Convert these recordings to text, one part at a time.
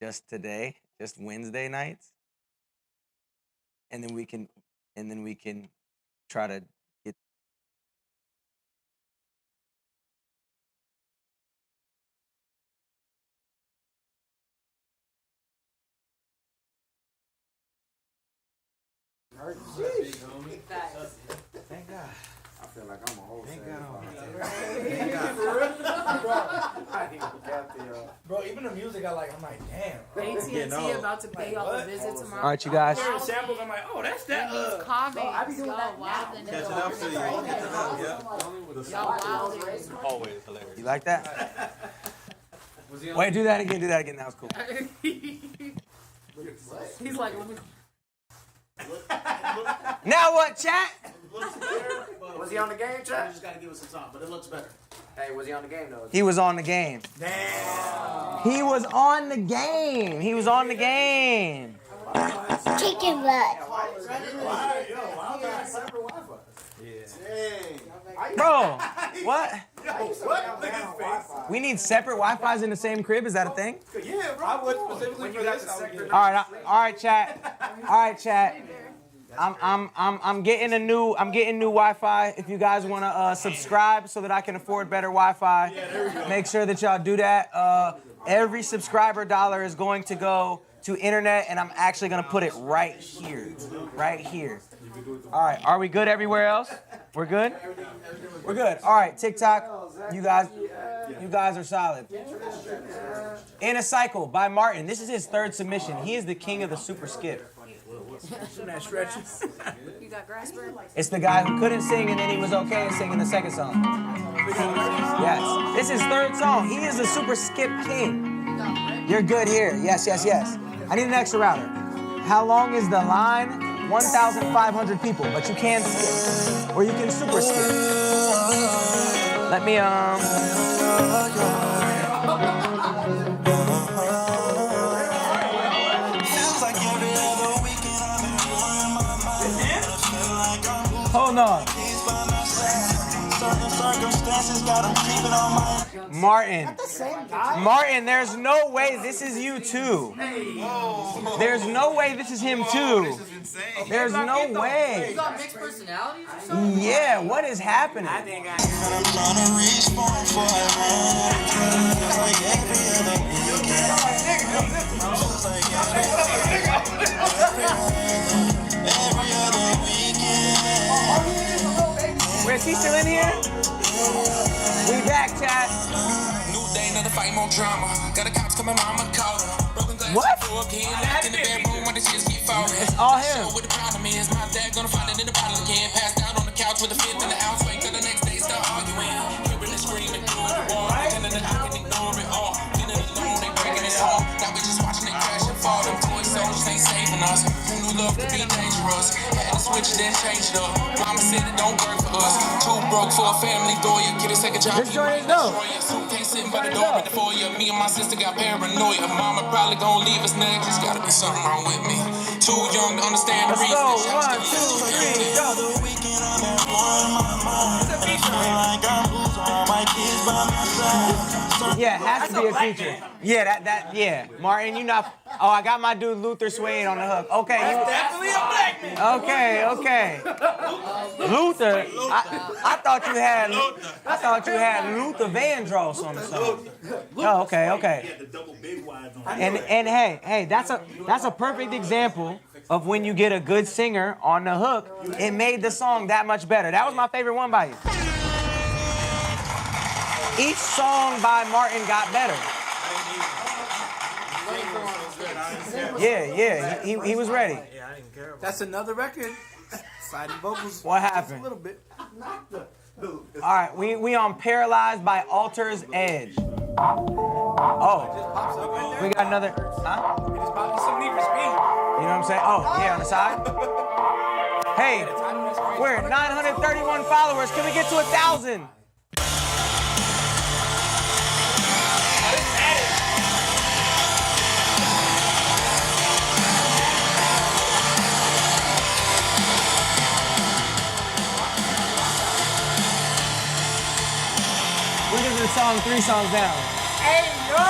just today, just Wednesday nights, and then we can try to get. Thank God. I feel like I'm a whole. Thank God. Bro, even the music I'm like, damn. AT&T about to pay y'all a visit tomorrow. All right, you guys. Samples, I'm like, oh, that's that. Comments, I be doing that wild and Catch it up to you. y'all wild. Always hilarious. You like that? Wait, do that again. Do that again. That was cool. He's like, let me. Now what, chat? Was he on the game, chat? You just gotta give us some time, but it looks better. Hey, was he on the game though? He was on the game. Damn. He was on the game. He was on the game. Chicken butt. Bro, what? We need separate Wi-Fi's in the same crib? Is that a thing? Yeah, bro. I would specifically for this. All right, chat. All right, chat. I'm getting new Wi-Fi. If you guys want to subscribe so that I can afford better Wi-Fi, make sure that y'all do that. Every subscriber dollar is going to go to internet, and I'm actually going to put it right here. Right here. All right, are we good everywhere else? We're good? We're good. All right, TikTok, you guys are solid. In a Cycle by Martin. This is his third submission. He is the king of the super skip. You got Grasper? It's the guy who couldn't sing and then he was okay at singing the second song. Yes. This is his third song. He is the super skip king. You're good here. Yes. I need an extra router. How long is the line? 1,500 people, but you can skip. Or you can super skip. Let me, hold on. Martin, there's no way this is you too. There's no way this is him too. There's no way. You got mixed personalities or something? Yeah, what is happening? Where's he still in here? We back, chat. New day, another fight, more drama. Got the cops coming, mama called her. What? In the bedroom when the shit keep falling. It's all him. What the problem is, my dad gonna find it in the bottle again. Passed out on the couch with the fifth in the house. Wait till the next day, start arguing. Hearing the screaming through the wall. And then I can ignore it all. Then it alone, they breaking it all. Now we just watching it crash and fall. Them toy soldiers ain't saving us. Who knew love could be dangerous? Had to switch it, then change it up. Mama said it don't work for us. Too broke for a family lawyer. Get a second job. This joint is dope. Suitcase sitting by the door at the foyer. Me and my sister got paranoia. Mama probably gonna leave us next. There's gotta be something wrong with me. Too young to understand the Let's reason. go. 1, 2, 3, go. Yeah, it has to be a feature. Yeah, yeah. Martin, you know. Oh, I got my dude Luther Suede on the hook. Okay. Definitely a black man. Okay. Luther. I thought you had Luther Vandross on the song. Oh, okay. The double big wides on. And hey, that's a perfect example of when you get a good singer on the hook. It made the song that much better. That was my favorite one by you. Each song by Martin got better. Yeah, he was ready. That's another record. Siding vocals. What happened? A little bit. All right, we on Paralyzed by Alter's Edge. Oh, we got another, huh? It just popped some need for speed. You know what I'm saying? Oh, yeah, on the side. Hey, we're at 931 followers. Can we get to 1,000? We're gonna do the song 3 songs down. Hey, no!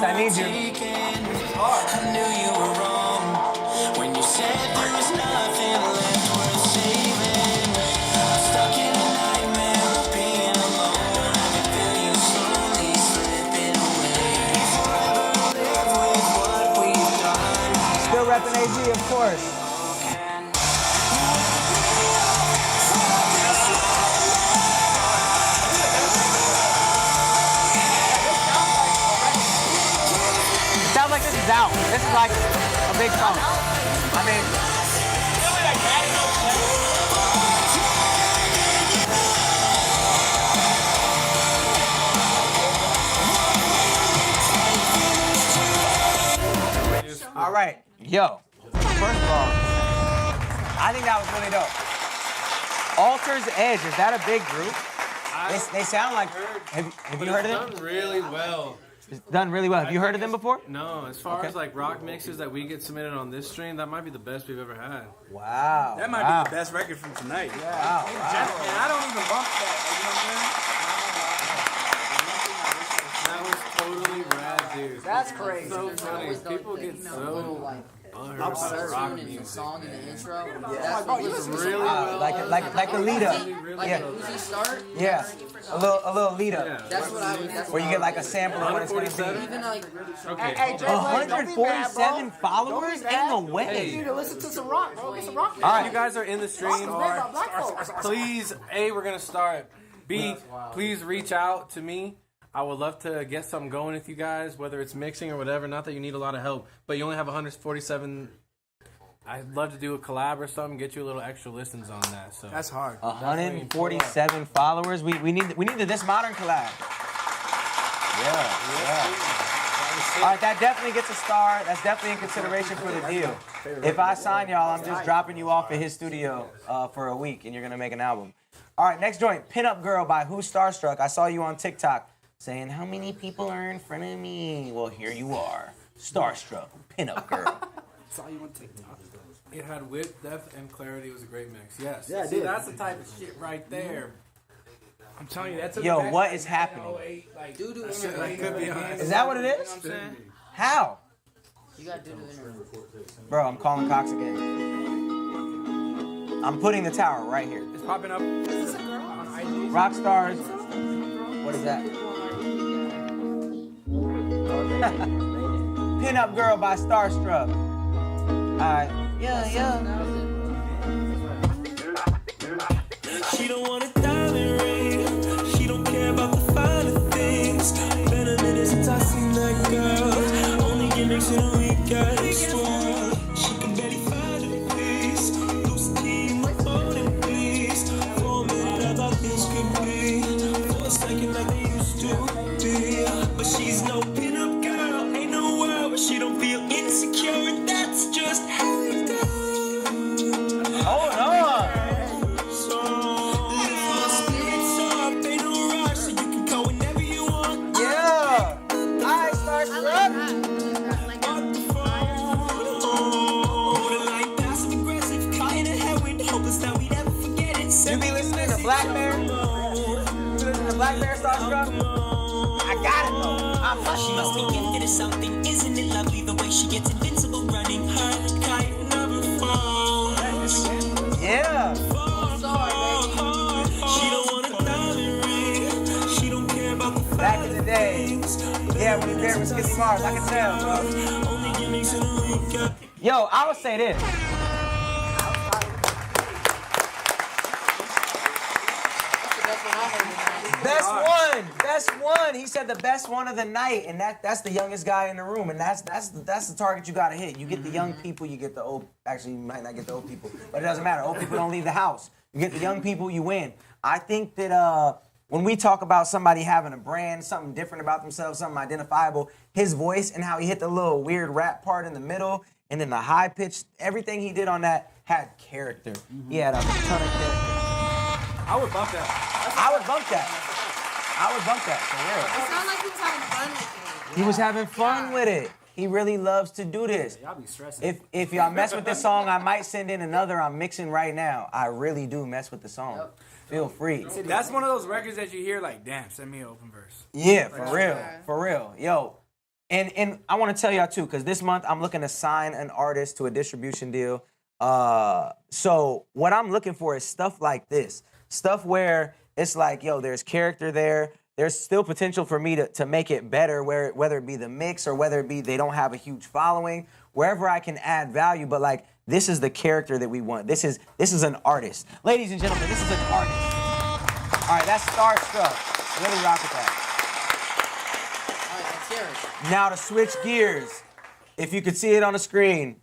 Marcus, I need you. I knew you were wrong when you said there was nothing left worth saving. I'm stuck in a nightmare of being alone. I can feel you slowly slipping away. Forever live with what we've done. Still repping AG, of course. Sounds like this is out. This is like a big song. I mean, all right, yo. First of all, I think that was really dope. Alter's Edge, is that a big group? They sound like. Have you heard of them? Done really well. It's done really well. Have you heard of them before? No, as far as like rock mixes that we get submitted on this stream, that might be the best we've ever had. Wow. That might be the best record from tonight. Wow. And I don't even bump that. That was totally rad, dude. That's crazy. So funny. People get so unheard about rock music. Song in the intro. It was really well. Like the leader. Like Yeah. a Uzi start. Yeah. A little leader. Yeah. That's what I was. Where you get like a sample of what it's gonna be. 147? Even like. Okay. Hey, Jay, don't be bad, 147 bro. followers? Ain't no way. You need to listen to some rock, bro. Get some rock. All If right. you guys are in the stream, Black folks. please, A, we're going to start. B, please reach out to me. I would love to get something going with you guys, whether it's mixing or whatever. Not that you need a lot of help, but you only have 147. I'd love to do a collab or something, get you a little extra listens on that. So That's hard. 147 followers. We need the This Modern collab. Yeah. All right, that definitely gets a star. That's definitely in consideration for the deal. If I sign y'all, I'm just dropping you off at his studio for a week, and you're gonna make an album. All right, next joint, Pinup Girl by Who's Starstruck. I saw you on TikTok saying, how many people are in front of me? Well, here you are, Starstruck, Pinup Girl. Saw you on TikTok. it had width, depth, and clarity. It was a great mix. Yes. Yeah, it See, did. that's the type of shit right there. I'm telling you, that's Yo, what is happening? Like, Doo-doo That interview. could be honest. Is that what it is? you know what I'm saying? How? You got doo-doo interview. Bro, I'm calling Cox again. I'm putting the tower right here. It's popping up. Rockstars. What is that? Pinup Girl by Starstruck. Alright. Yeah. She don't want a diamond ring. She don't care about the finer things. Been a minute since I seen that girl. Only gimmicks in a week, I swear. She can barely find a piece. Loose key in my phone and please. For a minute I thought things could be. For a second like they used to be. But she's no pinup girl. Ain't no world where she don't feel insecure. And that's just how it goes. Hold on. Yeah. Alright, Starstruck. You be listening to Black Bear? You listening to Black Bear, Starstruck? I got it though. I She must be gifted or something. Isn't it lovely the way she gets invincible running? Her kite never falls. Yeah. She don't want a diamond ring. She don't care about the Back in the day. Yeah, when he paired with Skizzy Mars, I can tell, bro. only gimmicks in a week. Yo, I would say this. Best one. He said the best one of the night, and that's the youngest guy in the room, and that's the target you gotta hit. You get the young people, you get the old. Actually, you might not get the old people, but it doesn't matter. Old people don't leave the house. You get the young people, you win. I think that when we talk about somebody having a brand, something different about themselves, something identifiable, his voice and how he hit the little weird rap part in the middle, and then the high pitch, everything he did on that had character. He had a ton of character. I would bump that. I would bump that, for real. It sounded like he was having fun with it. He was having fun with it. He really loves to do this. Y'all be stressing. If y'all mess with this song, I might send in another I'm mixing right now. I really do mess with the song. Feel free. That's one of those records that you hear like, damn, send me an open verse. Yeah, for real. Yo, And I want to tell y'all too, because this month I'm looking to sign an artist to a distribution deal. So what I'm looking for is stuff like this. Stuff where it's like, yo, there's character there. There's still potential for me to make it better, whether it be the mix or whether it be they don't have a huge following, wherever I can add value. But like, this is the character that we want. This is an artist. Ladies and gentlemen, this is an artist. All right, that's Starstruck. Really rock with that. All right, let's hear it. Now to switch gears, if you could see it on the screen.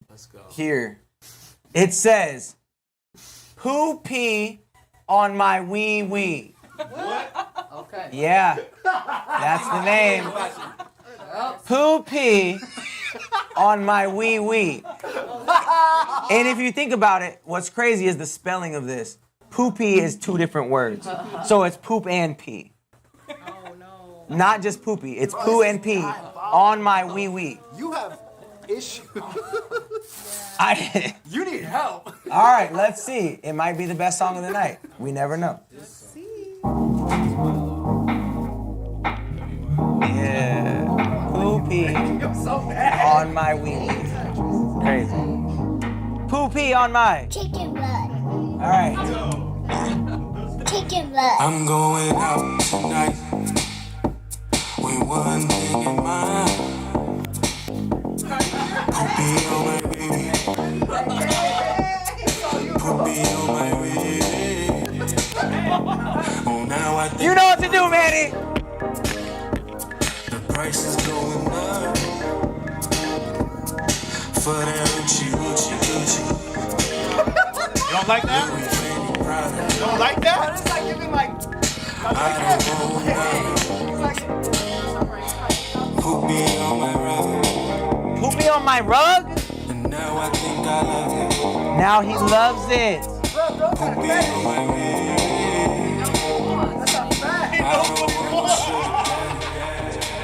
Let's go. Here. It says, "Who pee on my wee wee?" Okay. Yeah, that's the name. Who pee on my wee wee? And if you think about it, what's crazy is the spelling of this. Poopy is two different words. So it's poop and pee. Oh, no. Not just poopy, it's poo and pee on my wee wee. You have issues. You need help. All right, let's see. It might be the best song of the night. We never know. Yeah. Poopy on my wee wee. Crazy. Poopy on my. Chicken blood. All right. Chicken blood. I'm going out tonight with one thing in mind. Poopy on my baby. Poopy on my baby. Oh, now I think You know what to do, Manny. the price is going up for that Uchi Uchi Uchi. You don't like that? You don't like that? It's like giving like. Poopy on my rug. Poopy on my rug? And now I think I love it. Now he loves it. Poopy on my rug.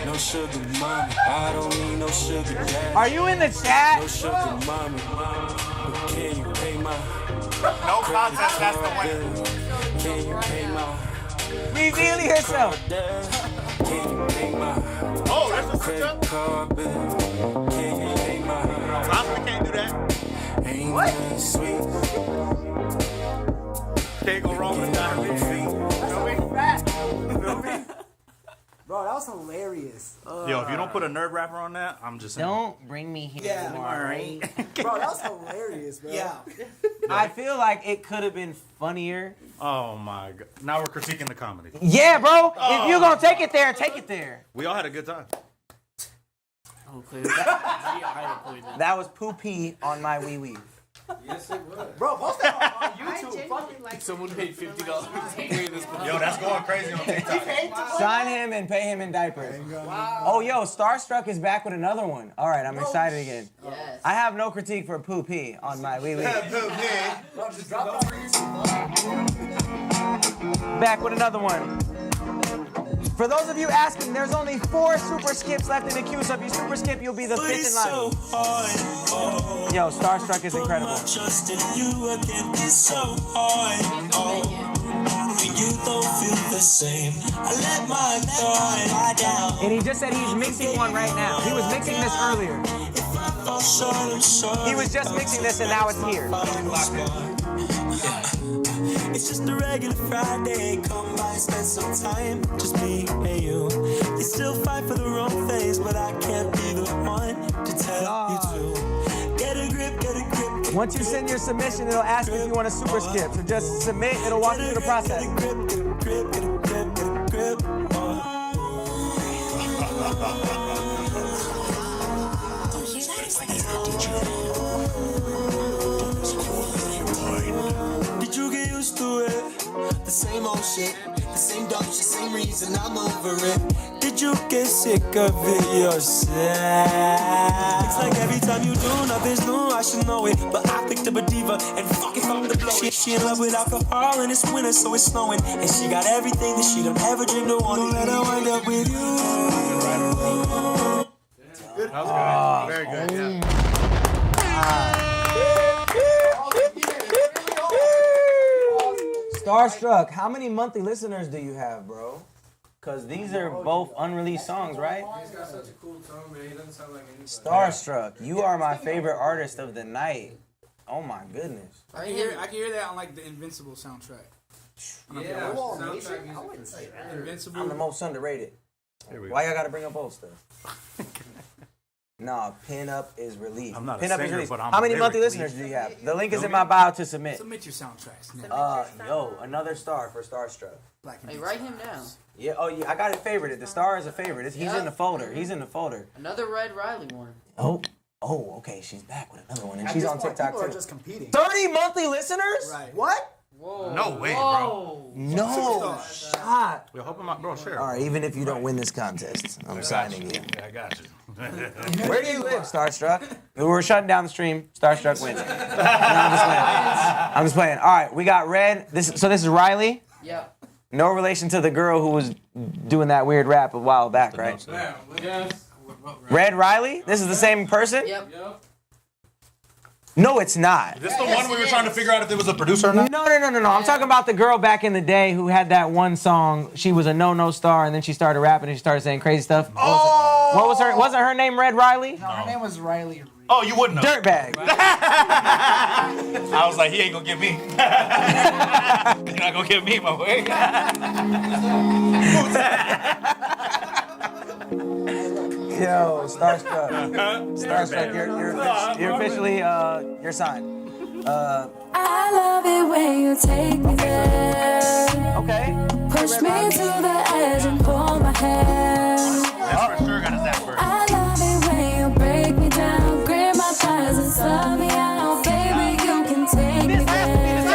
No sugar mommy, I don't need no sugar daddy. Are you in the chat? No sugar mommy, but can you pay my No contest, that's the winner. Can you pay my Reveal yourself. Can you pay my Oh, there's a switch credit up? card bill? Can you pay my Roscoe can't do that. ain't nothing sweet? Can't go wrong with that. Bro, that was hilarious. Yo, if you don't put a nerd rapper on that, I'm just saying. Don't bring me here Yeah. tomorrow. Bro, that was hilarious, bro. Yeah. I feel like it could have been funnier. Oh my god. Now we're critiquing the comedy. Yeah, bro. If you're gonna take it there, take it there. We all had a good time. Oh, clearly. That That was poopy on my wee wee. Yes, it was. Bro, post that on YouTube. Fuck it. Someone paid $50 to play this. Yo, that's going crazy on TikTok. Sign him and pay him in diapers. Oh, yo, Starstruck is back with another one. All right, I'm excited again. Yes. I have no critique for poopy on my wee wee. Bro, just drop that on Back with another one. For those of you asking, there's only 4 super skips left in the queue, so if you super skip, you'll be the 5th in line. Yo, Starstruck is incredible. Trust in you again is so hard. When you don't feel the same, I let my guard down. And he just said he's mixing one right now. He was mixing this earlier. Fall short, I'm sorry. He was just mixing this and now it's here. It's just a regular Friday. Come by, spend some time. Just me and you. They still fight for the wrong things, but I can't be the one to tell you to. Get a grip, get a grip. Once you send your submission, it'll ask if you want a super skip. So just submit, it'll walk you through the process. Get a grip, get a grip, get a grip, get a grip. Did you get used to it? The same old shit, the same dumb shit, same reason I'm over it. Did you get sick of it yourself? It's like every time you do nothing's new, I should know it. But I picked up a diva and fuck it from the blow. She in love with alcohol and it's winter, so it's snowing. And she got everything that she don't ever dream to want. Don't let her wind up with you. That was good. Very good. Yeah. Starstruck, how many monthly listeners do you have, bro? Because these are both unreleased songs, right? He's got such a cool tone, man. He doesn't sound like anybody. Starstruck, you are my favorite artist of the night. Oh my goodness. I can hear that on like the Invincible soundtrack. Yeah, soundtrack music. Invincible. I'm the most underrated. Here we go. Why y'all gotta bring up old stuff? Nah, Pin Up is released. I'm not a Pin Up is singer, released. but I'm How many monthly lyrically- listeners do you have? The link is in my bio to submit. Submit your soundtracks. Yo, another star for Starstruck. Hey, write him down. Yeah, oh yeah, I got it favorited. The star is a favorite. He's in the folder. He's in the folder. Another Red Riley one. Oh, okay. She's back with another one, and she's on TikTok People are too. just competing. 30 monthly listeners? Right. What? Whoa. No way, bro. No shot. Yo, hope I'm not, bro. Share. All right, even if you don't win this contest, I'm signing you. Yeah, I got you. Where do you live, Starstruck? We're shutting down the stream. Starstruck wins. No, I'm just playing. All right, we got Red. This is Riley. Yeah. No relation to the girl who was doing that weird rap a while back, right? Yes. Red Riley? This is the same person? Yep. No, it's not. Is this the one we were trying to figure out if it was a producer or not? No. I'm talking about the girl back in the day who had that one song. She was a no star, and then she started rapping and she started saying crazy stuff. What was her? Wasn't her name Red Riley? No, her name was Riley. Oh, you wouldn't know. Dirtbag. I was like, he ain't gonna get me. You're not gonna get me, my boy. Yo, Starstruck. Starstruck, you're officially you're signed. I love it when you take me there. Okay. Push me to the edge and pull my hair. That's for sure got a zap first. I love it when you break me down, grab my thighs and sub me out. Baby, you can take me there.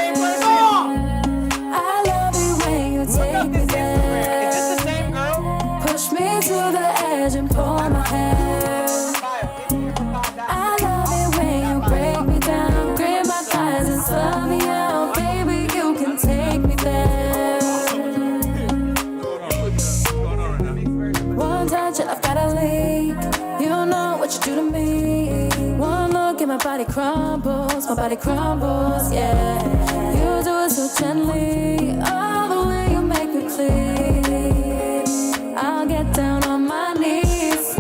I love it when you take me there. Is this the same girl? Push me to the edge and pull my hair. I love it when you break me down, grab my thighs and sub me out. Baby, you can take me there. One touch, I've gotta leave. You don't know what you do to me. One look and my body crumbles, yeah. You do it so gently, all the way you make me plead. I'll get down on my knees.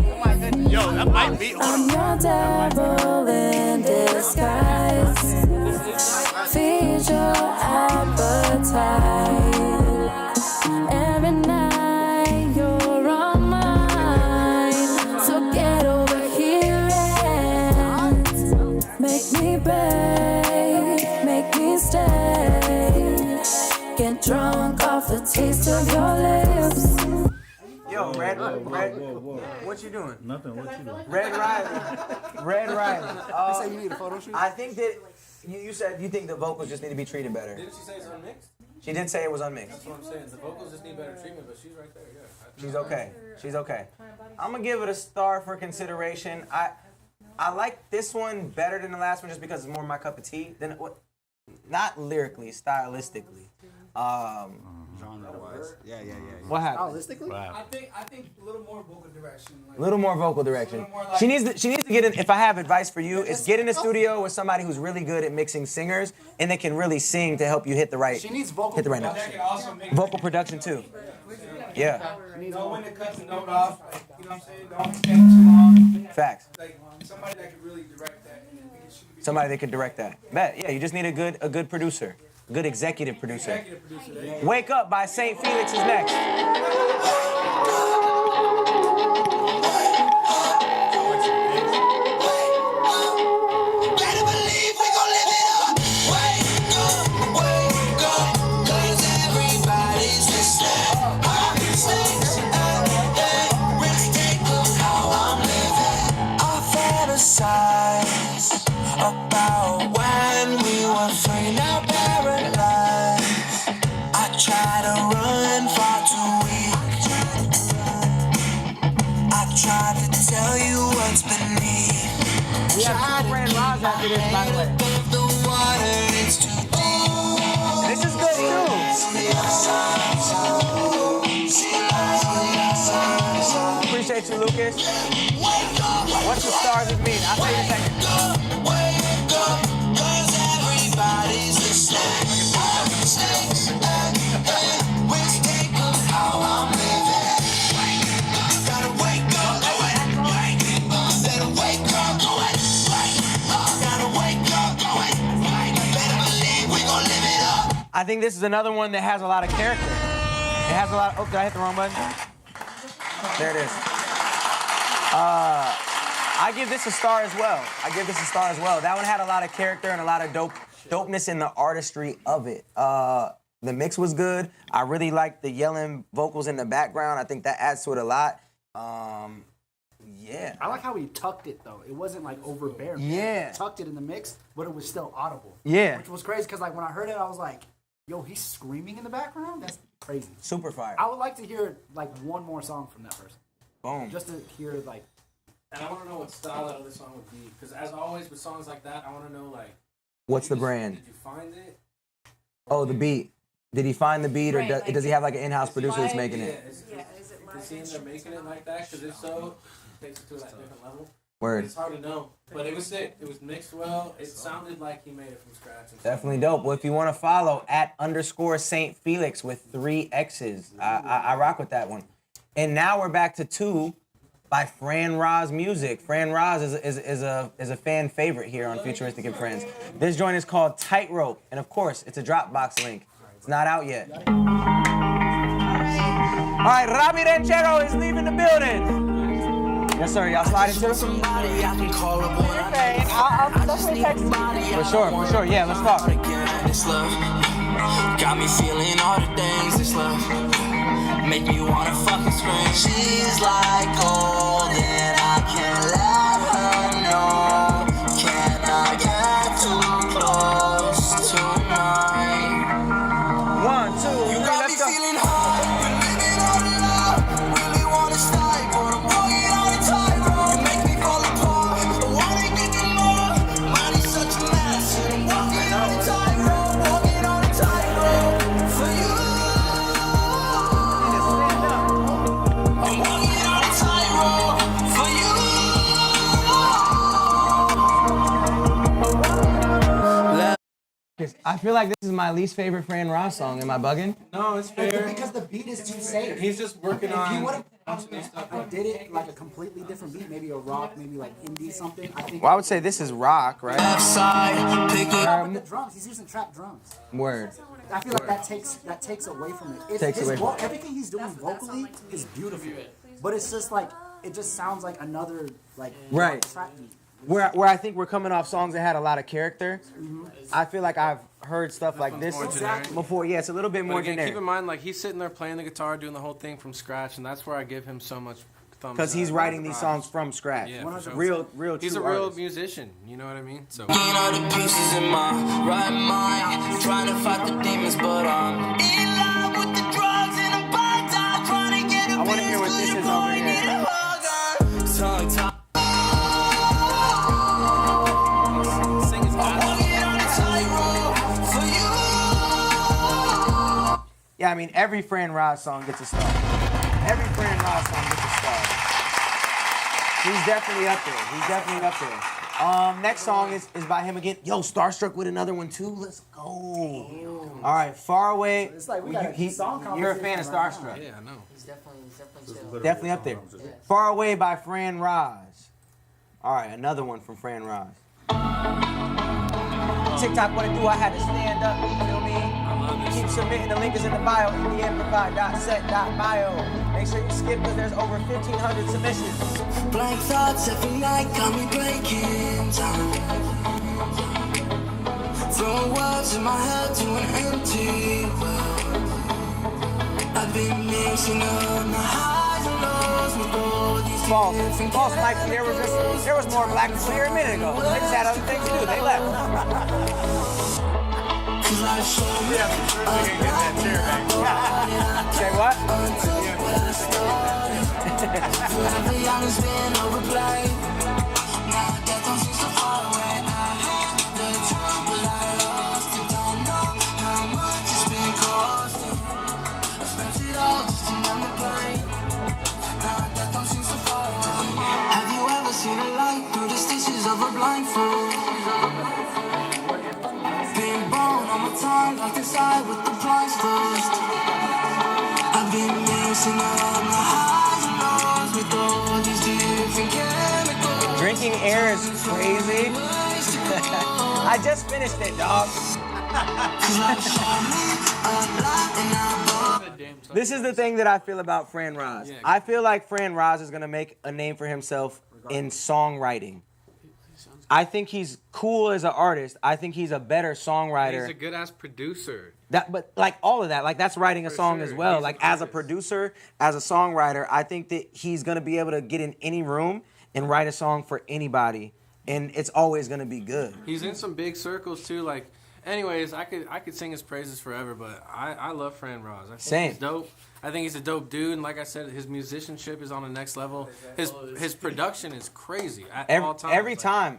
Yo, that might be. I'm your devil in disguise. Feed your appetite. Every night you're on mine. So get over here and make me beg, make me stay. Get drunk off the taste of your lips. Yo, Red, what you doing? Nothing. What you doing? Red Riley. They say you need a photo shoot. I think that you said you think the vocals just need to be treated better. Didn't she say it's unmixed? She did say it was unmixed. That's what I'm saying. The vocals just need better treatment, but she's right there, yeah. She's okay. I'm gonna give it a star for consideration. I like this one better than the last one just because it's more my cup of tea. Not lyrically, stylistically. Genre-wise. Yeah. What happened? Stylistically? Wow. I think a little more vocal direction. Like, A little more vocal direction. She needs to get in. If I have advice for you, is get in the studio with somebody who's really good at mixing singers and that can really sing to help you hit the right. She needs vocal Hit the right note. that can also make Vocal production too. Yeah. know when to cut the note off. Like, you know what I'm saying? Don't extend too long. Facts. Like somebody that could really direct that. Somebody that could direct that. Bet. Yeah. You just need a good producer. A good executive producer. Wake Up by St. Felix is next. Better believe we gon' live it up. Wake up, 'cause everybody's listening. I'm risk taking how I'm living. I fantasize about when we were free, now paralyzed. I try to run far too weak. I try to tell you what's beneath. We have Fran Raz after this, by the way. The water is too deep. This is good too. Appreciate you, Lucas. What's the stars of mean? I'll tell you in a second. Wake up, 'cause everybody's listening. Risk taking how I'm living. I think this is another one that has a lot of character. It has a lot. Oh, did I hit the wrong button? There it is. I give this a star as well. That one had a lot of character and a lot of dopeness in the artistry of it. The mix was good. I really liked the yelling vocals in the background. I think that adds to it a lot. Yeah. I like how he tucked it though. It wasn't like overbearing. Yeah. He tucked it in the mix, but it was still audible. Yeah. Which was crazy because like when I heard it, I was like, "Yo, he's screaming in the background. That's crazy." Super fire. I would like to hear like one more song from that person. Boom. Just to hear like. And I want to know what style that other song would be, because as always with songs like that, I want to know like. What's the brand? Did you find it? Oh, the beat. Did he find the beat, or Right, does, like, does he have like an in-house producer that's making it? Is it live? Is he in there making it like that? Because if so, it takes it to a different level. Word. It's hard to know, but it was sick. It was mixed well. It sounded like he made it from scratch. Definitely dope. Well, if you want to follow @_Saint Felix with 3 X's, I rock with that one. And now we're back to 2 by Fran Raz Music. Fran Raz is a fan favorite here on Futuristic and Friends. This joint is called Tightrope, and of course, it's a Dropbox link. It's not out yet. All right, Rami Ranchero is leaving the building. Yes, sir. Y'all slide into it? I'll definitely text you. For sure. Yeah, let's talk. This love got me feeling all the things this love make me wanna fucking scream. She's like gold and I can't let her know. Can I get too close tonight? 1, 2, 3, You got me let's go. feeling high, been living on the love. Really wanna stay, but I'm walking on a tightrope. You make me fall apart, I wanna give you more. Mine is such a mess, and I'm walking on a tightrope for you. I'm walking on a tightrope for you. I feel like this is my least favorite Fran Raz song. Am I bugging? No, it's fair. Because the beat is too safe. He's just working If you on. would have did it like a completely different beat, maybe a rock, maybe like indie something, I think. Well, I would say this is rock, right? Side, pick up. But the drums, he's using trap drums. Word. I feel like that takes away from it. Takes away from it. Everything he's doing vocally is beautiful, but it's just like it just sounds like another like Right. trap beat. Where I think we're coming off songs that had a lot of character. I feel like I've heard stuff like this more generic. before. Yeah, it's a little bit But more again, generic. keep in mind, like he's sitting there playing the guitar, doing the whole thing from scratch, and that's where I give him so much thumbs. Because he's up. writing these songs from scratch. Yeah, for sure. Real He's true a real artist. musician. You know what I mean? So. Getting all the pieces in my right mind, trying to fight the demons, but I'm in love with the drugs and I'm bugged out, trying to get a I want to hear what this is over here. Yeah, I mean, every Fran Raz song gets a star. Every Fran Raz song gets a star. He's definitely up there. Next song is by him again. Yo, Starstruck with another one too. Let's go. All right, Far Away. It's like we got a song You're a fan of conversation Starstruck. Yeah, I know. He's definitely chill. Definitely up there. Far Away by Fran Raz. All right, another one from Fran Raz. TikTok, what it do? I had to stand up. You feel me? Keep submitting. The link is in the bio. AMPLIFY.set.bio. Make sure you skip because there's over 1,500 submissions. Blank thoughts every night got me breaking down. Throwing words in my head to an empty world. I've been mixing up my highs and lows with all these False, Mike. There was more black people here a minute ago. They just had other things to do. They left. Say what? Have you ever seen a light through the stitches of a blindfold? Being born on my tongue, locked inside with the blinds closed. I've been mixing up my highs and lows with all these different chemicals. Drinking air is crazy. I just finished it, dog. This is the thing that I feel about Fran Raz. I feel like Fran Raz is gonna make a name for himself in songwriting. I think he's cool as an artist. I think he's a better songwriter. He's a good ass producer. But like all of that, like that's writing a song as well. He's Like as a producer, as a songwriter, I think that he's gonna be able to get in any room and write a song for anybody, and it's always gonna be good. He's in some big circles too. Like, anyways, I could sing his praises forever, but I love Fran Raz. I think Same. He's dope. I think he's a dope dude, and like I said, his musicianship is on the next level. His production is crazy at all times.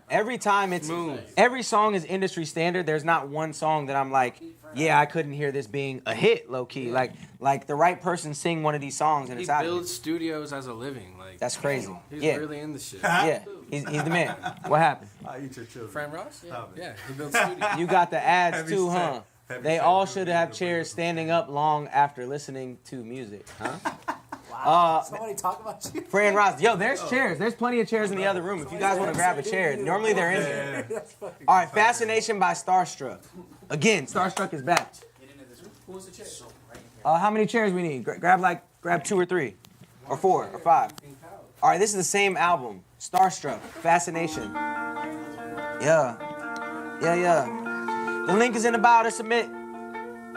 Every time it's Smooth. every song is industry standard. There's not one song that I'm like, yeah, I couldn't hear this being a hit, low key. Like the right person sing one of these songs and He it's out. builds studios as a living. Like That's crazy. He's Yeah. really in the shit. Yeah, he's the man. What happened? I eat your children. Fran Raz? Yeah, he builds studios. You got the ads Heavy too, set. huh? Heavy They set. all should have chairs standing up long after listening to music, huh? Somebody talk about you. Fran Raz, yo, there's chairs. There's plenty of chairs in the other room. If you guys want to grab a chair, normally they're in here. All right, Fascination by Starstruck. Again, Starstruck is back. How many chairs we need? Grab 2 or 3, or 4 or 5. All right, this is the same album, Starstruck, Fascination. Yeah. The link is in the bio to submit.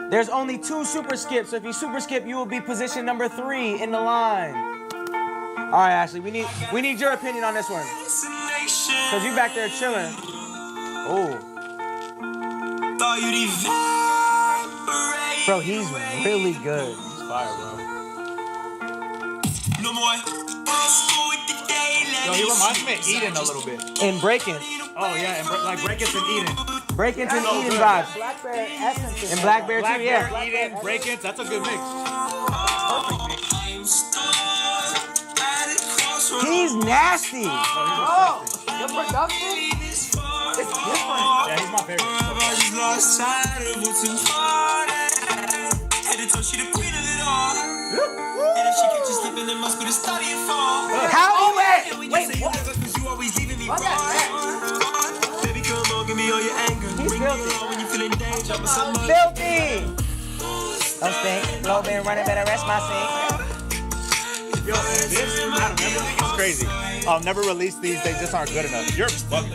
There's only 2 super skips, so if you super skip, you will be position number 3 in the line. All right, Ashley, we need your opinion on this one. Cause you back there chilling. Oh. Bro, he's really good. He's fire, bro. Yo, he reminds me of Eden a little bit. And Breaking. Oh yeah, and like Breakins and Eden. Breaking and Eden vibes. Black Bear Essence. And Black Bear too, yeah. Bear, Eden, Breakins, that's a good mix. He's nasty. Oh, your production? It's different. Yeah, he's my favorite. How he wet? Wait, what? What's that? He's filthy. Don't stink. Low been running, better rest my sink. Yo, this out of everything is crazy. I'll never release these. They just aren't good enough. You're bugging.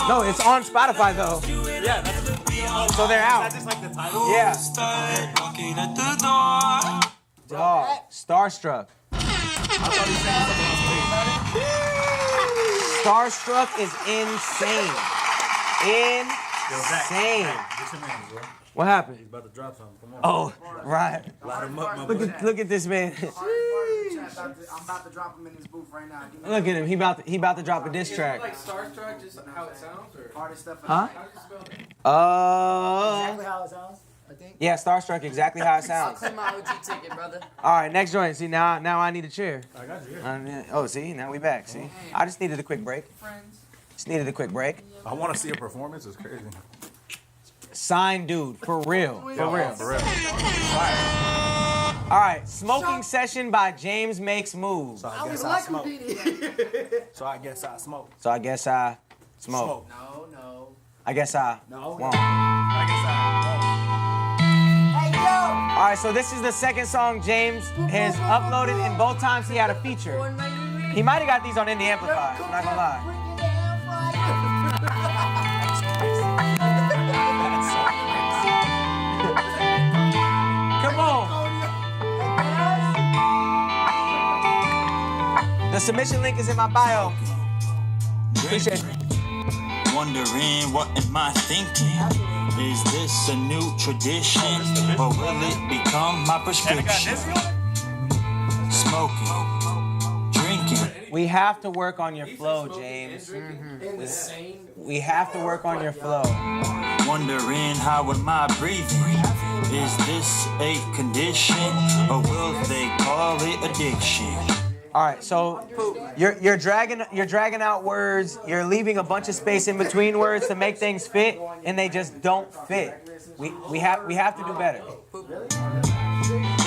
No, it's on Spotify though. Yeah, that's So they're out. Is that just like the title? Yeah. Dog. Starstruck. Starstruck is insane. Insane. What happened? He's about to drop something. Come on. Oh, right. Light him up, my Look at this man. I'm about to drop him in this booth right now. Look at him. He about to drop a diss track. Like Starstruck, just how it sounds, or Hardest stuff. Huh? how do you spell it? Exactly how it sounds, I think. Yeah, Starstruck, exactly how it I'll sounds. claim my OG ticket, brother. All right, next joint. See, now I need a chair. I got you here. Oh, see, now we back. See, I just needed a quick break. Just needed a quick break. I want to see a performance. It's crazy. Signed dude, for real, for real. For real. All right, Smoking Session by James Makes Moves. So I I was guess I like smoke. Houdini. So I guess I smoke. So I guess I smoke. No. I guess I No. won't. I guess Hey, yo! All right, so this is the second song James has uploaded, and both times he had a feature. He might have got these on Indie Amplify, I'm not gonna lie. Come on. The submission link is in my bio. Appreciate it. Wondering what am I thinking? Is this a new tradition or will it become my prescription? Smoking, drinking. We have to work on your flow, James. We have to work on your flow. Wondering how am I breathing? Is this a condition or will they call it addiction? All right, so you're dragging out words. You're leaving a bunch of space in between words to make things fit, and they just don't fit. We have to do better.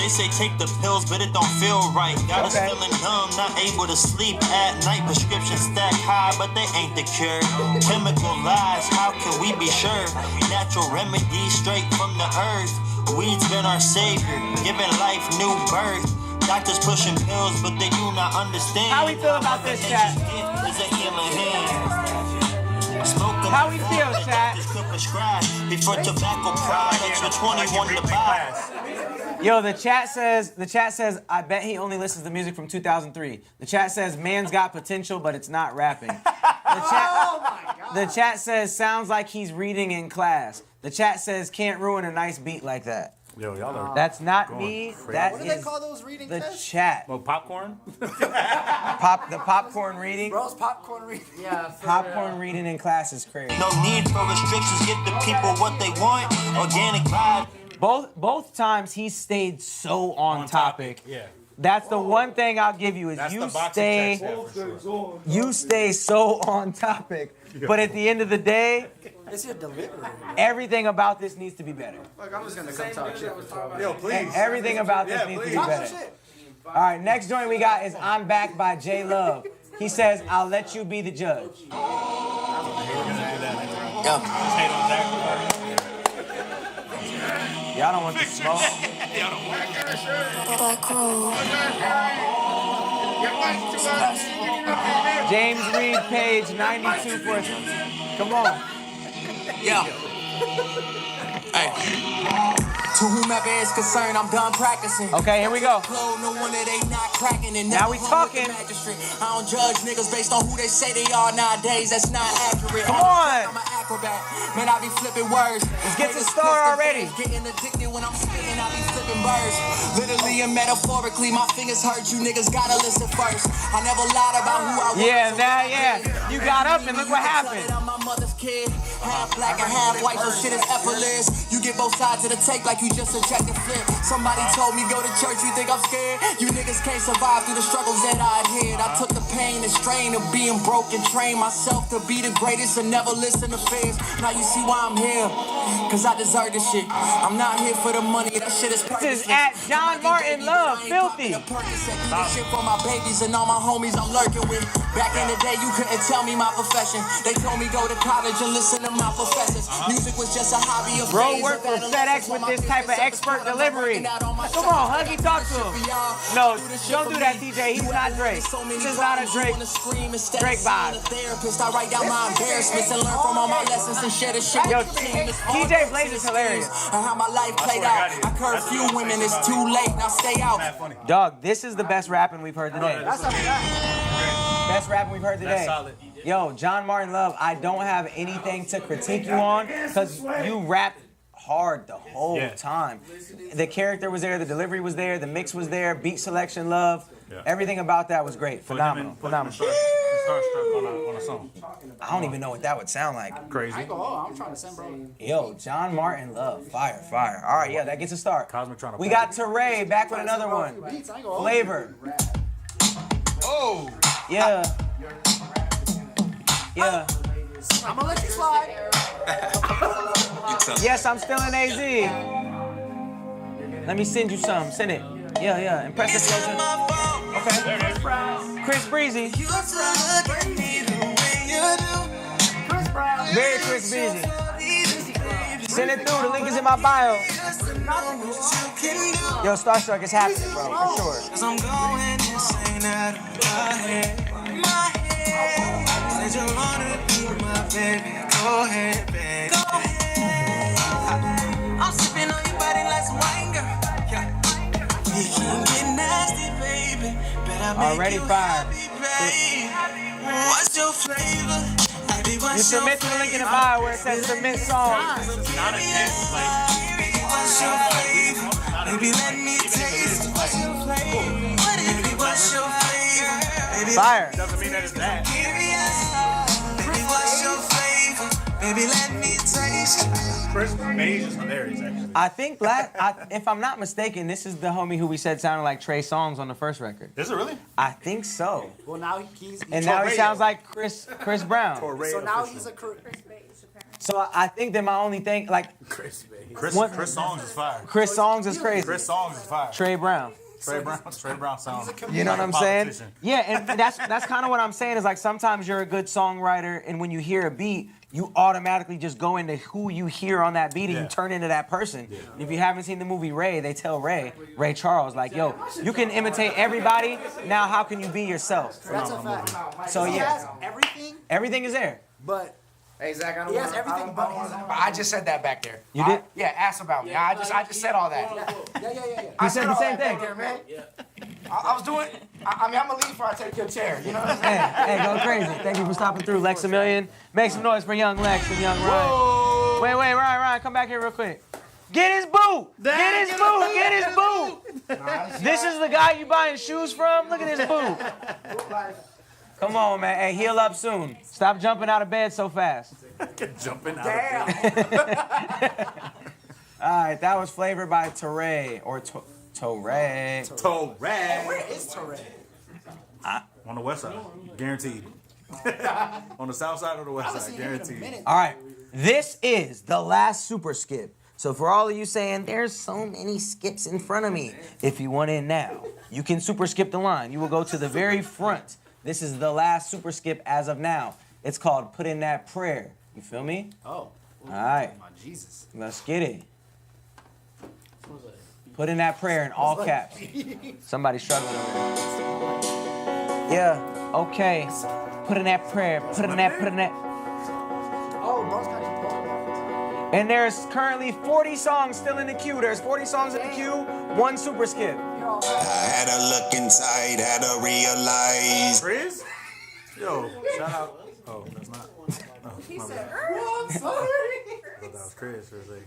They say take the pills, but it don't feel right. Got us feeling numb, not able to sleep at night. Prescriptions stack high, but they ain't the cure. Chemical lies ask, how can we be sure? Natural remedy straight from the earth. Weed's been our savior, giving life new birth. Doctors pushing pills, but they do not understand. How we feel about this, chat? How we feel, chat? Before tobacco products for 21 to buy. Yo, the chat says, I bet he only listens to music from 2003. The chat says, man's got potential, but it's not rapping. The chat says, sounds like he's reading in class. The chat says, can't ruin a nice beat like that. Yo, y'all are. That's not me. Crazy. That What do is they call those reading the tests? chat. Well, popcorn? The popcorn reading. Bro's popcorn reading. Yeah, Popcorn reading in class is crazy. No need for restrictions, give the people what they want. Organic vibe. Both times he stayed so on topic. Yeah. That's the one thing I'll give you is That's you the boxing stay check, for sure. you stay so on topic. But at the end of the day, It's your delivery. everything about this needs to be better. Look, I'm just gonna come talk shit. Yo, please. Everything about this needs to be better. All right, next joint we got is I'm Back by J Love. He says, I'll let you be the judge. Y'all don't want to smoke. James Reed, page 92 for us. Come on. Yeah. Hey. To whomever is concerned, I'm done practicing. Okay, here we go. No wonder they not cracking and Now we talking. I don't judge niggas based on who they say they are nowadays. That's not accurate. Come on. I'm an acrobat. Man, I be flipping words. Let's get the star already. Getting addicted when I'm spitting, I be flipping birds. Literally and metaphorically, my fingers hurt. You niggas gotta listen first. I never lied about who I was. Yeah, now, yeah. You got up and look what happened. I'm my mother's kid. Half black and half white, so shit is effortless. You get both sides of the tape like you just ejected flip. Somebody told me go to church, you think I'm scared? You niggas can't survive through the struggles that I had. I took the pain and strain of being broke and trained myself to be the greatest and never listen to fears. Now you see why I'm here, cause I deserve this shit. I'm not here for the money, that shit is This is at John Martin Love, filthy. Shit for my babies and all my homies I'm lurking with. Back in the day, you couldn't tell me my profession. They told me go to college and listen to my professors. Music was just a hobby of Bro worked for FedEx with this type of expert delivery. Come on, Huggy, talk to him. No, don't do that, TJ. He's not Drake. This is not a Drake vibe. Therapist, I write down my embarrassments and learn from all my lessons and share the shit. Yo, TJ Blaze is hilarious. And how my life played out. I curve few women, it's too late. Now stay out. Dog, this is the best rapping we've heard today. Best rapping we've heard today. Yo, John Martin Love, I don't have anything to critique you on because you rap hard the whole time. The character was there, the delivery was there, the mix was there, beat selection, love. Everything about that was great. Phenomenal. Phenomenal. Starstruck on a song. I don't even know what that would sound like. Crazy. I'm trying to send bro. Yo, John Martin Love. Fire, fire. All right, yeah, that gets a start. Cosmic trying to We got Teray back with another one. Flavor. Oh. Yeah. Yeah. I'm gonna let you slide. Yes, I'm still in AZ. Let me send you some. Send it. Yeah, yeah. Impressive flow. Okay. Chris Breezy. Very Chris Breezy. Send it through. The link is in my bio. Yo, Starstruck is happening, bro, for sure. I'm going insane out of my head. Said you wanna be my baby. Go ahead, baby. Go ahead. I'm sipping on your body like some wine, girl. We can get nasty, baby. Already fired. What's your flavor? You submit to the link in the bio where it says submit song. What's your flavor? Baby, let me taste. What's your flavor? Baby, what's your flavor? Fire. Doesn't mean that it's that. Baby, what's your flavor? Baby, let me taste. Chris Beige is hilarious, actually. I think if I'm not mistaken, this is the homie who we said sounded like Trey Songz on the first record. Is it really? I think so. Well, now he's And now he sounds like Chris Brown. So now he's a Chris. So I think that my only thing, like Chris Songz is fire. Chris Songz is crazy. Chris Songz is fire. Trey Brown. Trey Brown sounds. You know what I'm saying? Politician. Yeah, and that's kind of what I'm saying is like sometimes you're a good songwriter, and when you hear a beat, you automatically just go into who you hear on that beat, and you turn into that person. Yeah. And if you haven't seen the movie Ray, they tell Ray Charles, like, yo, you can imitate everybody. Now, how can you be yourself? That's a fact. So He yeah, has everything, everything is there. but Hey Zach, I don't he has wanna- everything but his own. I just said that back there. You did? Yeah, ask about me. I just said all that. Yeah. He said the all same that thing. back there, man. I was doing. I mean, I'm gonna leave before I take your chair. You know what I'm saying? Hey, go crazy. Thank you for stopping through, Lexamillion. Make some noise for young Lex and young Ryan. Wait, Ryan, come back here real quick. Get his boot! Get his boot! Get his boot! This is the guy you buying shoes from? Look at his boot. Come on, man. Hey, heal up soon. Stop jumping out of bed so fast. Jumping out of bed. All right, that was flavored by Torre or Torre. Where is Torre? On the west side, guaranteed. On the south side or the west side, guaranteed. All right, this is the last super skip. So for all of you saying, there's so many skips in front of me, if you want in now, you can super skip the line. You will go to the very front. This is the last super skip as of now. It's called Put In That Prayer. You feel me? Oh. All right. My Jesus. Let's get it. Put in that prayer in all caps. Somebody struggling over there. Yeah, okay. Put in that prayer. Put in that. Oh, Bones got his And there's currently 40 songs still in the queue. There's 40 songs in the queue, one super skip. I had to look inside, had to realize. Chris? Yo, shout out. Oh, that's not. Oh, He my said, bad. I'm sorry. I thought that was Chris for a second.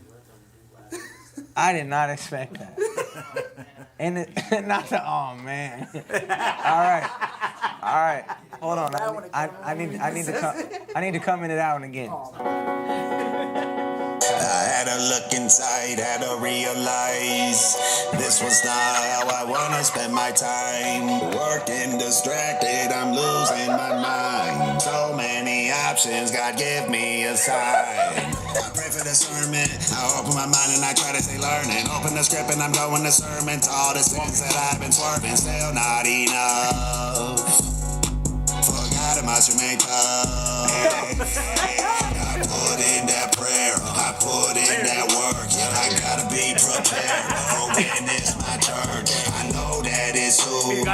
I did not expect that. And not the, oh man. All right. Hold on. I need to come into that one again. I had to look inside, had to realize this was not how I wanna spend my time. Working distracted, I'm losing my mind. So many options, God give me a sign. I pray for discernment, I open my mind and I try to stay learning. Open the script and I'm going to sermon to all the sins that I've been swerving. Still not enough. Forgot I must remain tough. I put in that prayer, I put in that work. I gotta be prepared for when it's my turn. I know that it's who.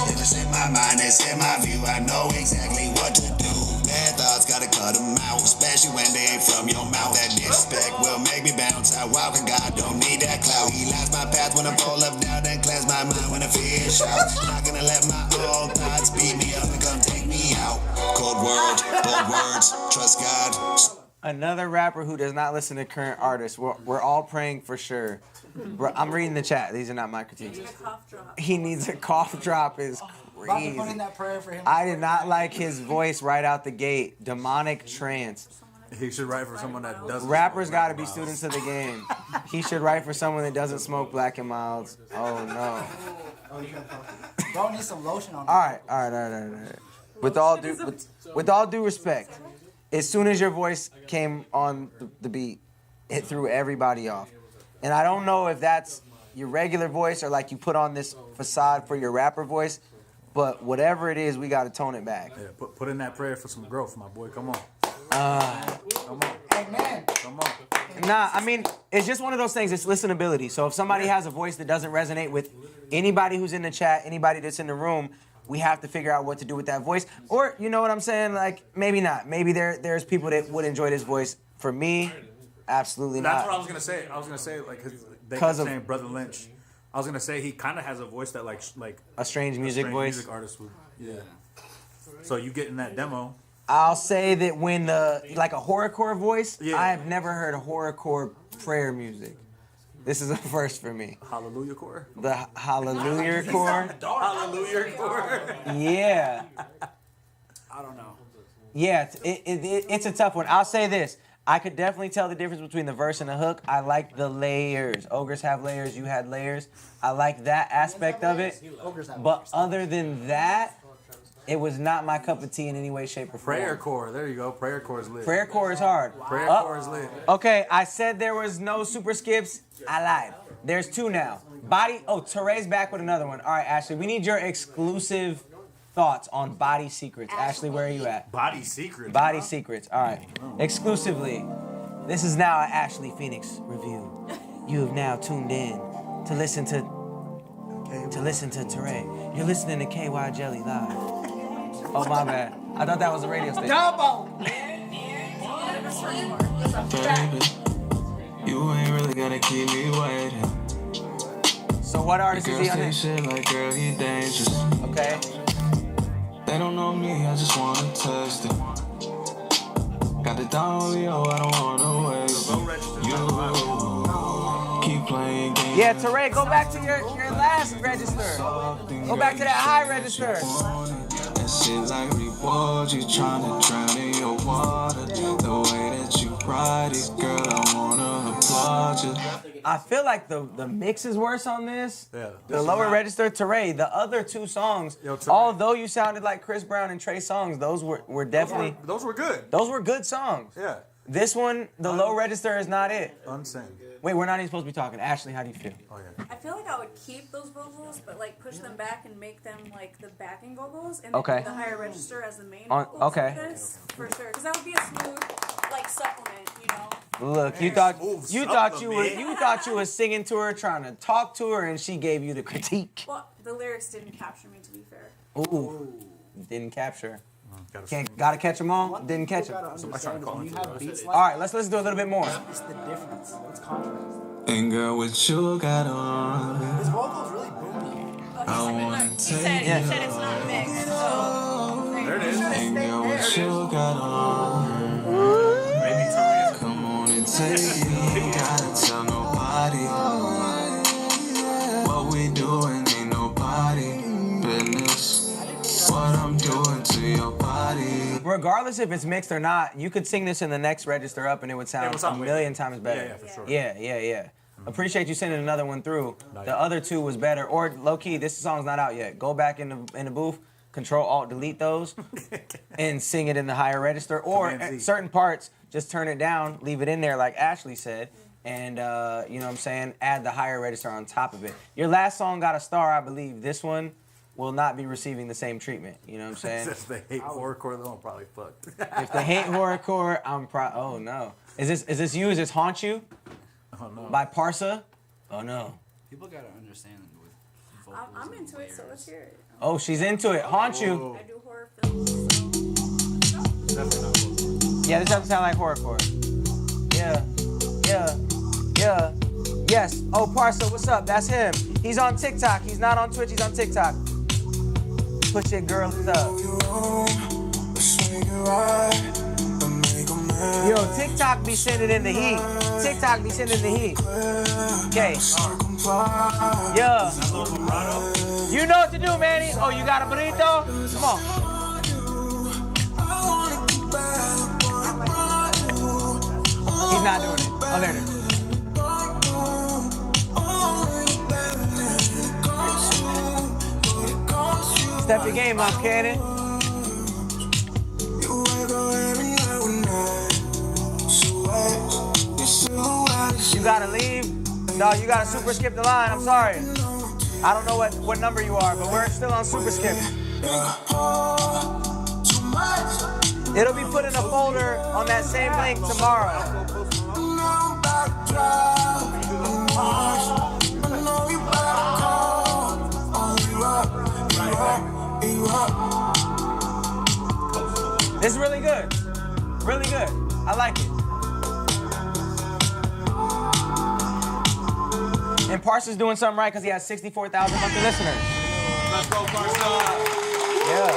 If it's in my mind, it's in my view. I know exactly what to do. Bad thoughts gotta cut them out, especially when they ain't from your mouth. That disrespect will make me bounce. I walk and God don't need that clout. He lights my path when I'm full of doubt and cleanse my mind when I fear shouts. Not gonna let my own thoughts beat me up and come take me out. Cold world, bold words, trust God. Another rapper who does not listen to current artists. We're all praying for sure. Bro, I'm reading the chat. These are not my critiques. He needs a cough drop is crazy. Put in that prayer for him. I did not like his voice right out the gate. Demonic trance. He should write for someone that doesn't. Rappers got to be students of the game. He should write for someone that doesn't smoke Black and Milds. Oh no. Bro needs some lotion on. All right. With all due respect, as soon as your voice came on the beat, it threw everybody off. And I don't know if that's your regular voice or like you put on this facade for your rapper voice, but whatever it is, we got to tone it back. Yeah, put in that prayer for some growth, my boy. Come on. Come on. Hey, man. Come on. Nah, I mean, it's just one of those things. It's listenability. So if somebody has a voice that doesn't resonate with anybody who's in the chat, anybody that's in the room, we have to figure out what to do with that voice. Or, you know what I'm saying? Like, maybe not. Maybe there's people that would enjoy this voice. For me, absolutely not. That's what I was gonna say. Like, they kept saying Brother Lynch. I was gonna say he kind of has a voice that like a strange music voice. Music artist would. Yeah. So you get in that demo. I'll say that when like a horrorcore voice, I have never heard a horrorcore prayer music. This is a first for me. Hallelujah core. The Hallelujah core. Hallelujah core. Yeah. I don't know. Yeah, it's a tough one. I'll say this. I could definitely tell the difference between the verse and the hook. I like the layers. Ogres have layers. You had layers. I like that aspect of it. But other than that, it was not my cup of tea in any way, shape, or form. Prayer core. There you go. Prayer core is lit. Prayer core is hard. Prayer core is lit. Okay, I said there was no super skips. I lied. There's two now. Body. Oh, Teray's back with another one. All right, Ashley, we need your exclusive thoughts on Body Secrets. Ashley, where are you at? Body Secrets. Body Secrets. All right. Exclusively. This is now an Ashley Phoenix review. You have now tuned in to listen to Teray. You're listening to KY Jelly Live. Oh, my bad. I thought that was a radio station. Double. Baby, you ain't really gonna keep me waiting. So what artist is he on this? Shit like, girl, he dangerous. Okay. They don't know me, I just wanna test it. Got the Oreo, I don't wanna waste it. You keep playing games. Yeah, Teray, go back to your last register. Go back to that high register. That shit like reward, you tryna drown in your water. The way that you ride it, girl, I wanna applaud you. I feel like the mix is worse on this. Yeah. The lower register, Teray. The other two songs, although you sounded like Chris Brown and Trey Songz, those were definitely... Those were good. Those were good songs. Yeah. This one, the low register is not it. Unsane. Wait, we're not even supposed to be talking. Ashley, how do you feel? Oh, yeah. I feel like I would keep those vocals, but like push them back and make them like the backing vocals, and Okay. then the higher register as the main On- vocals. okay. Of this, for sure, because that would be a smooth like supplement, you know. Look, you thought you was singing to her, trying to talk to her, and she gave you the critique. Well, the lyrics didn't capture me, to be fair. Ooh, didn't capture. Gotta catch them all. Didn't catch them. All right, let's listen to a little bit more. It's the difference. It's confidence. And girl, what you got on? His vocal's really boomy. I wanna take He said it's not mixed, so. There it is. And girl, what you got on? Come on and take it. Ain't gotta tell nobody. What we doing ain't nobody business. What I'm doing to your body. Regardless if it's mixed or not, you could sing this in the next register up and it would sound a million times better. Yeah, for sure. Yeah. Appreciate you sending another one through. The other two was better. Or low key, this song's not out yet. Go back in the booth, Control Alt Delete those, and sing it in the higher register. Or at certain parts, just turn it down, leave it in there like Ashley said, and you know what I'm saying, add the higher register on top of it. Your last song got a star, I believe. This one will not be receiving the same treatment. You know what I'm saying? If they hate horrorcore, they'll probably fuck. If they hate horrorcore, oh no. Is this you? Is this Haunt You? Oh no. By Parsa? Oh no. People gotta understand with vocals. I'm into it, so let's hear it. Oh, she's into it. Haunt You. I do horror films, so. Yeah, this doesn't sound like horrorcore. Yeah. Yes. Oh, Parsa, what's up? That's him. He's on TikTok. He's not on Twitch. He's on TikTok. Put your girls up. Yo, TikTok be sending in the heat. TikTok be sending the heat. Okay. Yeah. You know what to do, Manny. Oh, you got a burrito? Come on. He's not doing it. Oh, there it is. Step your game up, Cannon. You gotta leave. No, you gotta super skip the line. I'm sorry. I don't know what number you are, but we're still on super skip. It'll be put in a folder on that same link tomorrow. This is really good. Really good. I like it. And Parsa's doing something right because he has 64,000 monthly listeners. Let's go, Parsa. Yeah.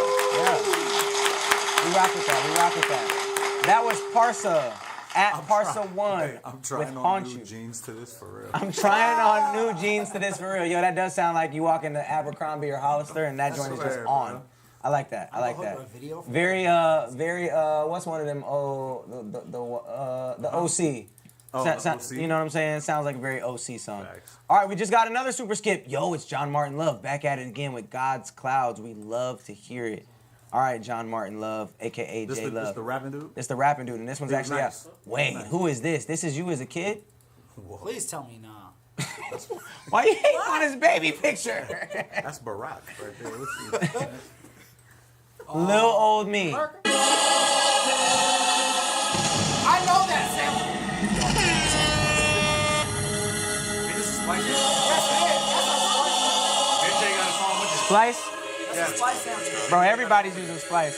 We rock with that. That was Parsa at Parsa1 I'm trying with on Haunt new You. jeans to this for real. I'm trying on new jeans to this for real. Yo, that does sound like you walk into Abercrombie or Hollister and that joint is just on. Bro. I like that. Very, what's one of them? Oh, the OC. OC. You know what I'm saying? Sounds like a very OC song. Facts. All right, we just got another super skip. Yo, it's John Martin Love back at it again with God's Clouds. We love to hear it. All right, John Martin Love, a.k.a. J Love. This the rapping dude? It's the rapping dude, and this one's actually nice. out. Wait, who is this? This is you as a kid? Please tell me nah. Why you hating on his baby picture? That's Barack right there. Let's see. Lil old me. I know that sample. This is Splice. Splice? That's a Splice sample. Bro, everybody's using Splice.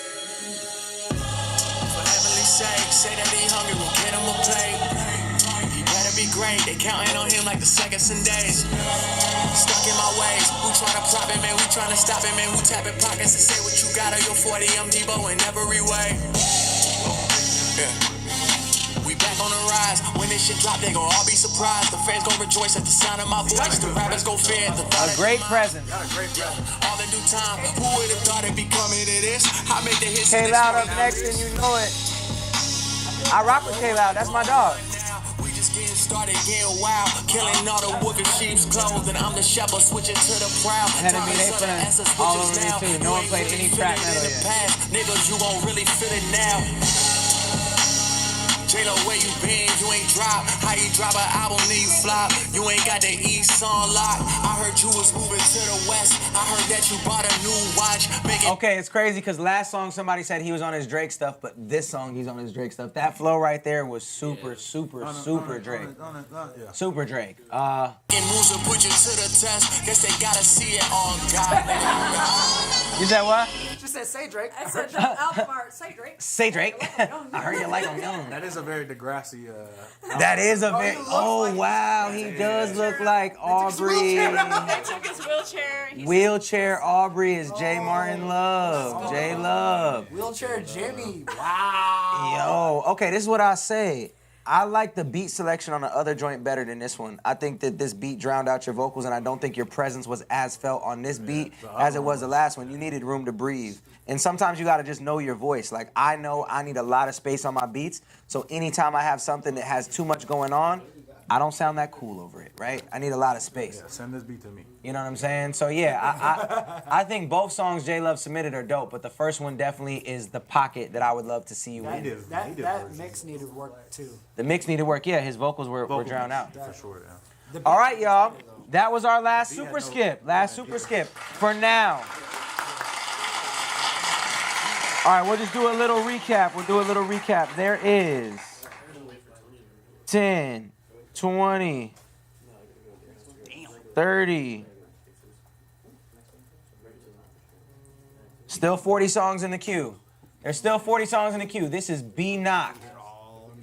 For heavenly sake, say that he hungry, we'll get him a plate. He better be great, they counting on him like the seconds and days. Stuck in my ways, who tryna prop it, man, who tryna stop it, man, who tapping pockets and say what you got on your 40, I'm Debo in every way. Yeah. We back on the rise, when this shit drop, they gon' all be surprised. The fans gon' rejoice at the sound of my voice, the rappers gon' fear the A great present. all in due time, who would've thought it'd be coming to this? I make the hits. K-Loud up next and you know it. I rock with K-Loud, that's my dog. We just getting started, getting wild, killing all the wolf in sheep's clothes, and I'm the shepherd switching to the proud. Had to be they feeling all over me too. No one played any trap metal yet. Niggas, you gon' really feel it now. J-Lo, where you been? You ain't drop. How you drop an album, then you flop? You ain't got the East on lock. I heard you was moving to the West. I heard that you bought a new watch. Okay, it's crazy because last song somebody said he was on his Drake stuff, but this song he's on his Drake stuff. That flow right there was super Drake. Super Drake. Moves will put you to the test. Guess they gotta see it on God. You said what? She said, say Drake. I said the album art. Say Drake. Say Drake. I heard you like him young. That is a very Degrassi. That is a very. Oh wow, he does look like Aubrey. They took his wheelchair. Wheelchair Aubrey is J Martin Love. J Love. Wheelchair Jimmy. Wow. Yo, okay, this is what I say. I like the beat selection on the other joint better than this one. I think that this beat drowned out your vocals, and I don't think your presence was as felt on this beat as it was the last one. You needed room to breathe. And sometimes you gotta just know your voice. Like, I know I need a lot of space on my beats, so anytime I have something that has too much going on, I don't sound that cool over it, right? I need a lot of space. Yeah, send this beat to me. You know what I'm saying? So yeah, I think both songs J Love submitted are dope, but the first one definitely is the pocket that I would love to see you in. That mix needed work too. The mix needed work, yeah. His vocals were drowned out. For sure, yeah. All right, y'all. That was our last super skip. Last super skip for now. All right, we'll just do a little recap. We'll do a little recap. There is 10, 20, 30. Still 40 songs in the queue. There's still 40 songs in the queue. This is B Knock,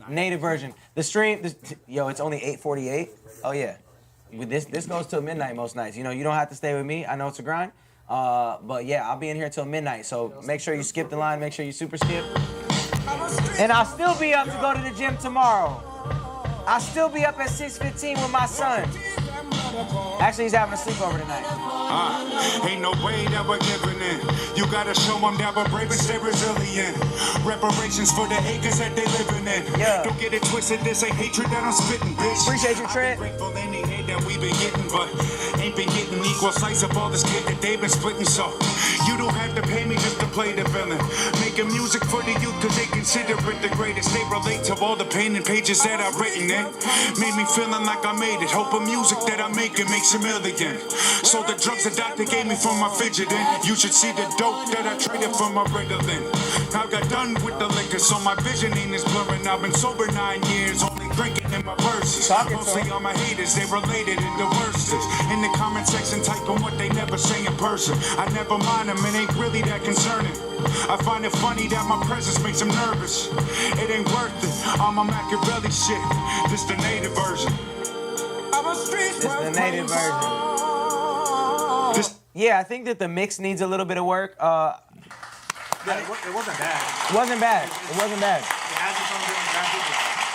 native version. The stream, yo, it's only 8:48. Oh yeah, this goes till midnight most nights. You know, you don't have to stay with me. I know it's a grind, but yeah, I'll be in here till midnight. So make sure you skip the line. Make sure you super skip. And I'll still be up to go to the gym tomorrow. I'll still be up at 6:15 with my son. Actually, he's having a sleepover tonight. Ain't no way that we're giving in. You gotta show them that we're brave and stay resilient. Reparations for the acres that they living in. Yeah. Don't get it twisted, this ain't hatred that I'm spitting, bitch. Appreciate you, Trent. I've been grateful any hate that we've been getting, but ain't been getting equal slice of all this kid that they've been splitting. So you don't have to pay me just to play the villain. Making music for the youth cause they consider it the greatest. They relate to all the pain and pages that I've written in. Made me feeling like I made it. Hope of music that I make it makes a million. So the drugs the doctor gave me for my fidgeting. You should see the dope that I traded for my Ritalin. I got done with the liquor, so my visioning is blurring. I've been sober 9 years, only drinking in my verses. Mostly all my haters, they related in the worst. In the comment section, typing what they never say in person. I never mind them, it ain't really that concerning. I find it funny that my presence makes them nervous. It ain't worth it, all my Machiavelli shit. This the native version. This is the native version. Yeah, I think that the mix needs a little bit of work. It wasn't bad. It wasn't bad. It wasn't bad. It has its own demographic.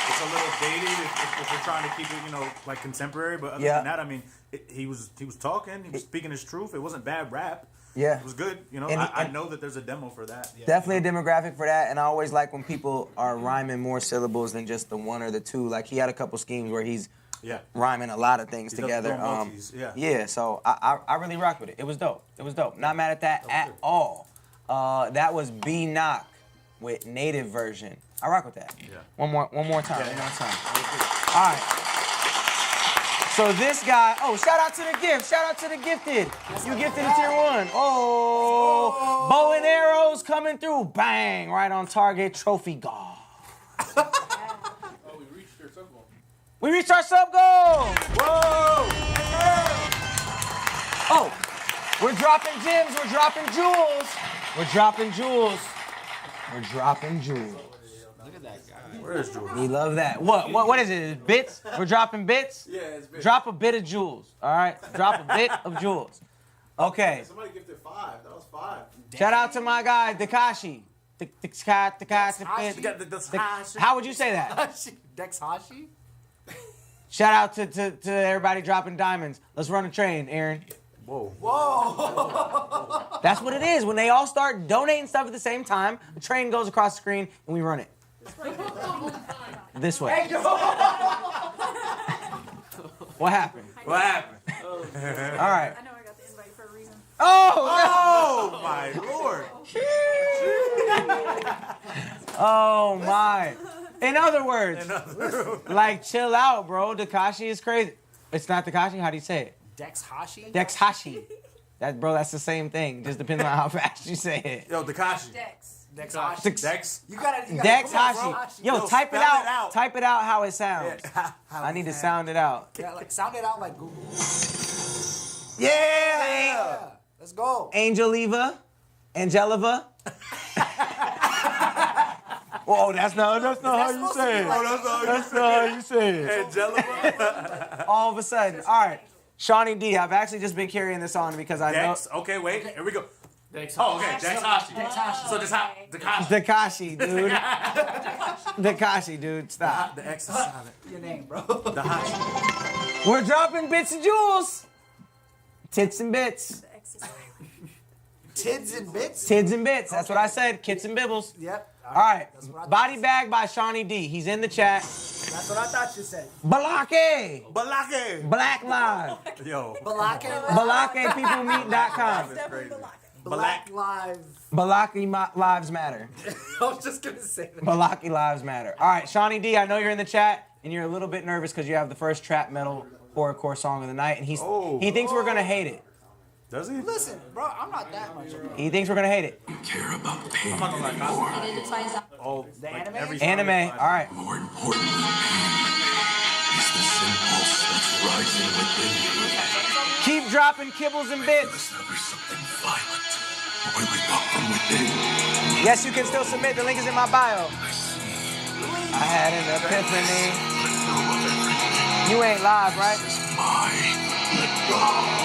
It's a little dated if we're trying to keep it, you know, like contemporary. But other than that, I mean, he was talking. He was speaking his truth. It wasn't bad rap. Yeah. It was good. You know, I know that there's a demo for that. Yeah. Definitely a demographic for that. And I always like when people are rhyming more syllables than just the one or the two. Like, he had a couple schemes where he's rhyming a lot of things together. Yeah, so I really rocked with it. It was dope. It was dope. Not mad at that at all. That was B Knock with native version. I rock with that. Yeah. One more time. One more time. All right. So this guy, oh, shout out to the gift. Shout out to the gifted. You gifted a tier 1. Oh, bow and arrows coming through. Bang, right on target. Trophy goal. We reached our sub goal. Whoa. Oh, we're dropping gems. We're dropping jewels. We're dropping jewels. We're dropping jewels. Look at that guy. Where is Jules? We love that. What is it? Bits? We're dropping bits? Yeah, it's bits. Drop a bit of jewels. All right? Drop a bit of jewels. Okay. Somebody gifted 5. That was 5. Shout out to my guy, Tekashi. How would you say that? Dex Hashi? Shout out to everybody dropping diamonds. Let's run a train, Aaron. Whoa. Whoa. That's what it is. When they all start donating stuff at the same time, the train goes across the screen and we run it. This way. What happened? What happened? All right. I know I got the invite for a reason. Oh, my Lord. Oh, my. In other words, like, chill out, bro. Tekashi is crazy. It's not Tekashi? How do you say it? Dex Hashi? Dex Hashi. Bro, that's the same thing. Just depends on how fast you say it. Yo, Tekashi. Dex Hashi. Dex. You gotta Dex come on, Hashi. bro. Yo, type it out. Type it out how it sounds. I need to sound it out. Yeah, like, sound it out like Google. Yeah. Let's go. Angeliva. Whoa, that's not how you say it. That's not how you say it. Angeliva. All of a sudden. All right. Shaunie D, I've actually just been carrying this on because I know. Okay, wait. Here we go. Dex Oh, okay. Dex Hashi. So Tekashi, dude. Tekashi, dude. Stop. The X is silent. Your name, bro. The Hashi. We're dropping bits and jewels. Tits and bits. Tids and bits? Tids and bits. That's what I said. Kits and bibbles. Yep. All right. Body Bag by Shaunie D. He's in the chat. That's what I thought you said. Balake. Black Live. Yo. BalakePeopleMeet.com. Black Live. Balaki Lives Matter. I was just gonna say that. Balaki Lives Matter. All right, Shaunie D, I know you're in the chat, and you're a little bit nervous because you have the first trap metal horrorcore song of the night, and he thinks we're gonna hate it. Does he? Listen, bro, I'm not that much of a... He thinks we're gonna hate it. Care about pain more. Oh, the anime? Anime. All right. More important than pain is this impulse that's rising within you. Keep dropping kibbles and bits. There's something violent when we come from within. Yes, you can still submit. The link is in my bio. I had an epiphany. You ain't live, right?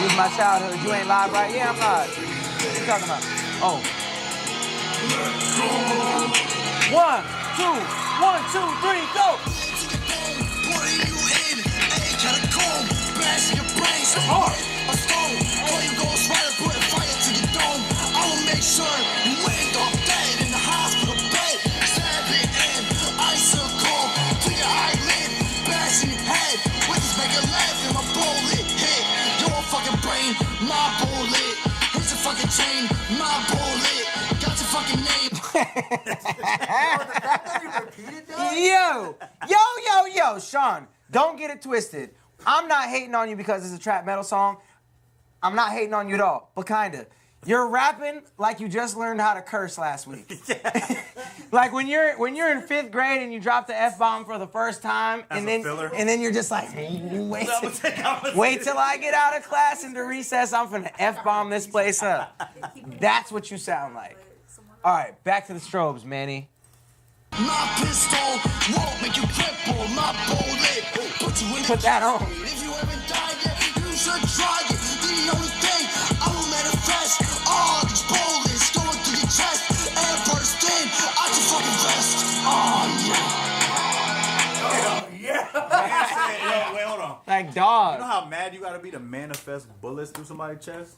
Use my childhood. You ain't live, right? Yeah, I'm live. What are you talking about? Oh. 1, 2, 3, go! Yo, Sean, don't get it twisted. I'm not hating on you because it's a trap metal song. I'm not hating on you at all, but kinda. You're rapping like you just learned how to curse last week. Like when you're in 5th grade and you drop the F-bomb for the first time, and then you're just like, wait till I get out of class into recess, I'm finna F-bomb this place up. That's what you sound like. All right, back to the strobes, Manny. My pistol won't make you cripple. My bullet put you in Put that on. If you haven't died yet, you should try it. The only thing I will manifest all these bullets going through your chest and burst in out your fucking vest. Oh yeah. Yo, wait, hold on. Like dog. You know how mad you gotta be to manifest bullets through somebody's chest?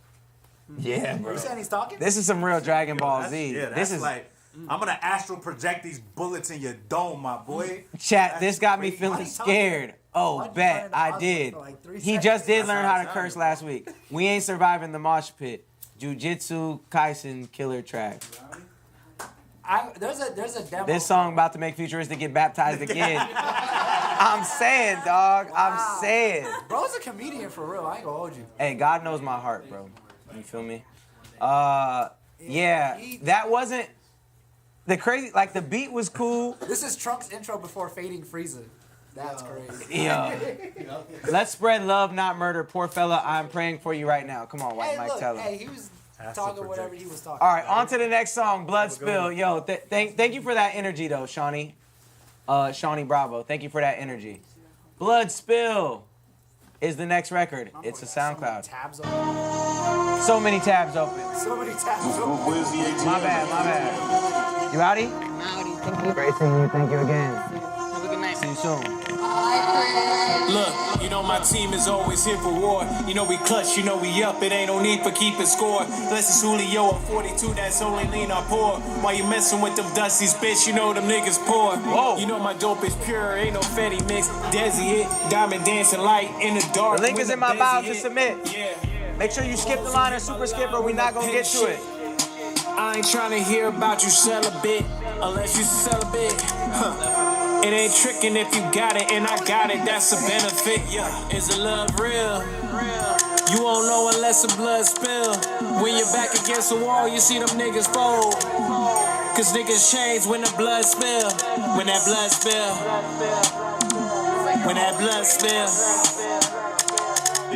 Yeah, bro. You saying he's talking? This is some real Dragon Ball Z. Yeah, this is like, I'm gonna astral project these bullets in your dome, my boy. Chat, this got me feeling scared. Oh, bet I did. He just did learn how to curse last week. We ain't surviving the mosh pit. Jujutsu Kaisen killer track. There's a demo. This song about to make Futuristic get baptized again. I'm saying, dog. I'm saying. Bro's a comedian for real. I ain't gonna hold you. Hey, God knows my heart, bro. You feel me? Yeah, that wasn't the crazy. Like the beat was cool. This is Trunk's intro before Fading Frieza. That's crazy. Yeah. Let's spread love, not murder. Poor fella, I'm praying for you right now. Come on, White Hey, Mike, look, tell him. hey, he was talking whatever he was talking. All right, on to the next song, Blood Spill. Yo, thank you for that energy, though, Shaunie. Shaunie Bravo. Thank you for that energy. Blood Spill is the next record. It's a SoundCloud. Tabs open. So many tabs open. So many tabs open. My bad. You outie? I'm outie. Thank you. Great seeing you. Thank you again. Have a good night. See you soon. Look, you know my team is always here for war. You know we clutch, you know we up. It ain't no need for keeping score. Bless is Julio at 42, that's only lean I pour. While you messing with them dusties, bitch, you know them niggas poor. Whoa. You know my dope is pure, ain't no Fetty mix. Desi hit, diamond dancing light in the dark. The link is in my bio to submit. Yeah. Make sure you skip the line or super skip or we're not gonna get to it. I ain't trying to hear about you celibate unless you celibate. It ain't tricking if you got it and I got it, that's a benefit. Is the love real? You won't know unless the blood spill. When you're back against the wall, you see them niggas fold. Cause niggas change when the blood spill. When that blood spill. When that blood spill.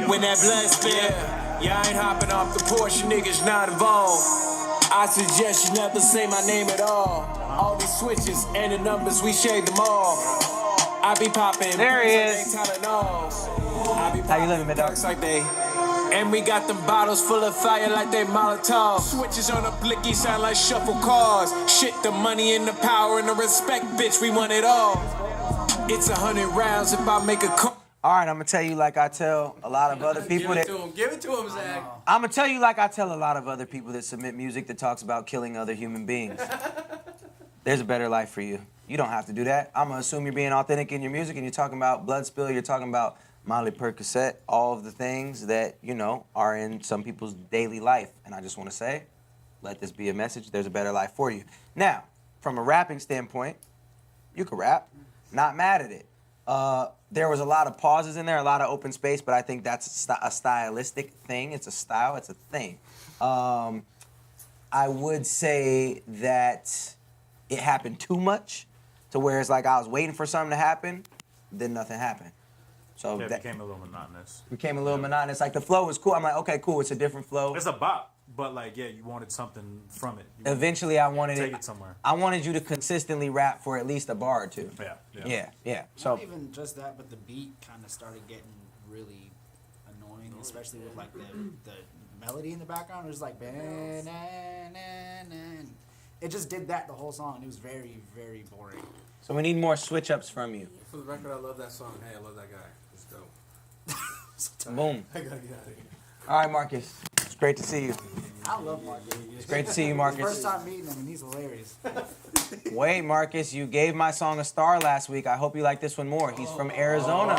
When that blood spill. Y'all ain't hopping off the porch, you niggas not involved. I suggest you never say my name at all. All these switches and the numbers, we shade them all. I be popping. There he is. How you living, mid-dog? Like they. And we got them bottles full of fire like they Molotov. Switches on a blicky sound like shuffle cars. Shit, the money and the power and the respect, bitch, we want it all. It's 100 rounds if I make a call. All right, I'm gonna tell you like I tell a lot of other people that. Give it to him, Zach. I'm gonna tell you like I tell a lot of other people that submit music that talks about killing other human beings. There's a better life for you. You don't have to do that. I'm gonna assume you're being authentic in your music and you're talking about blood spill, you're talking about Molly Percocet, all of the things that, you know, are in some people's daily life. And I just wanna say, let this be a message, there's a better life for you. Now, from a rapping standpoint, you can rap, not mad at it. There was a lot of pauses in there, a lot of open space, but I think that's a stylistic thing. It's a style, it's a thing. I would say that it happened too much to where it's like I was waiting for something to happen, then nothing happened. So Yeah, it that became a little monotonous. became a little monotonous. Like the flow was cool. I'm like, okay, cool, it's a different flow. It's a bop, but like, yeah, you wanted something from it. You Eventually, I wanted take it somewhere. I wanted you to consistently rap for at least a bar or two. Yeah. So Not even just that, but the beat kind of started getting really annoying, especially with like the melody in the background. It was like, it just did that the whole song. It was very, very boring. So we need more switch ups from you. For the record, I love that song. Hey, I love that guy. It's dope. Boom. I gotta get out of here. All right, Marcus. It's great to see you. I love Marcus. It's great to see you, Marcus. First time meeting him, and he's hilarious. Wait, Marcus, you gave my song a star last week. I hope you like this one more. He's from Arizona.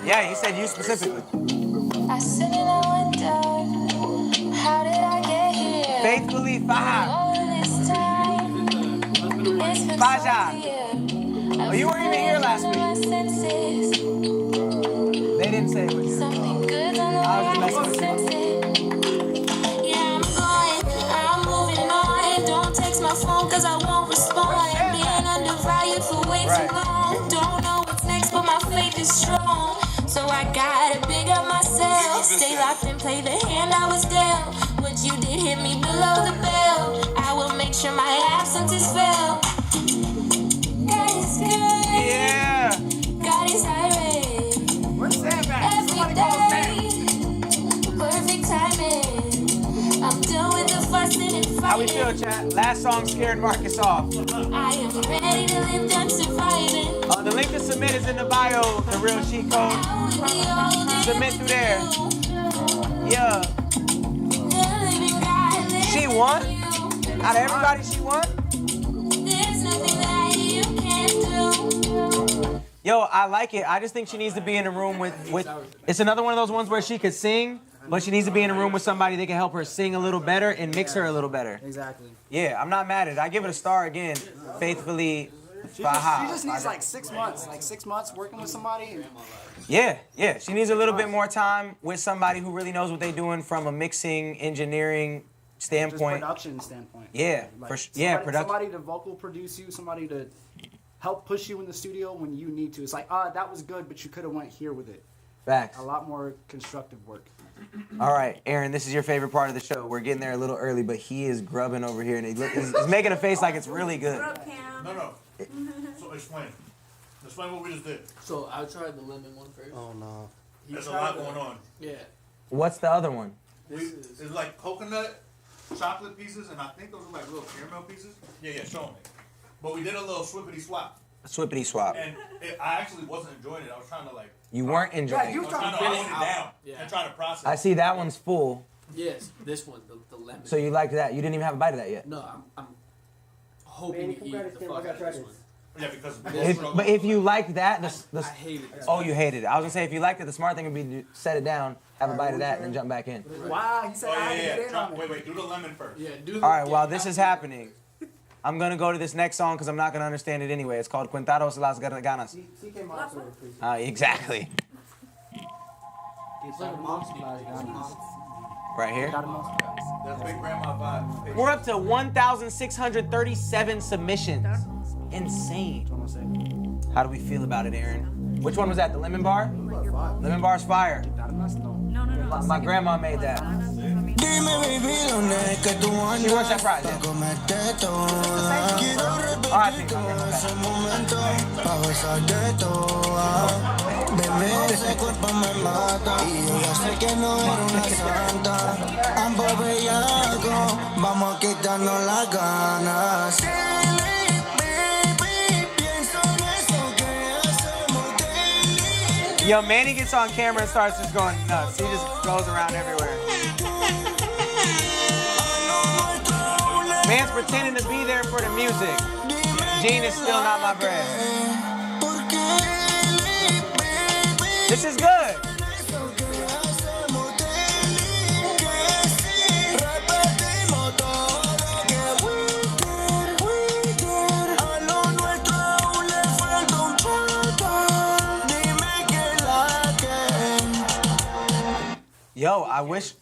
Yeah, he said you specifically. I sit and I wonder, how did I get here? Faithfully 5. All this time, it's been Faja. so clear. Oh, you weren't even here last week. They didn't say it was you. Something good on the horizon. Yeah, I'm moving on. Don't text my phone cause I won't respond. Being undervalued for way too long. Don't know what's next, but my faith is strong. So I gotta big up myself. Stay locked and play the hand I was dealt. What you did hit me below the belt. I will make sure my absence is felt. God is good. Yeah. God is irate. Where's Sam at? Every day. Perfect timing. I'm done with the fussing and fighting. How we feel, chat? Last song scared Marcus off. I am ready to live, done surviving. The link to submit is in the bio, the real cheat code. Submit through there. Yeah. She won? Out of everybody, she won? There's nothing that you can't do. Yo, I like it. I just think she needs to be in a room with. It's another one of those ones where she could sing, But she needs to be in a room with somebody that can help her sing a little better and mix her a little better. Exactly. Yeah, I'm not mad at it. I give it a star again. Faithfully. She just needs like 6 months. Like 6 months working with somebody. Yeah. She needs a little bit more time with somebody who really knows what they're doing from a mixing, engineering standpoint. Just production standpoint. Yeah, production. Somebody to vocal produce you, somebody to help push you in the studio when you need to. It's like, that was good, but you could have went here with it. Facts. A lot more constructive work. All right, Aaron, this is your favorite part of the show. We're getting there a little early, but he is grubbing over here, and he's making a face like it's really good. No. So explain what we just did. So I tried the lemon one first. Oh no. There's a lot going on. Yeah. What's the other one? It's like coconut, chocolate pieces, and I think those are like little caramel pieces. Yeah, show me. But we did a little swippity swap. Swippity swap. And I actually wasn't enjoying it. I was trying to like. You weren't enjoying it. I was trying to hold it down and try to process. I see that one's full. Yes, this one, the lemon. So you liked that? You didn't even have a bite of that yet? No, I'm hoping to eat the fuck out of this one. Yeah, because. But if you liked that, I hated it. Oh, you hated it. I was gonna say if you liked it, the smart thing would be to set it down, have a bite of that, and then jump back in. Wow, he said I had to get in on it. Wait, do the lemon first. Yeah, do. All right, while this is happening, I'm gonna go to this next song because I'm not gonna understand it anyway. It's called Cuentaros las Ganas. Exactly. Right here. That's Big Grandma vibe. We're up to 1,637 submissions. Insane. How do we feel about it, Aaron? Which one was that? The lemon bar? Lemon bar's fire. No. My grandma made that. She wants that prize. Vamos a quitarnos las ganas. Yo, Manny gets on camera and starts just going nuts. He just goes around everywhere. Man's pretending to be there for the music. Gene is still not my bread. This is good. Yo, I wish,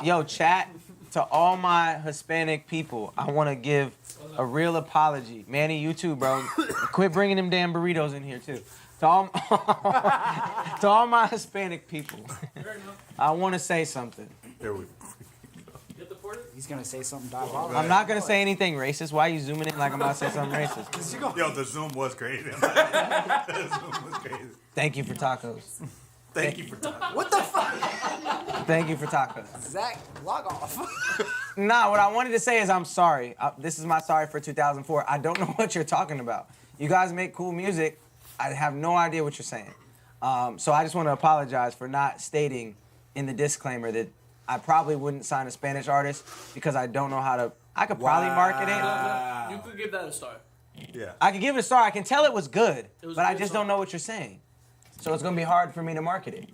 yo, chat, to all my Hispanic people, I want to give a real apology. Manny, you too, bro. Quit bringing them damn burritos in here, too. To all my Hispanic people, I want to say something. There we go. He's going to say something diabolical. I'm not going to say anything racist. Why are you zooming in like I'm about to say something racist? Yo, the Zoom was crazy. The Zoom was crazy. Thank you for tacos. Thank you for tacos. What the fuck? Thank you for tacos. Zach, log off. Nah, what I wanted to say is I'm sorry. This is my sorry for 2004. I don't know what you're talking about. You guys make cool music. I have no idea what you're saying. So I just want to apologize for not stating in the disclaimer that I probably wouldn't sign a Spanish artist because I don't know how to. I could probably market it. You could give that a star. Yeah. I could give it a star. I can tell it was good, was but a I good just song. don't know what you're saying. So it's going to be hard for me to market it.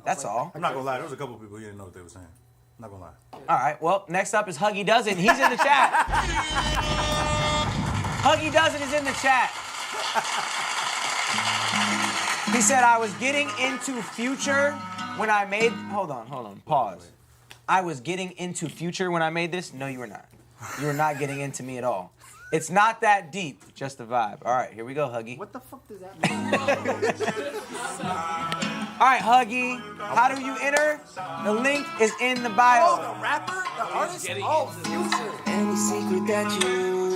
That's all. I'm not gonna lie, there was a couple people who didn't know what they were saying. I'm not gonna lie. All right, well, next up is Huggy Dozen. He's in the chat. Huggy Dozen is in the chat. He said, I was getting into Future when I made... Hold on, pause. I was getting into Future when I made this? No, you were not. You were not getting into me at all. It's not that deep, just a vibe. All right, here we go, Huggy. What the fuck does that mean? All right, Huggy, how do you enter? The link is in the bio. Oh, the rapper? The artist? Oh, Future. Any secret that you,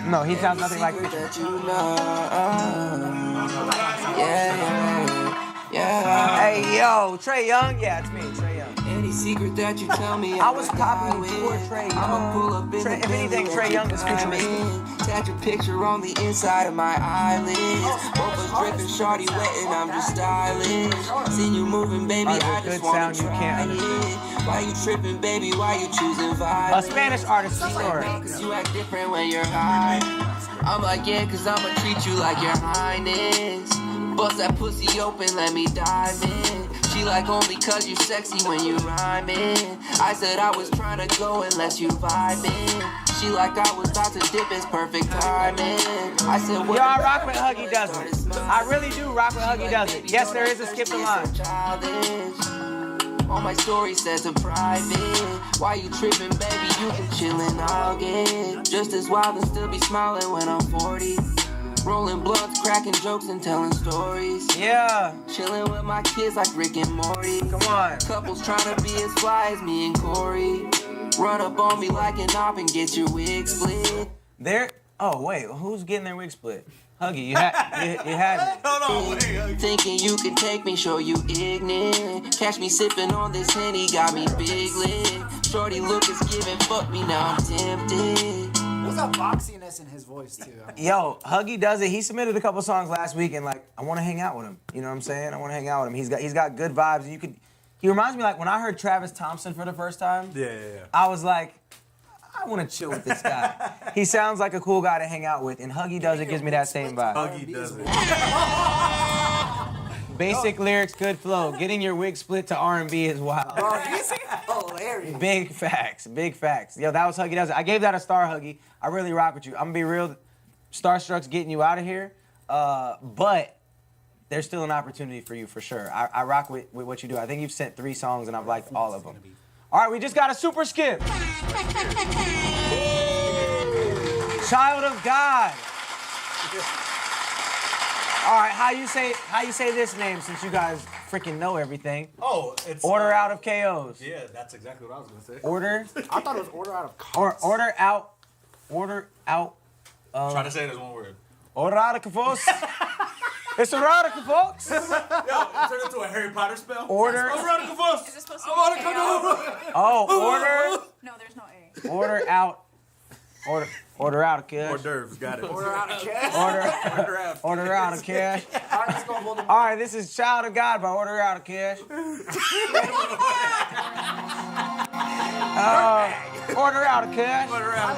No, he sounds nothing like that Future. you know. Yeah. Hey, yo, Trey Young? Yeah, it's me, Trey Young. Any secret that you tell me, I was popping before Trey I'ma pull up in Young. If anything, Trey Young is futuristic. Tattoo picture on the inside of my eyelids. Both us dripping, shorty wet, and I'm just stylish. Seen you moving, baby, I just wanna try it. Why you tripping, baby? Why you choosing violence? A Spanish artist, for sure. Cause you act different when you're high. I'm like, yeah, cause I'ma treat you like your highness. Bust that pussy open, let me dive in. She She like only cause you sexy when you rhyming. I said I was trying to go unless you vibing. She like I was about to dip, it's perfect timing. I said, yo, I rock with Huggy Dozen. I really do rock with Huggy Dozen. Yes, there is a skip the line. On my story says a private. Why you tripping, baby? You can chillin', I'll get just as wild and still be smiling when I'm 40. Rolling blunts, cracking jokes and telling stories. Yeah. Chilling with my kids like Rick and Morty. Come on. Couples trying to be as fly as me and Corey. Run up on me like an op and get your wig split. There. Oh wait, who's getting their wig split? Huggy, you had it. Hold on, wait, Huggy. Thinking you can take me, show you ignorant. Catch me sipping on this Henny, got me big lit. Shorty look is giving, fuck me now, I'm tempted. There's a boxiness in his voice too. Yo, Huggy does it. He submitted a couple songs last week, and like, I want to hang out with him. You know what I'm saying? I want to hang out with him. He's got good vibes. And you could. He reminds me like when I heard Travis Thompson for the first time. Yeah. I was like, I want to chill with this guy. He sounds like a cool guy to hang out with, and Huggy Does It gives me that same vibe. Huggy Does It. Basic lyrics, good flow. Getting your wig split to R&B is wild. Hilarious. Big facts, big facts. Yo, that was Huggy Does It. I gave that a star, Huggy. I really rock with you. I'm gonna be real. Starstruck's getting you out of here, but there's still an opportunity for you for sure. I rock with what you do. I think you've sent 3 songs, and I've liked all of them. All right, we just got a super skip. Child of God. All right, how you say this name since you guys freaking know everything? Oh, it's Order out of KOs. Yeah, that's exactly what I was gonna say. Order. I thought it was order out of Or order out. Try to say it as one word. Erotica, folks. It's erotica, folks. Yo, it turned into a Harry Potter spell. Order. Erotica, folks. Is it supposed to be Oh, order. No, there's no A. Order out. Order out of cash. Hors d'oeuvres, got it. order out of cash. Order out of cash. All right, let's go hold All right, this is Child of God by Order Out of Cash. Order out of cash. Order out.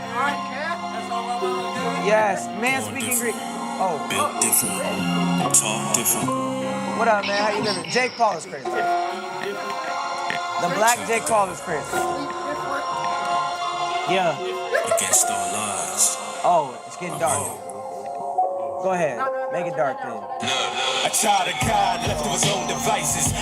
Yes, man speaking Greek. Oh. Built different. Talk different. What up, man? How you living? Jake Paul is crazy. The black Jake Paul is crazy. Yeah. Against all odds. Oh, it's getting dark. Go ahead. Make it dark then. A child of God left to his own devices.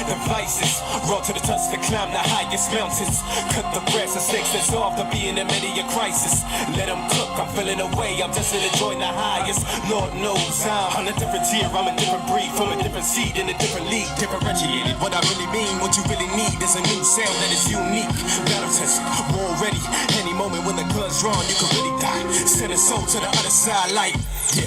Raw to the touch to climb the highest mountains. Cut the grass and snakes that's off to be in the middle of your crisis. Let them cook, I'm feeling away, I'm just enjoying the highest. Lord knows I'm on a different tier, I'm a different breed, from a different seed in a different league. Differentiated, what I really mean, what you really need is a new sound that is unique. Battle tested, war ready. Any moment when the gun's drawn, you can really die. Send a soul to the other side like, yeah.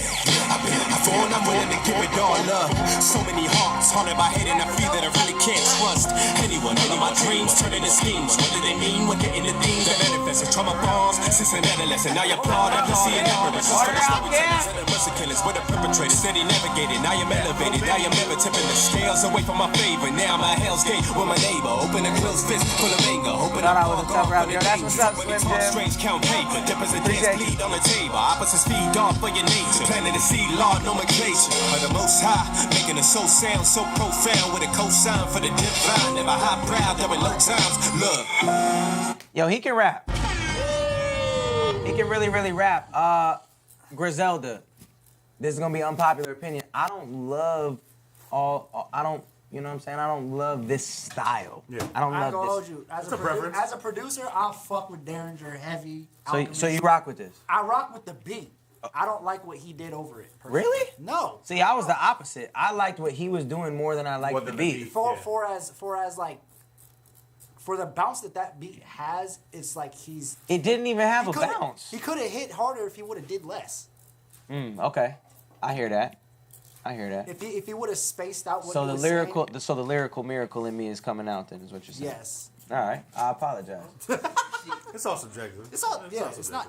I've been before and I'm willing to give it all up. So many hearts haunted by hate and I feel that I really can't trust anyone. All of my dreams turn into schemes. What do they mean? We're getting the things that manifest. Trauma bombs since an adolescent. Now you're applaud after seeing apparitions. For the storytellers and the mercy killers. We're the perpetrators. Steady navigated. Now I'm elevated. I am never tipping the scales away from my favor. Now I'm a Hell's Gate with my neighbor. Open a closed fist full of anger. Open up all gone for the danger. When it's all strange, count paper. Dippers and dance bleed on the table. Opposites feed off for your nature. Planting the seed, law, nomenclature. Of the most high, making a soul sound so profound with a cosign for the divine. Never high proud during low times. Look. Yo, he can rap. He can really rap. Griselda. This is gonna be unpopular opinion. I don't love I don't, you know what I'm saying? I don't love this style. Yeah. I don't love this. You. As a producer, I'll fuck with Derringer heavy. So you rock with this? I rock with the beat. I don't like what he did over it. Personally. Really? No. See, I was the opposite. I liked what he was doing more than I liked the beat. For the bounce that beat has, it's like he's. It didn't even have a bounce. He could have hit harder if he would have did less. Okay, I hear that. If he would have spaced out what so he the was lyrical, saying, so the lyrical miracle in me is coming out. Then is what you're saying. Yes. All right, I apologize. It's all subjective. It's not.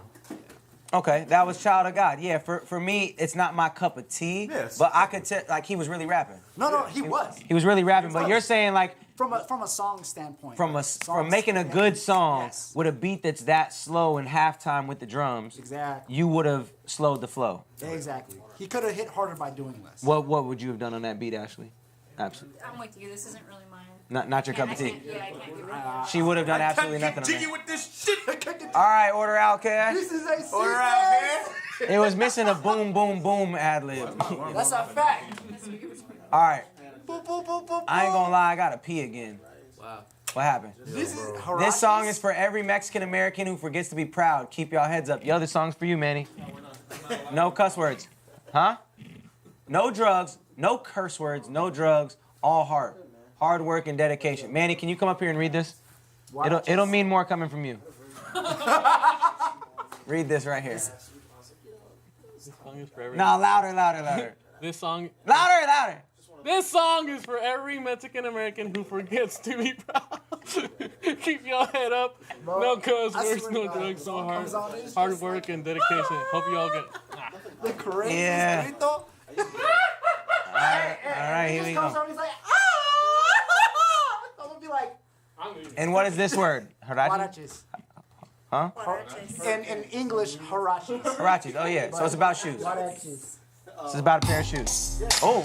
Okay, that was Child of God. Yeah, for me, it's not my cup of tea. Yes. But I could tell, like, he was really rapping. No, he was. He was really rapping, but you're saying, like... From a song standpoint. From making a good song with a beat that's that slow in halftime with the drums. Exactly. You would have slowed the flow. Exactly. He could have hit harder by doing less. What would you have done on that beat, Ashley? Absolutely. I'm with you. This isn't really mine. Not your cup of tea. Yeah, I can't do it. She would have done absolutely nothing on Jiggy that. with this shit. All right, order Outcast. This is a Order out here. It was missing a boom, boom, boom ad lib. That's a fact. All right. Boop, boop, boop, boop, I ain't gonna lie, I gotta pee again. Wow. What happened? This song is for every Mexican American who forgets to be proud. Keep y'all heads up. Yo, this song's for you, Manny. No cuss words. Huh? No drugs, no curse words, no drugs, all heart. Hard work and dedication. Manny, can you come up here and read this? It'll mean more coming from you. Read this right here. This song is for every. No, louder. This song. Louder. This song is for every Mexican American who forgets to be proud. Keep your head up. No cuss words, no drugs, no hard work and dedication. Hope you all get. The crazy Yeah. grito. All right, here we go. He's like, I'm gonna be like, And what is this word? Harachi? huaraches. Huh? In English, huaraches. Harachis. Oh, yeah. So it's about shoes. Huaraches. So it's about a pair of shoes. Oh.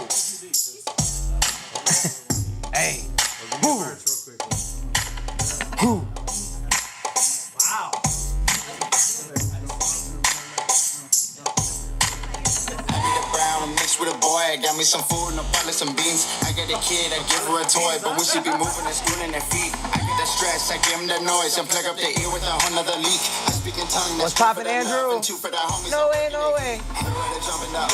Hey. Woo. Woo. Wow. Brown mixed with a boy, I got me some food and a bottle of some beans. I got a kid, I give her a toy, but when she be moving and screwing their feet, I get the stress, I give him the noise and plug up the ear with a whole nother leak. I speak in tongue, What's poppin', Andrew? No way.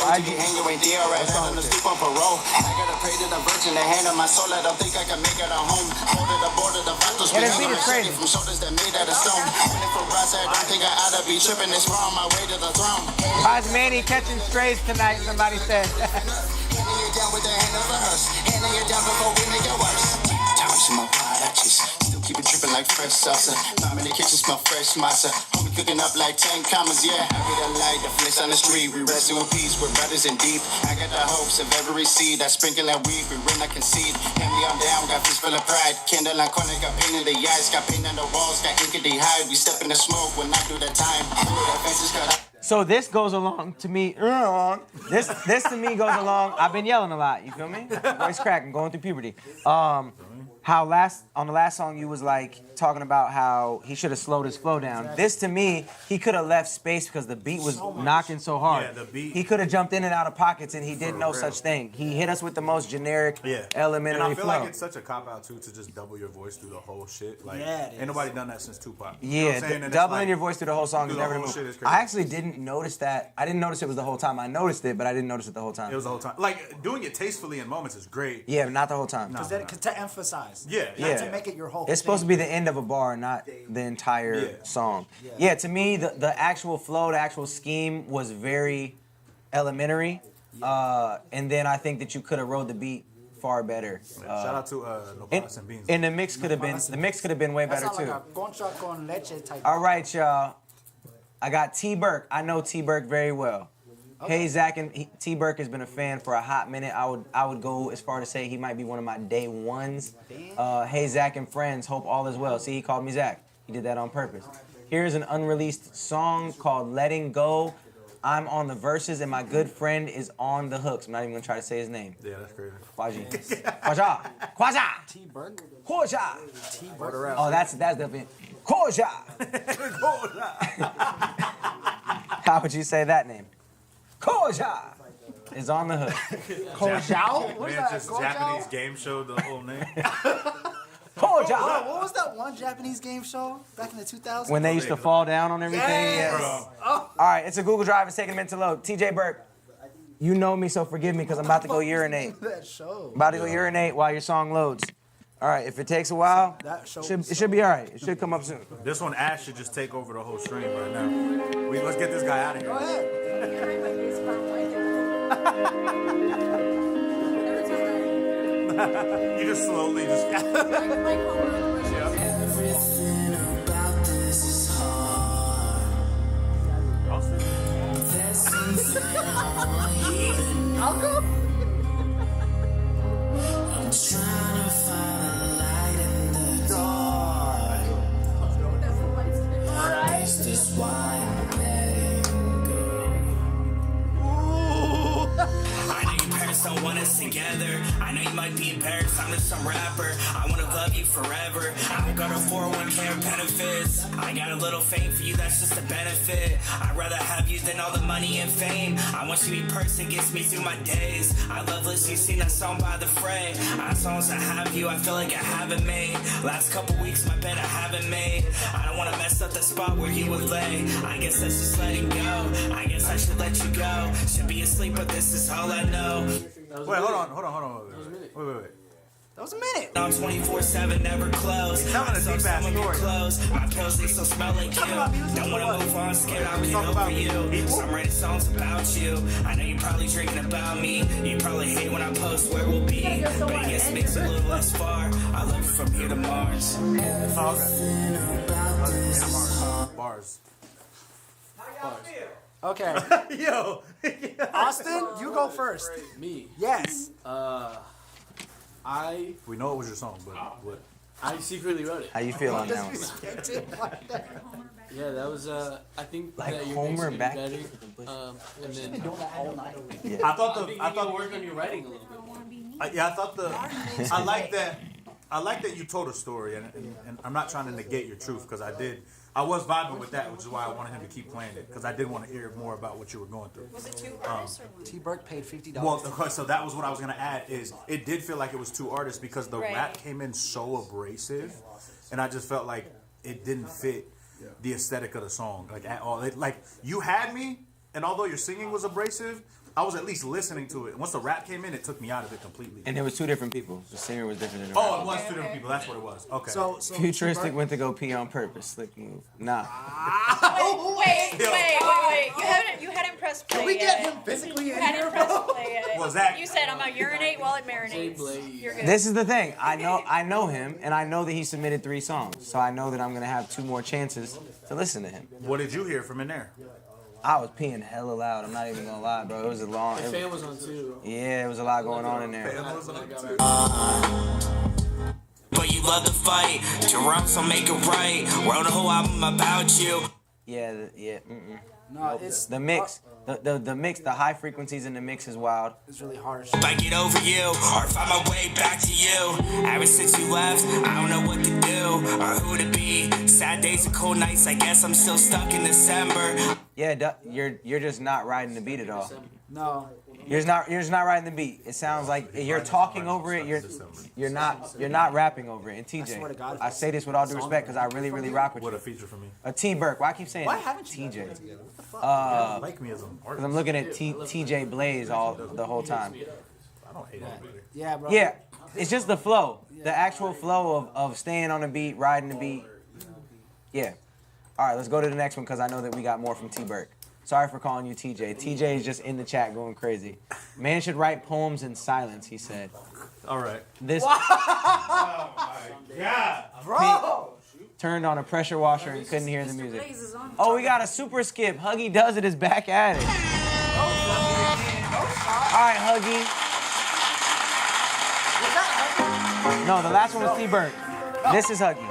I be hanging with DRS on the stoop on parole. I gotta pray to the Virgin to hand on my soul. I don't think I can make it at home. Border the border, the vatos be hanging crazy from shoulders that made out of stone. When it for Bryce, I don't think I ought to be tripping this far on my way to the throne. How's Manny catching strays tonight? Somebody said. Handing you down with the hand of a hearse. Handing you down before we make it worse. Times in my watches. Still keep it dripping like fresh salsa. Mom in the kitchen smell fresh masa. Homie cooking up like 10 commas, yeah. I be the light, the flex on the street. We rest in peace, we're brothers in deep. I got the hopes of every seed. I sprinkle that weed, we rain, I concede. Hand me on down, got fist full of pride. Candle on corner, got paint in the eyes. Got paint on the walls, got ink in the hide. We step in the smoke when I do the time. That fence is cut up. So this goes along to me. This to me goes along. I've been yelling a lot. You feel me? Voice cracking, going through puberty. How on the last song you was like talking about how he should have slowed his flow down. This to me, he could have left space because the beat was knocking so hard. Yeah, the beat. He could have jumped in and out of pockets and he did no such thing. He hit us with the most generic, elementary And I feel flow. like it's such a cop out too to just double your voice through the whole shit. Like, Yeah, it ain't nobody done that since Tupac. You know Yeah, what I'm saying? And it's doubling like, your voice through the whole song is through the never whole the shit move. is crazy. I actually didn't notice that. I didn't notice it was the whole time. I noticed it, but I didn't notice it the whole time. It was the whole time. Like doing it tastefully in moments is great. Yeah, but not the whole time. Because to emphasize. Yeah, Not to make it your whole It's supposed to be the end of a bar, not the entire song. Yeah, to me, the actual flow, the actual scheme was very elementary. And then I think that you could have rode the beat far better. Shout out to No Palas and Beans. And the mix could have been way better That's too. like a concha con leche type. All right, y'all. I got T Burke. I know T Burke very well. Hey Zach, and T Burke has been a fan for a hot minute. I would go as far to say he might be one of my day ones. Hey Zach and friends, hope all is well. See, he called me Zach. He did that on purpose. Here's an unreleased song called Letting Go. I'm on the verses and my good friend is on the hooks. I'm not even gonna try to say his name. Yeah, that's crazy. Kwaja. T Burke. Kwaja. T Burke. Oh, that's definitely Kwaja. How would you say that name? Koja is on the hook. Kojao? What is Man, that? just Kojao? Japanese game show, the whole name. Koja. What was that one Japanese game show back in the 2000s? When they used to fall down on everything. Yes. Yes. Oh. All right, it's a Google Drive. It's taking a minute to load. TJ Burke, you know me, so forgive me because I'm about to go urinate. That show. I'm about to go urinate while your song loads. All right, if it takes a while, it should be all right. It should come up soon. This one, Ash should just take over the whole stream right now. Let's get this guy out of here. Go ahead. You just slowly just. Everything about this is hard. There's something I want you to know. I'm trying to find a light in the dark. Is this why I'm letting go? I know your parents don't want us together. I know you might be embarrassed, I'm just some rapper. I wanna love you forever. I don't got a 401k or benefits. I got a little fame for you, that's just a benefit. I'd rather have you than all the money and fame. I want you to be person, gets me through my days. I love listening, sing that song by The Fray. As long as I have you, I feel like I haven't made. Last couple weeks, my bed I haven't made. I don't wanna mess up the spot where you would lay. I guess that's just letting go. I guess I should let you go. Should be asleep, but this is all I know. Wait, hold on. Wait. That was a minute. I'm 24/7, never close. Telling a deep ass story. Close. My pills, they still smell like you. Don't wanna move on, scared I'll get over you. So I'm writing songs about you. I know you're probably drinking about me. You probably hate when I post where we'll be. But I guess it makes it a little less far. I love you from here to Mars. Bars. Okay. Yo. Austin, you go first. Me. Yes. We know it was your song, but what? I secretly wrote it. How you feel on that one? Yeah, that was I think Like that your Homer mix back. better. And then Yeah. I thought you need to work on your writing a little bit more. I like that you told a story, and I'm not trying to negate your truth because I was vibing with that, which is why I wanted him to keep playing it because I did want to hear more about what you were going through. Was it 2 artists or one? T. Burke paid $50. Well, okay, so that was what I was gonna add. Is it did feel like it was 2 artists because the Right. rap came in so abrasive, and I just felt like it didn't fit the aesthetic of the song like at all. Like you had me, and although your singing was abrasive, I was at least listening to it. And once the rap came in, it took me out of it completely. And there was 2 different people. The singer was different than the Oh, rapper. it was 2 different people. That's what it was. Okay. So Futuristic went to go pee on purpose. Slick move. Nah. Wait. You hadn't pressed play. Can we yet. get him physically You in hadn't here, pressed bro? play yet. Was that- You said I'm gonna urinate while it marinates. You're good. This is the thing. I know him, and I know that he submitted 3 songs. So I know that I'm gonna have 2 more chances to listen to him. What did you hear from in there? I was peeing hella loud. I'm not even gonna lie, bro. It was a long. The fan was on too. Yeah, it was a lot going on in there. But you love to fight. Jerome, so make it right. Wrote a whole album about you. Yeah. No, it's The mix. The mix. The high frequencies in the mix is wild. It's really harsh. If I get over you, or find my way back to you. Ever since you left, I don't know what to do or who to be. Sad days and cold nights, I guess I'm still stuck in December. Yeah, you're just not riding the beat at all. No. You're just not riding the beat. It sounds like you're talking over it. You're not rapping over it. And TJ, I say this with all due respect because I really rock with you. What a feature for me. T Burke. Why I keep saying Why haven't you TJ? Like me as an artist. Because I'm looking at TJ Blaze the whole time. I don't hate anybody. Yeah, bro. Yeah, it's just the flow, the actual flow of staying on the beat, riding the beat. Yeah. All right, let's go to the next one because I know that we got more from T Burke. Sorry for calling you TJ. TJ is just in the chat going crazy. Man should write poems in silence, he said. All right. This Yeah, bro. turned on a pressure washer and couldn't hear the music. Oh, we got a super skip. Huggy Dozen is back at it. All right, Huggy. No, the last one was T Burke. This is Huggy.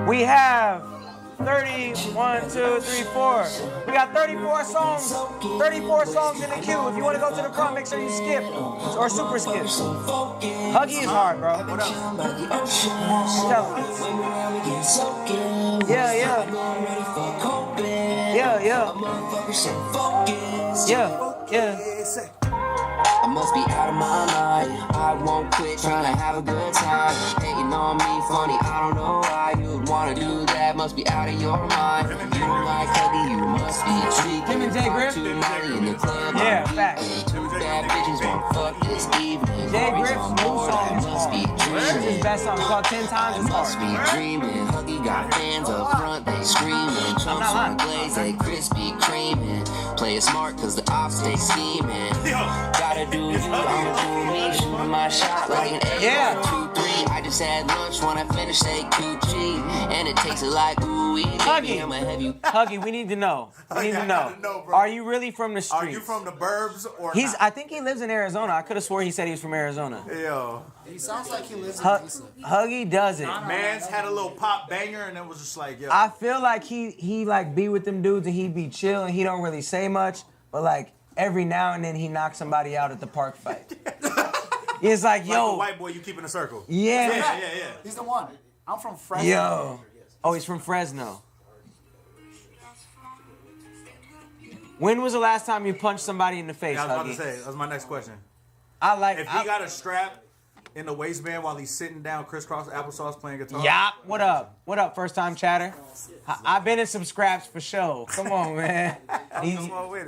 We have 31, 2, 3, 4. We got 34 songs. 34 songs in the queue. If you want to go to the front, make sure you skip or super skip. Huggy is hard, bro. What else? Tell him. Yeah. I must be out of my mind. I won't quit trying to have a good time. Hating on me funny, I don't know why you'd wanna do that. Must be out of your mind. You don't like Huggy, you must be tweaking. Him and Jay Griff? Too many in the club. Yeah, facts. 2 bad bitches won't fuck this evening. Jay Griff's new song is hard. This is his best song. It's called 10 Times As Must Hard. be dreaming. Huggy got fans up front, they screaming. Chunks on glaze, they crispy creaming. Play it smart cause the ops stay scheming. Gotta do you, I'ma do me. Shooting my shot like an 8, 2, 3. I just had lunch when I finished, say QG. And it takes it like ooh, Huggy, I'ma have you. Huggy, we need to know. We need to know. Are you really from the streets? Are you from the burbs or He's. not? I think he lives in Arizona. I could have swore he said he was from Arizona. Yo. He sounds like he lives in Mesa. Huggy does it. Man's had a little pop banger and it was just like, yo. I feel like he like be with them dudes and he be chill and he don't really say much. but like every now and then he knocks somebody out at the park fight. It's like, yo. Like the white boy you keep in a circle. Yeah. He's the one. I'm from Fresno. Yo. Oh, he's from Fresno. When was the last time you punched somebody in the face, Yeah, I was Huggy? about to say, that was my next question. If he got a strap in the waistband while he's sitting down crisscross applesauce playing guitar. Yeah, what up? What up, first time chatter? I've been in some scraps for sure. Come on, man.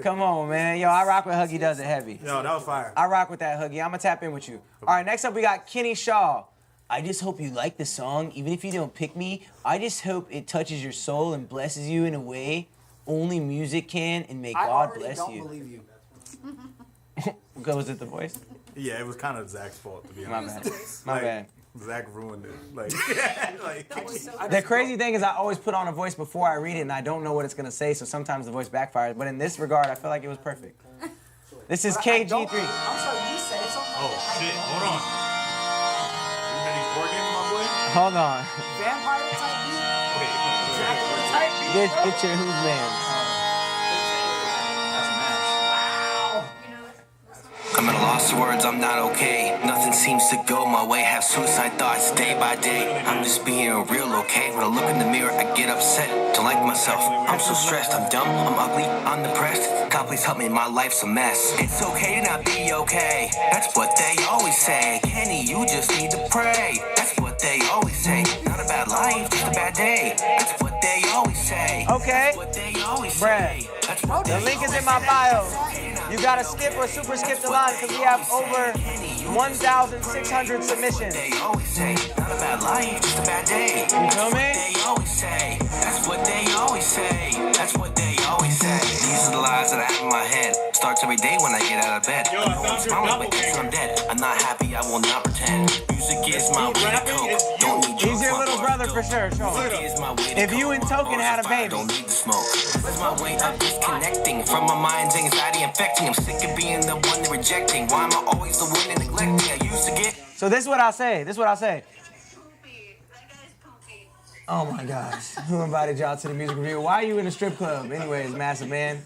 Come on, man. Yo, I rock with Huggy Dozen heavy. Yo, that was fire. I rock with that, Huggy. I'm gonna tap in with you. All right, next up we got Kenny Shaw. I just hope you like the song, even if you don't pick me. I just hope it touches your soul and blesses you in a way only music can, and may God bless you. I don't believe you. Was it the voice? Yeah, it was kind of Zach's fault, to be honest. My bad. Zach ruined it. The crazy thing is I always put on a voice before I read it, and I don't know what it's going to say, so sometimes the voice backfires. But in this regard, I feel like it was perfect. This is KG3. I'm sorry, you said something. Oh, shit. Hold on. You had these board games, my boy? Hold on. Vampire type beat? Dracula type beat? Get your who's man. I'm at a loss of words, I'm not okay. Nothing seems to go my way. Have suicide thoughts day by day. I'm just being real, okay? When I look in the mirror, I get upset. Don't like myself. I'm so stressed, I'm dumb, I'm ugly, I'm depressed. God, please help me, my life's a mess. It's okay to not be okay. That's what they always say. Kenny, you just need to pray. That's what they always say. Not a bad life, just a bad day. That's what they always say. Okay. That's what they always Brad, say. That's what the they link is in always my say. bio. You gotta skip or super skip the line because we have over 1,600 submissions. They always say, not a bad life, just a bad day. You feel me? They always say, that's what they always say. That's what they always say. These are the lies that I have in my head. Starts every day when I get out of bed. Yo, I found your doppelganger. I'm dead. I'm not happy, I will not pretend. Music is my way to cope. Don't need He's your little brother for sure, Sean. If you and Token had a baby. Don't need the smoke. It's my way of disconnecting from my mind's anxiety infecting. I'm sick of being the one they're rejecting. Why am I always the one they're neglecting? I used to get. So this is what I say. This is what I say. Oh my gosh. Who invited y'all to the music review? Why are you in a strip club? Anyways, massive man.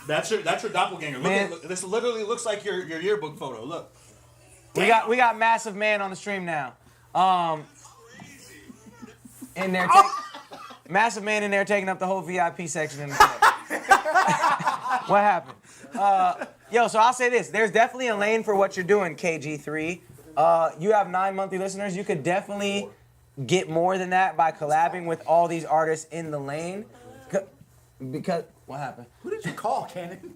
That's your doppelganger. Look, this literally looks like your yearbook photo. Look. We got massive man on the stream now. In there, massive man in there taking up the whole VIP section in the club. What happened? Yo, so I'll say this. There's definitely a lane for what you're doing, KG3. You have 9 monthly listeners. You could definitely get more than that by collabing with all these artists in the lane. Because, what happened? Who did you call, Cannon?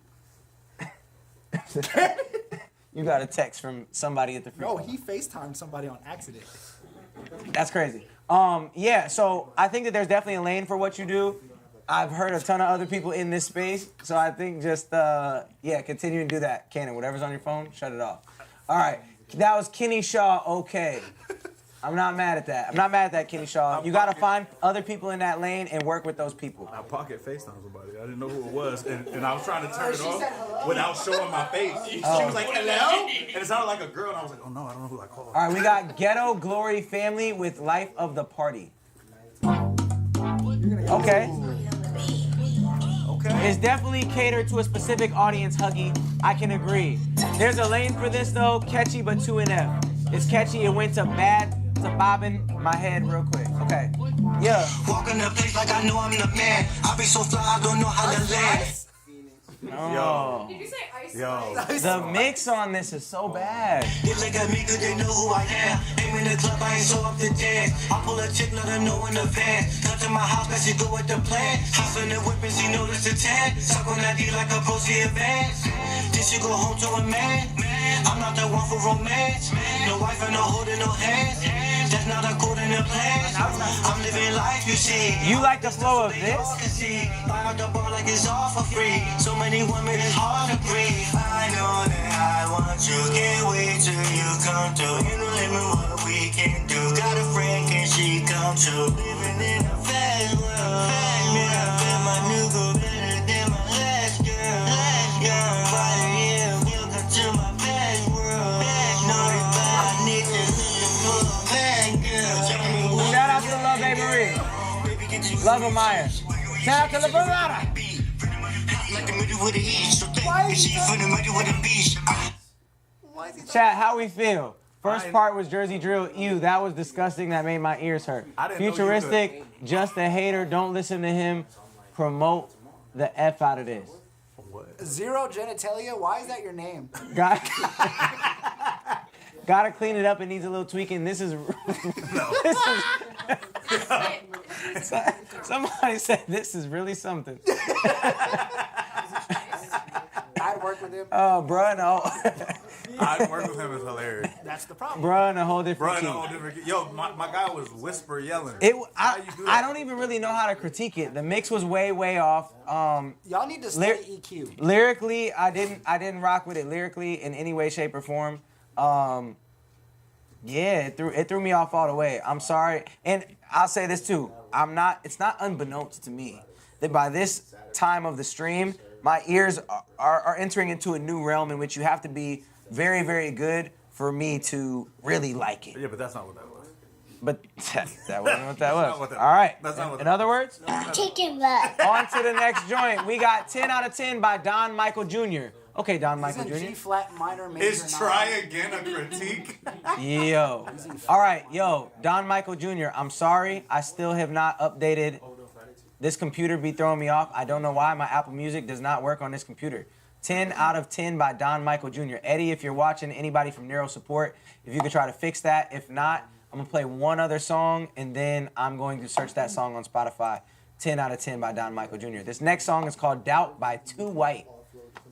You got a text from somebody at the free No, throw. he FaceTimed somebody on accident. That's crazy. Yeah, so I think that there's definitely a lane for what you do. I've heard a ton of other people in this space, so I think just, continue to do that. Cannon, whatever's on your phone, shut it off. All right, that was Kenny Shaw, okay. I'm not mad at that. I'm not mad at that, Kenny Shaw. You got to find other people in that lane and work with those people. I pocket FaceTime somebody. I didn't know who it was, and I was trying to turn it off without showing my face. She was like, hello? And it sounded like a girl, and I was like, oh no, I don't know who I called. All right, we got Ghetto Glory Family with Life of the Party. Okay. It's definitely catered to a specific audience, Huggy. I can agree. There's a lane for this, though. Catchy, but 2 and F. It's catchy. It went to bad to bobbing my head real quick. Okay. Yeah. Walking the place like I know I'm the man. I be so fly, I don't know how to land. Oh. Did you say ice? Yo. The mix on this is so bad. They look at me cause they know who I am. Aim in the club, I ain't show up to dance. I pull a chick, let her know in advance. Come to my house, bet she go with the plan. Hop in the whip and she notice the tan. Suck on that D like a pro-C advance. Then she go home to a man. I'm not the one for romance. No wife and no holding no hands. That's not according to plans. I'm living life, you see. You like the flow of this? Buy out the bar like it's all for free. So many women, it's hard to breathe. I know that I want you. Can't wait till you come through. You know, let me what we can do. Got a friend, can she come true? Living in a fast world. Man, I feel my new girl better than my last girl. Young body, yeah, welcome to my best world. Know that I need to pull a bad girl. Shout out to Love Baby Marie. Love Amaya. Shout out to LaVerata. with a heat. So thank she for the money with a beach. Chat, how we feel? First part was Jersey Drill. Ew, that was disgusting. That made my ears hurt. Futuristic, just a hater. Don't listen to him. Promote the F out of this. Zero genitalia? Why is that your name? Gotta clean it up. It needs a little tweaking. This is. Somebody said this is really something. I'd work with him. Oh, bruh, no. I'd work with him is hilarious. That's the problem. Bruh, in a whole different key. Yo, my guy was whisper yelling. I don't even really know how to critique it. The mix was way off. Y'all need to study EQ. Lyrically, I didn't rock with it lyrically in any way, shape, or form. Yeah, it threw me off all the way. I'm sorry. And I'll say this too. It's not unbeknownst to me that by this time of the stream, my ears are entering into a new realm in which you have to be very, very good for me to really like it. Yeah, but that's not what that was. But that wasn't what that was. Not what that All right. That's not what In other words, Chicken butt. on to the next joint. We got 10 out of 10 by Don Michael Jr. Okay, Don Michael Jr. G flat minor major. Is Try Again a critique? Yo. All right, yo, Don Michael Jr., I'm sorry. I still have not updated. This computer be throwing me off. I don't know why. My Apple Music does not work on this computer. 10 out of 10 by Don Michael Jr. Eddie, if you're watching, anybody from Neuro Support, if you could try to fix that. If not, I'm going to play one other song, and then I'm going to search that song on Spotify. 10 out of 10 by Don Michael Jr. This next song is called Doubt by Too White.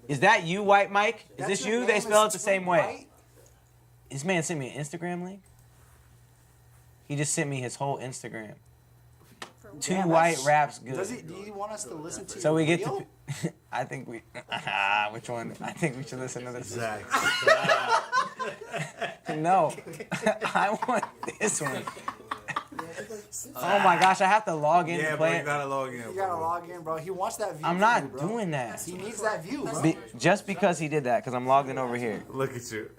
Is that you, White Mike? Is this you? They spell it the same way. This man sent me an Instagram link. He just sent me his whole Instagram. Too White raps good. Do you want us to listen to So we get video? to. I think we. Which one? I think we should listen to this. No, I want this one. Oh my gosh, I have to log in to play it. You gotta log in. You gotta log in, bro. He wants that view. I'm not doing that. He needs that view, bro. Just because he did that, because I'm logged in over here. Look at you.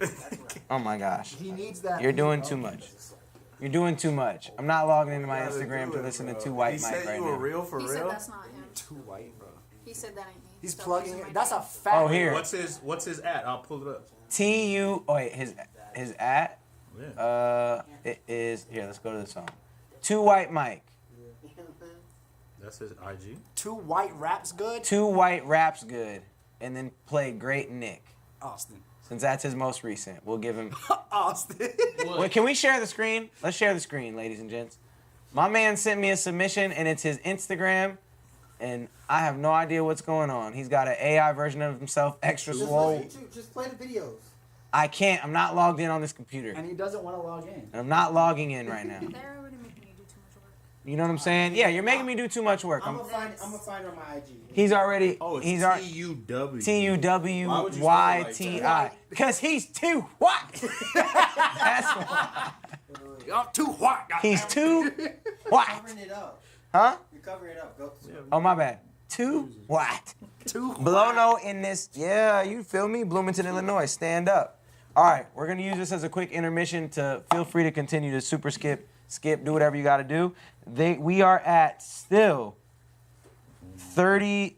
Oh my gosh. He needs that. You're doing too much. You're doing too much. I'm not logging into my Instagram to listen to Too White Mike right now. You were real for He real? said that's not him. Too white, bro. He said that ain't me. He's Stop plugging using it. my That's a name. fact. Oh, here. What's his at? I'll pull it up. TU. Oh wait, his at. It is here. Let's go to the song. Too White Mike. That's his IG. Too White raps good. Too White raps good, and then play Great Nick. Austin. Since that's his most recent, we'll give him. Austin. Wait, can we share the screen? Let's share the screen, ladies and gents. My man sent me a submission, and it's his Instagram, and I have no idea what's going on. He's got an AI version of himself, extra swole. Just play the videos. I can't. I'm not logged in on this computer. And he doesn't want to log in. I'm not logging in right now. They're already making you do too much work. You know what I'm saying? Yeah, you're making me do too much work. I'm gonna find her on my IG. He's already. Oh, it's he's T-U-W. T-U-W-Y-T-I. Because he's too white. That's why. Y'all too white. He's too white. Covering it up. Huh? You're covering it up. Go. Oh, my bad. Too white. Too Blono in this. Yeah, you feel me? Bloomington, Illinois. Stand up. All right, we're going to use this as a quick intermission to feel free to continue to super skip, do whatever you got to do. We are at still 31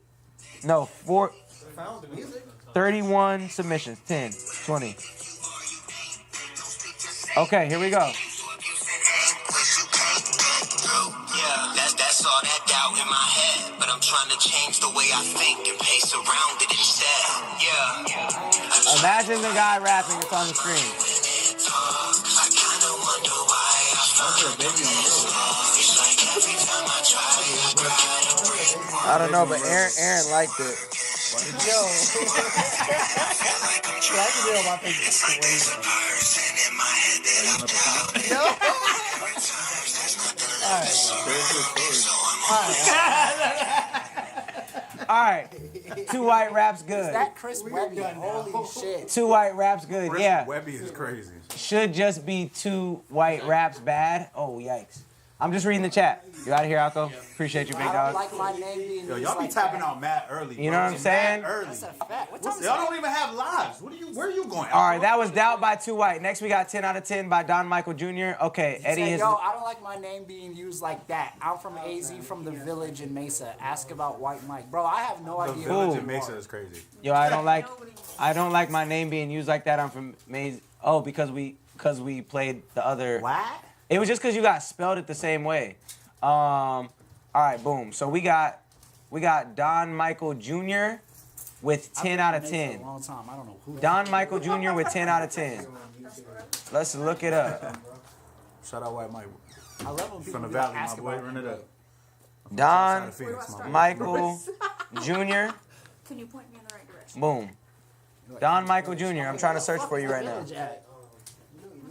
submissions. 10, 20. Okay, here we go. Yeah, that's all that doubt in my head. But I'm trying to change the way I think and pace around it instead. Yeah. Imagine the guy rapping. It's on the screen. I kinda wonder why I find it's like every time I try to break. I don't know, but Aaron liked it. Yo. I can deal my face is crazy. All right. Too White raps good. Is that Chris Webby? Holy shit. Too White raps good. Yeah. Webby is crazy. Should just be Too White raps bad. Oh, yikes. I'm just reading the chat. You out of here, Alco? Appreciate you, big I dog. don't like my name being Yo, used y'all be like tapping that. out mad early. You know what I'm saying? Mad early. That's a fact. What time is Y'all it? don't even have lives. Where are you going? All right, that was Doubt by Too White. Next, we got 10 out of 10 by Don Michael Jr. Okay, He Eddie said, is. yo, I don't like my name being used like that. I'm from AZ, from the village in Mesa. Ask about White Mike. Bro, I have no The idea. village who in you Mesa are. is crazy. Yo, I don't like my name being used like that. I'm from Maze. Oh, because we played the other. What? It was just because you guys spelled it the same way. All right, boom. So we got Don Michael Jr. with 10 out of 10. A long time. I don't know who. Don Michael Jr. with 10 out of 10. Let's look it up. Shout out White Mike. I love when people From the be like, Valley, ask my boy. about Run it up. Don Phoenix, my boy. Michael Jr. Can you point me in the right direction? Boom. Don Michael Jr. I'm trying to search for you right now. That's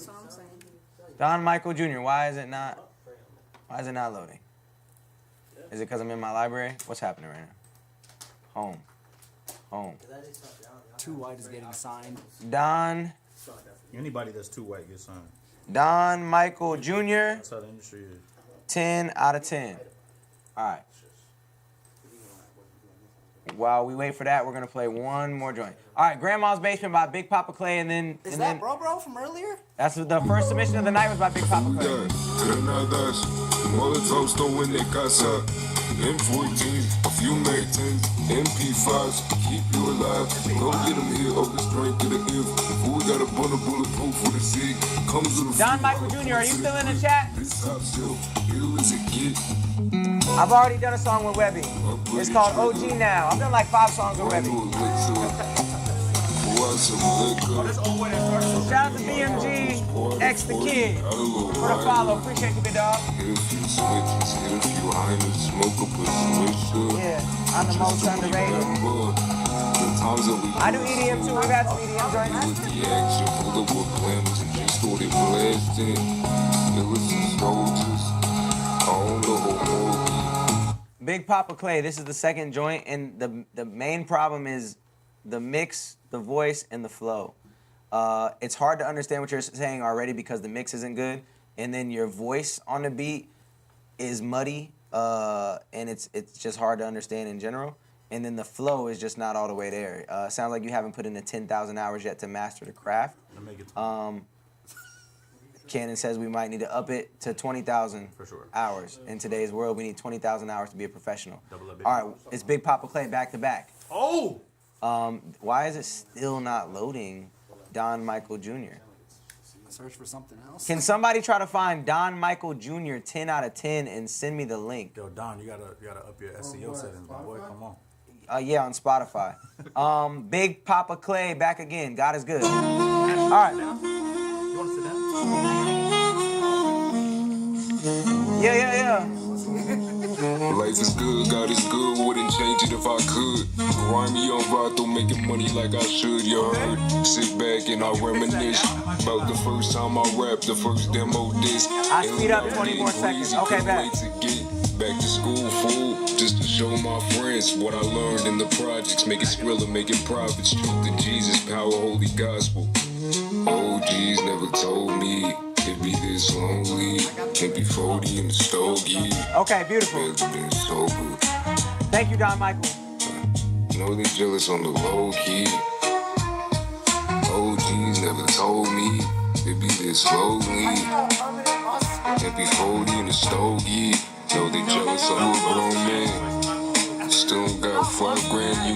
what I'm saying. Don Michael Jr. Why is it not loading? Is it because I'm in my library? What's happening right now? Home. Too White is getting signed. Don Anybody that's too white gets signed. Don Michael Jr. That's how the industry is. 10 out of 10. All right. While we wait for that, we're gonna play one more joint. All right, Grandma's Basement by Big Papa Clay, and then Is that Bro from earlier? that's the first submission of the night was by Big Papa Clay. Granadas, Molotovs stolen in casa. M14, a few Mac-10s, MP5s, keep you alive. Go get them here, up the strength to the if. Who got a bundle bulletproof with a Zig? Comes with a Don Michael Jr., are you still in the chat? This top shelf, ill as it get. I've already done a song with Webby. It's called OG Now. I've done like 5 songs with Webby. Shout out to BMG, X the Kid, for the follow. Appreciate you, big dog. Yeah, I'm the most underrated. I do EDM too. We've had some EDM joints. Big Papa Clay, this is the second joint, and the main problem is the mix, the voice, and the flow. It's hard to understand what you're saying already because the mix isn't good, and then your voice on the beat is muddy, and it's just hard to understand in general. And then the flow is just not all the way there. Sounds like you haven't put in the 10,000 hours yet to master the craft. Cannon says we might need to up it to 20,000 hours. In today's world, we need 20,000 hours to be a professional. All right, it's Big Papa Clay back to back. Oh! Why is it still not loading Don Michael Jr.? Search for something else. Can somebody try to find Don Michael Jr. 10 out of 10 and send me the link? Yo, Don, you gotta up your SEO settings, my boy. Come on. Yeah, on Spotify. Big Papa Clay back again. God is good. All right. You want to sit down? Yeah. Life is good, God is good, wouldn't change it if I could. Grind me on Vato, making money like I should, you heard. Sit back and I reminisce about the first time I rapped, the first demo disc. I speed up 20 more seconds. Okay, back. Back to school, fool, just to show my friends what I learned in the projects. Make it thriller, making profits, truth to Jesus, power, holy gospel. OGs never told me it'd be this lonely. Can't be 40 in the stogie. Okay, beautiful. Thank you, Don Michael. Know they jealous on the low key. OGs never told me it'd be this lonely. Can't be 40 in the stogie. Know they jealous on the grown man. Still got $5,000. You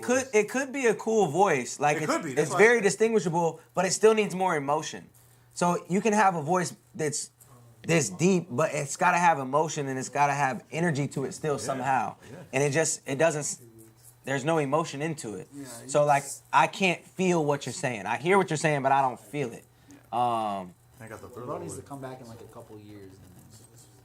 get It could be a cool voice. Like It could be, that's it's why very I said. distinguishable, but it still needs more emotion. So you can have a voice that's this deep, but it's got to have emotion and it's got to have energy to it still somehow. And it doesn't. There's no emotion into it. So like I can't feel what you're saying. I hear what you're saying, but I don't feel it. Bro needs to come back in like a couple years.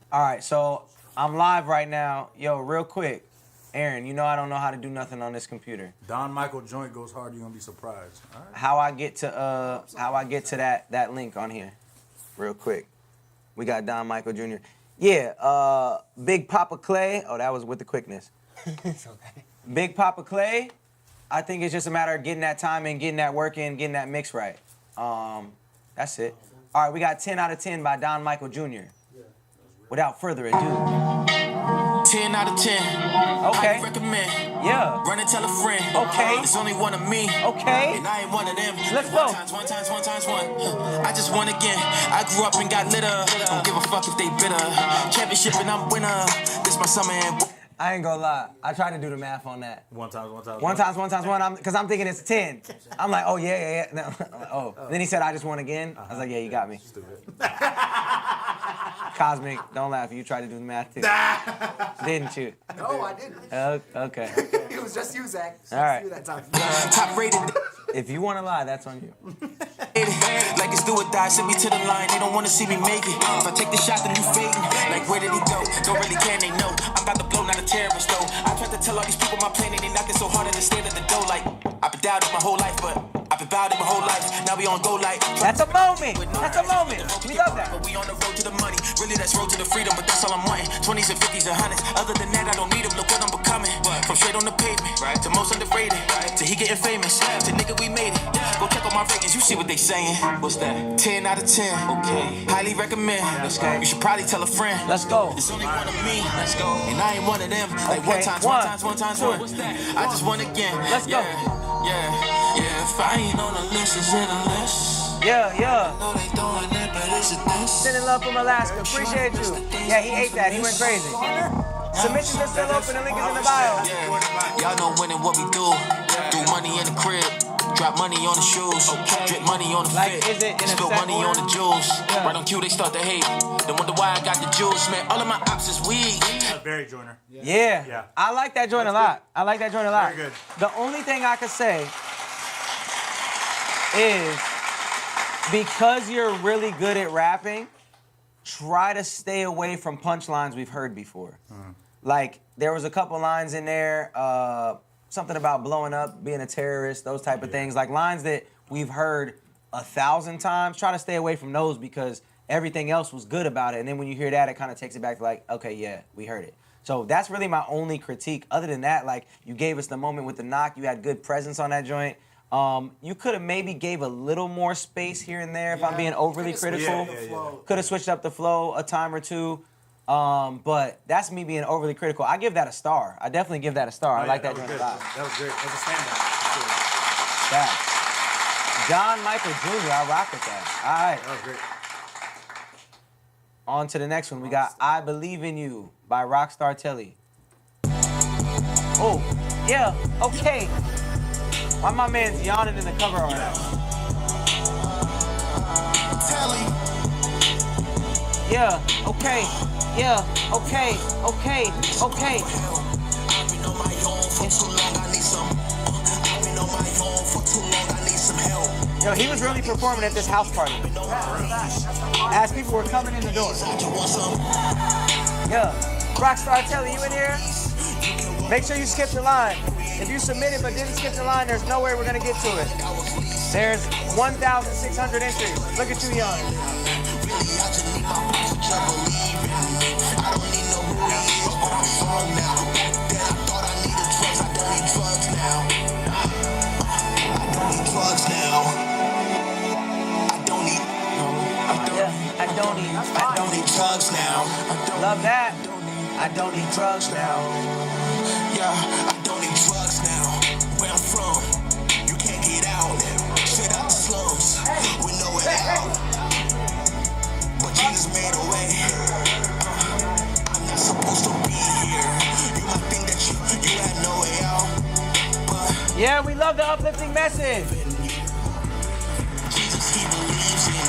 All right, so I'm live right now. Yo, real quick, Aaron, you know I don't know how to do nothing on this computer. Don Michael joint goes hard, you're gonna be surprised. All right. How I get to that link on here, real quick. We got Don Michael Jr. Yeah, Big Papa Clay. Oh, that was with the quickness. It's okay. Big Papa Clay. I think it's just a matter of getting that time in, getting that work in, getting that mix right. That's it. All right, we got 10 out of 10 by Don Michael Jr. without further ado. 10 out of 10. Okay. I recommend. Yeah. Run and tell a friend. Okay. It's only one of me. Okay. And I ain't one of them. Let's go. One times one. I just won again. I grew up and got litter. Don't give a fuck if they bitter. Championship and I'm winner. This my summer and. I ain't gonna lie. I tried to do the math on that. One times one. Because I'm thinking it's 10. I'm like, oh yeah. No. I'm like, oh. Then he said, I just won again. I was like, yeah, you got me. Stupid. Cosmic, don't laugh. You tried to do the math too. Didn't you? No, I didn't. Okay. It was just you, Zach. All right. You that time. Top rated. If you want to lie, that's on you. Like it's do or die, send me to the line. They don't want to see me make it. If I take the shot, then you fading. Like where did he go? Don't really care, they know. I'm about to blow, not a terrorist though. I tried to tell all these people my plan, and they knocked it so hard at the state of the dough. Like I've been doubted my whole life, but I've been about it my whole life. Now we on go like. That's a moment. That's a moment. We love that. But we on the road to the money. Really, that's road to the freedom, but that's all I'm wanting. 20s and 50s and 100s. Other than that, I don't need them. Look what I'm becoming. From straight on the pavement to most underrated, to he getting famous, to nigga we made it. Go check on my ratings, you see what they saying. What's that? 10 out of 10. Okay. Highly recommend. Let's go. You should probably tell a friend. Let's go. It's only one of me. Let's go. And I ain't one of them. Like okay. one times one. What's that? I just won again. Let's go. Yeah. If I ain't on the list, it's in the list. Yeah. I know they doing it, but it's a this. Sending love from Alaska. Appreciate you. Yeah, he ate that. He went crazy. Submissions are still open. The link is in the bio. Y'all know winning what we do. Do money in the crib. Drop money on the shoes. Drip money on the fit. Spill money on the jewels. Right on cue, they start to hate. They wonder why I got the jewels, man. All of my ops is weed. Very joiner. Yeah. I like that joint a lot. Very good. The only thing I could say is because you're really good at rapping, try to stay away from punchlines we've heard before. Like, there was a couple lines in there, something about blowing up, being a terrorist, those type of things. Like, lines that we've heard 1,000 times. Try to stay away from those because everything else was good about it. And then when you hear that, it kind of takes it back to like, okay, yeah, we heard it. So that's really my only critique. Other than that, like, you gave us the moment with the knock. You had good presence on that joint. You could have maybe gave a little more space here and there if I'm being overly critical. Could have switched up the flow a time or two. But that's me being overly critical. I give that a star. I definitely give that a star. I like that joint a lot. That was great. That was a standout. That. John Michael Jr., I rock with that. All right. That was great. On to the next one. We got I Believe in You by Rockstar Telly. Oh, yeah, okay. Why my man's yawning in the cover art? Tely. Yeah, okay. Yeah, okay. Yo, he was really performing at this house party. As people were coming in the door. Yeah, Rockstar Telly, you in here? Make sure you skip the line. If you submitted but didn't skip the line, there's no way we're gonna get to it. There's 1,600 entries. Look at you, young. I don't need drugs now. Love that. I don't need drugs now. Yeah, I don't need drugs now. Where I'm from, you can't get out. Straight out the slums, with no way out. But Jesus made a way. I'm not supposed to be here. You might think that you had no way out. But yeah, we love the uplifting message. Jesus, he believes in me.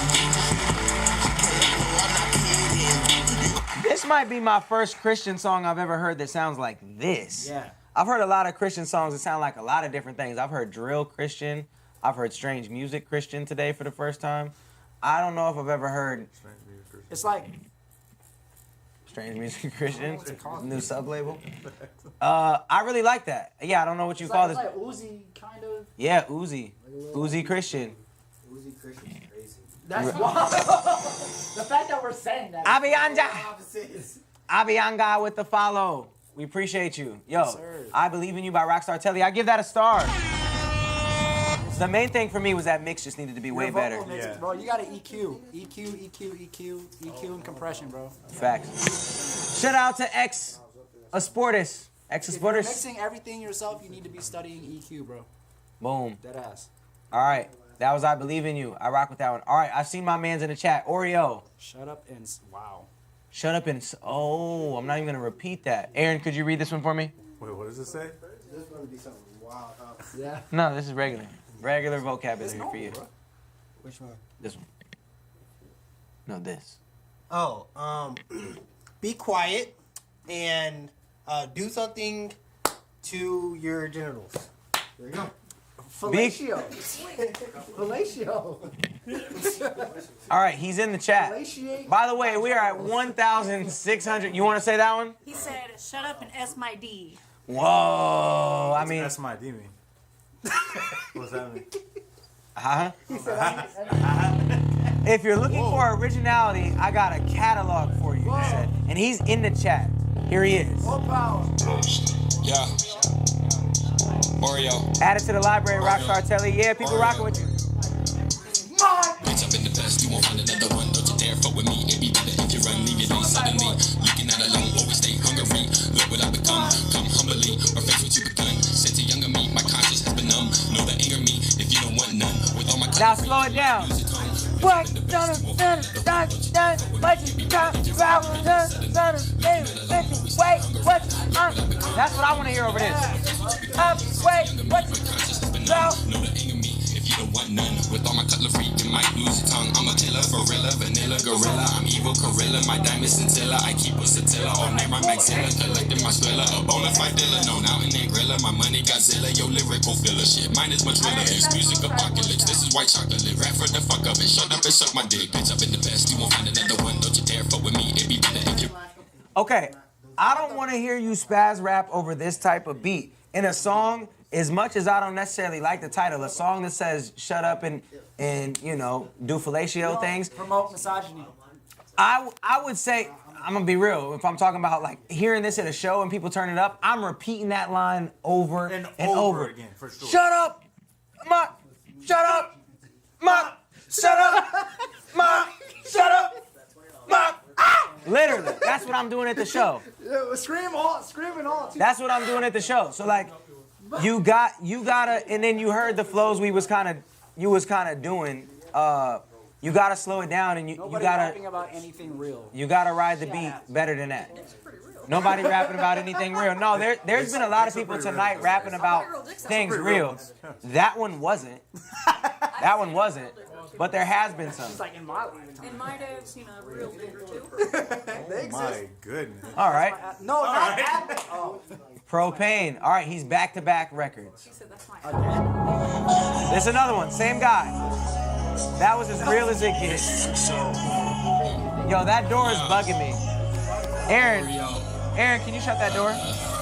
This might be my first Christian song I've ever heard that sounds like this. Yeah. I've heard a lot of Christian songs that sound like a lot of different things. I've heard drill Christian. I've heard strange music Christian today for the first time. I don't know if I've ever heard... It's like... Strange music Christian? New sub-label? I really like that. Yeah, I don't know what you call this. It's like Uzi, kind of. Yeah, Uzi. Uzi Christian. Uzi Christian is crazy. That's wild. The fact that we're saying that. Abianga with the follow. We appreciate you. Yo, I Believe in You by Rockstar Telly. I give that a star. The main thing for me was that mix just needed to be way better. Mix, bro, you gotta EQ, EQ, and compression, bro. Facts. Shout out to X Asportis. X If you're Asportis. mixing everything yourself, you need to be studying EQ, bro. Boom. Dead ass. All right. That was I Believe in You. I rock with that one. All right. I've seen my man's in the chat. Oreo. Shut up and wow. Shut up and oh, I'm not even gonna repeat that. Aaron, could you read this one for me? Wait, what does it say? This is gonna be something wild. Yeah. No, this is regular. Regular vocabulary for you. Which one? This one. No, this. Oh, be quiet and do something to your genitals. There you go. Fellatio. Fellatio. All right, he's in the chat. By the way, we are at 1,600. You want to say that one? He said, "Shut up and S my D." Whoa, I mean. That's my D mean. What's that mean? Huh? If you're looking for originality, I got a catalog for you, he said. And he's in the chat. Here he is. Yeah. Oreo. Add it to the library, Rockstar Telly. Yeah, people rocking with you. Bitch up in the past, you won't find another one. Don't you dare fuck with me. It be better if you run, leave it in suddenly. Looking at alone, always stay hungry. Look what I become. Come humbly, or face what you begun. Said to younger me, my conscience has been numb. Know that anger me if you don't want none. With all my now slow it down. What? What you got? Wait, what? That's what I want to hear over this. Wait, what? Know that anger me if you don't want none. With all my cutlery, you might lose your tongue. I'm a killer, gorilla, vanilla, gorilla. I'm evil, gorilla, my diamond scintilla. I keep a scintilla, all name my maxilla. Collecting my thriller, a bona fide dealer. Known out in that grilla, my money Godzilla. Yo, lyrical filler, shit, mine is much realer. It's music apocalypse, this is white chocolate. Rap for the fuck of it, shut up and suck my dick. Bitch up in the past, you won't find another one. Don't you dare fuck with me, it be better if you. Okay, I don't want to hear you spaz rap over this type of beat. In a song, as much as I don't necessarily like the title, a song that says shut up and you know, do fellatio things. Promote misogyny. I would say, I'm gonna be real, if I'm talking about like hearing this at a show and people turn it up, I'm repeating that line over and over again, for sure. Shut up, ma, shut up, ma, shut up, ma, shut up, ma. Ah! Literally, that's what I'm doing at the show. Yeah, screaming all. That's what I'm doing at the show. So like, you gotta, and then you heard the flows you was kind of doing. You gotta slow it down, and you Nobody gotta. rapping about anything real. You gotta ride the beat better than that. Nobody rapping about anything real. No, there's been a lot of people tonight rapping about things real. That one wasn't. That one wasn't. But there has been some. It's like in my lifetime. And my dad's, you know, real big too. Oh my goodness. All right. No, not that. Oh. Propane. All right, he's back-to-back records. There's another one, same guy. That was as real as it gets. Yo, that door is bugging me. Aaron, can you shut that door?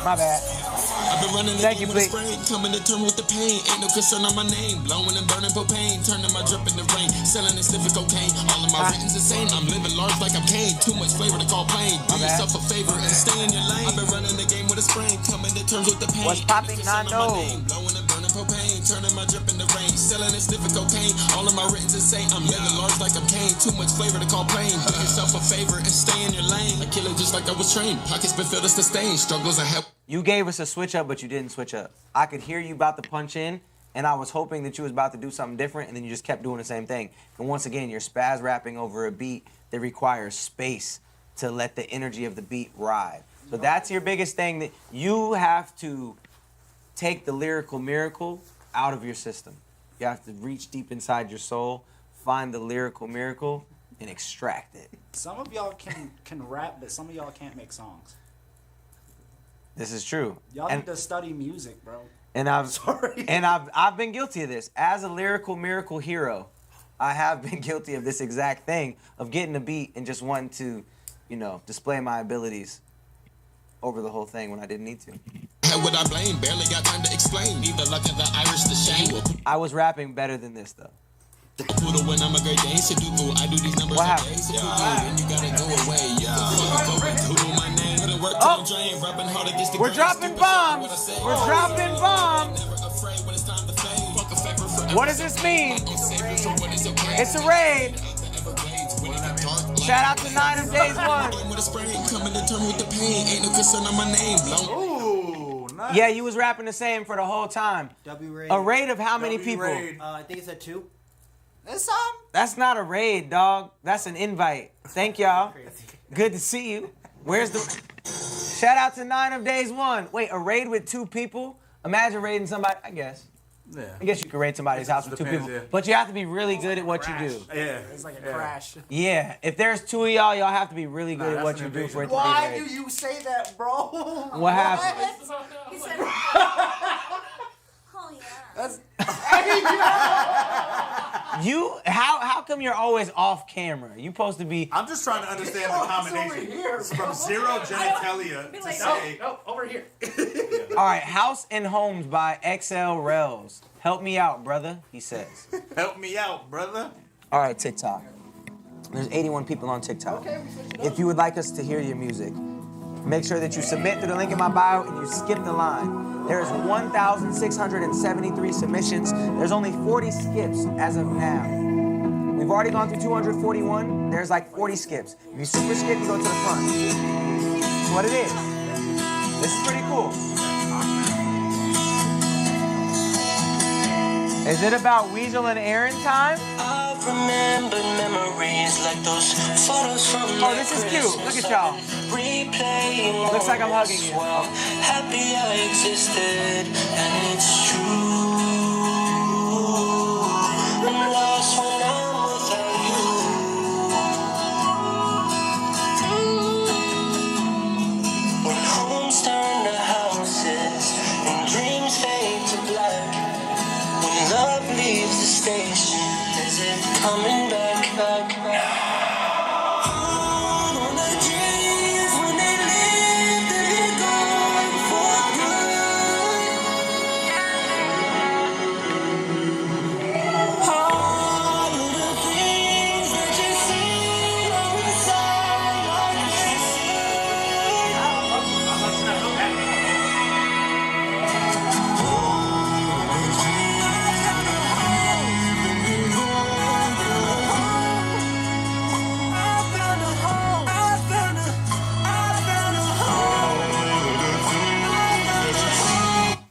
My bad. I've been running Thank you, please. Coming to terms with the pain. Ain't no concern on my name. Blowing and burning propane. Turning my drip in the rain. Selling and sniffing cocaine. All of my writings insane. I'm living large like I'm Kane. Too much flavor to call plain. Do yourself a favor and stay in your lane. I've been running the game with a sprain. Coming to terms with the pain. What's popping? Nando. Blowing and burning propane. Turning my drip in the rain. Selling and sniffing cocaine. All of my writings insane. I'm living large like I'm Kane. Too much flavor to call plain. Do yourself a favor and stay in your lane. I kill it just like I was trained. Pockets been filled to sustain. Struggles I have. You gave us a switch up, but you didn't switch up. I could hear you about to punch in, and I was hoping that you was about to do something different, and then you just kept doing the same thing. And once again, you're spaz rapping over a beat that requires space to let the energy of the beat ride. So that's your biggest thing, that you have to take the lyrical miracle out of your system. You have to reach deep inside your soul, find the lyrical miracle, and extract it. Some of y'all can rap, but some of y'all can't make songs. This is true. Y'all need to study music, bro. And I've been guilty of this. As a lyrical miracle hero, I have been guilty of this exact thing, of getting a beat and just wanting to, you know, display my abilities over the whole thing when I didn't need to. What I blame, barely got time to explain. Need the luck of the Irish, the shame. I was rapping better than this though. When I'm a great day, I do these numbers all day. And you gotta go away. My name. We're dropping bombs. We're dropping bombs. What does this mean? It's a raid. Shout out to 9 of Days 1. Ooh, nice. Yeah, you was rapping the same for the whole time. A raid of how many people? I think it's at 2. That's not a raid, dog. That's an invite. Thank y'all. Good to see you. Where's the... Shout out to 9 of Days 1. Wait, a raid with 2 people? Imagine raiding somebody, I guess. Yeah. I guess you could raid somebody's house with 2 people. Yeah. But you have to be really good at what you do. Yeah. It's like a crash. Yeah. If there's 2 of y'all have to be really good at what you do for it to be a Why raid. do you say that, bro? What happened? He said, oh yeah. That's How come you're always off camera? You supposed to be... I'm just trying to understand the combination. From zero genitalia to say... No, over here. All right, House and Homes by XL Rels. Help me out, brother, he says. Help me out, brother. All right, TikTok. There's 81 people on TikTok. If you would like us to hear your music, make sure that you submit through the link in my bio and you skip the line. There's 1,673 submissions. There's only 40 skips as of now. We've already gone through 241. There's like 40 skips. If you super skip, you go to the front. That's what it is. This is pretty cool. Is it about Weasel and Aaron time? I remember memories like those photos from Oh, this is cute. Look at y'all. replaying. Looks like I'm hugging you. Well, happy I existed, and it's true. I'm lost when I'm without you. When homes turn to houses and dreams fade to black. When love leaves the station, is it coming back? All on the dreams when they live, they're gone for good. All of the things that you see on the side like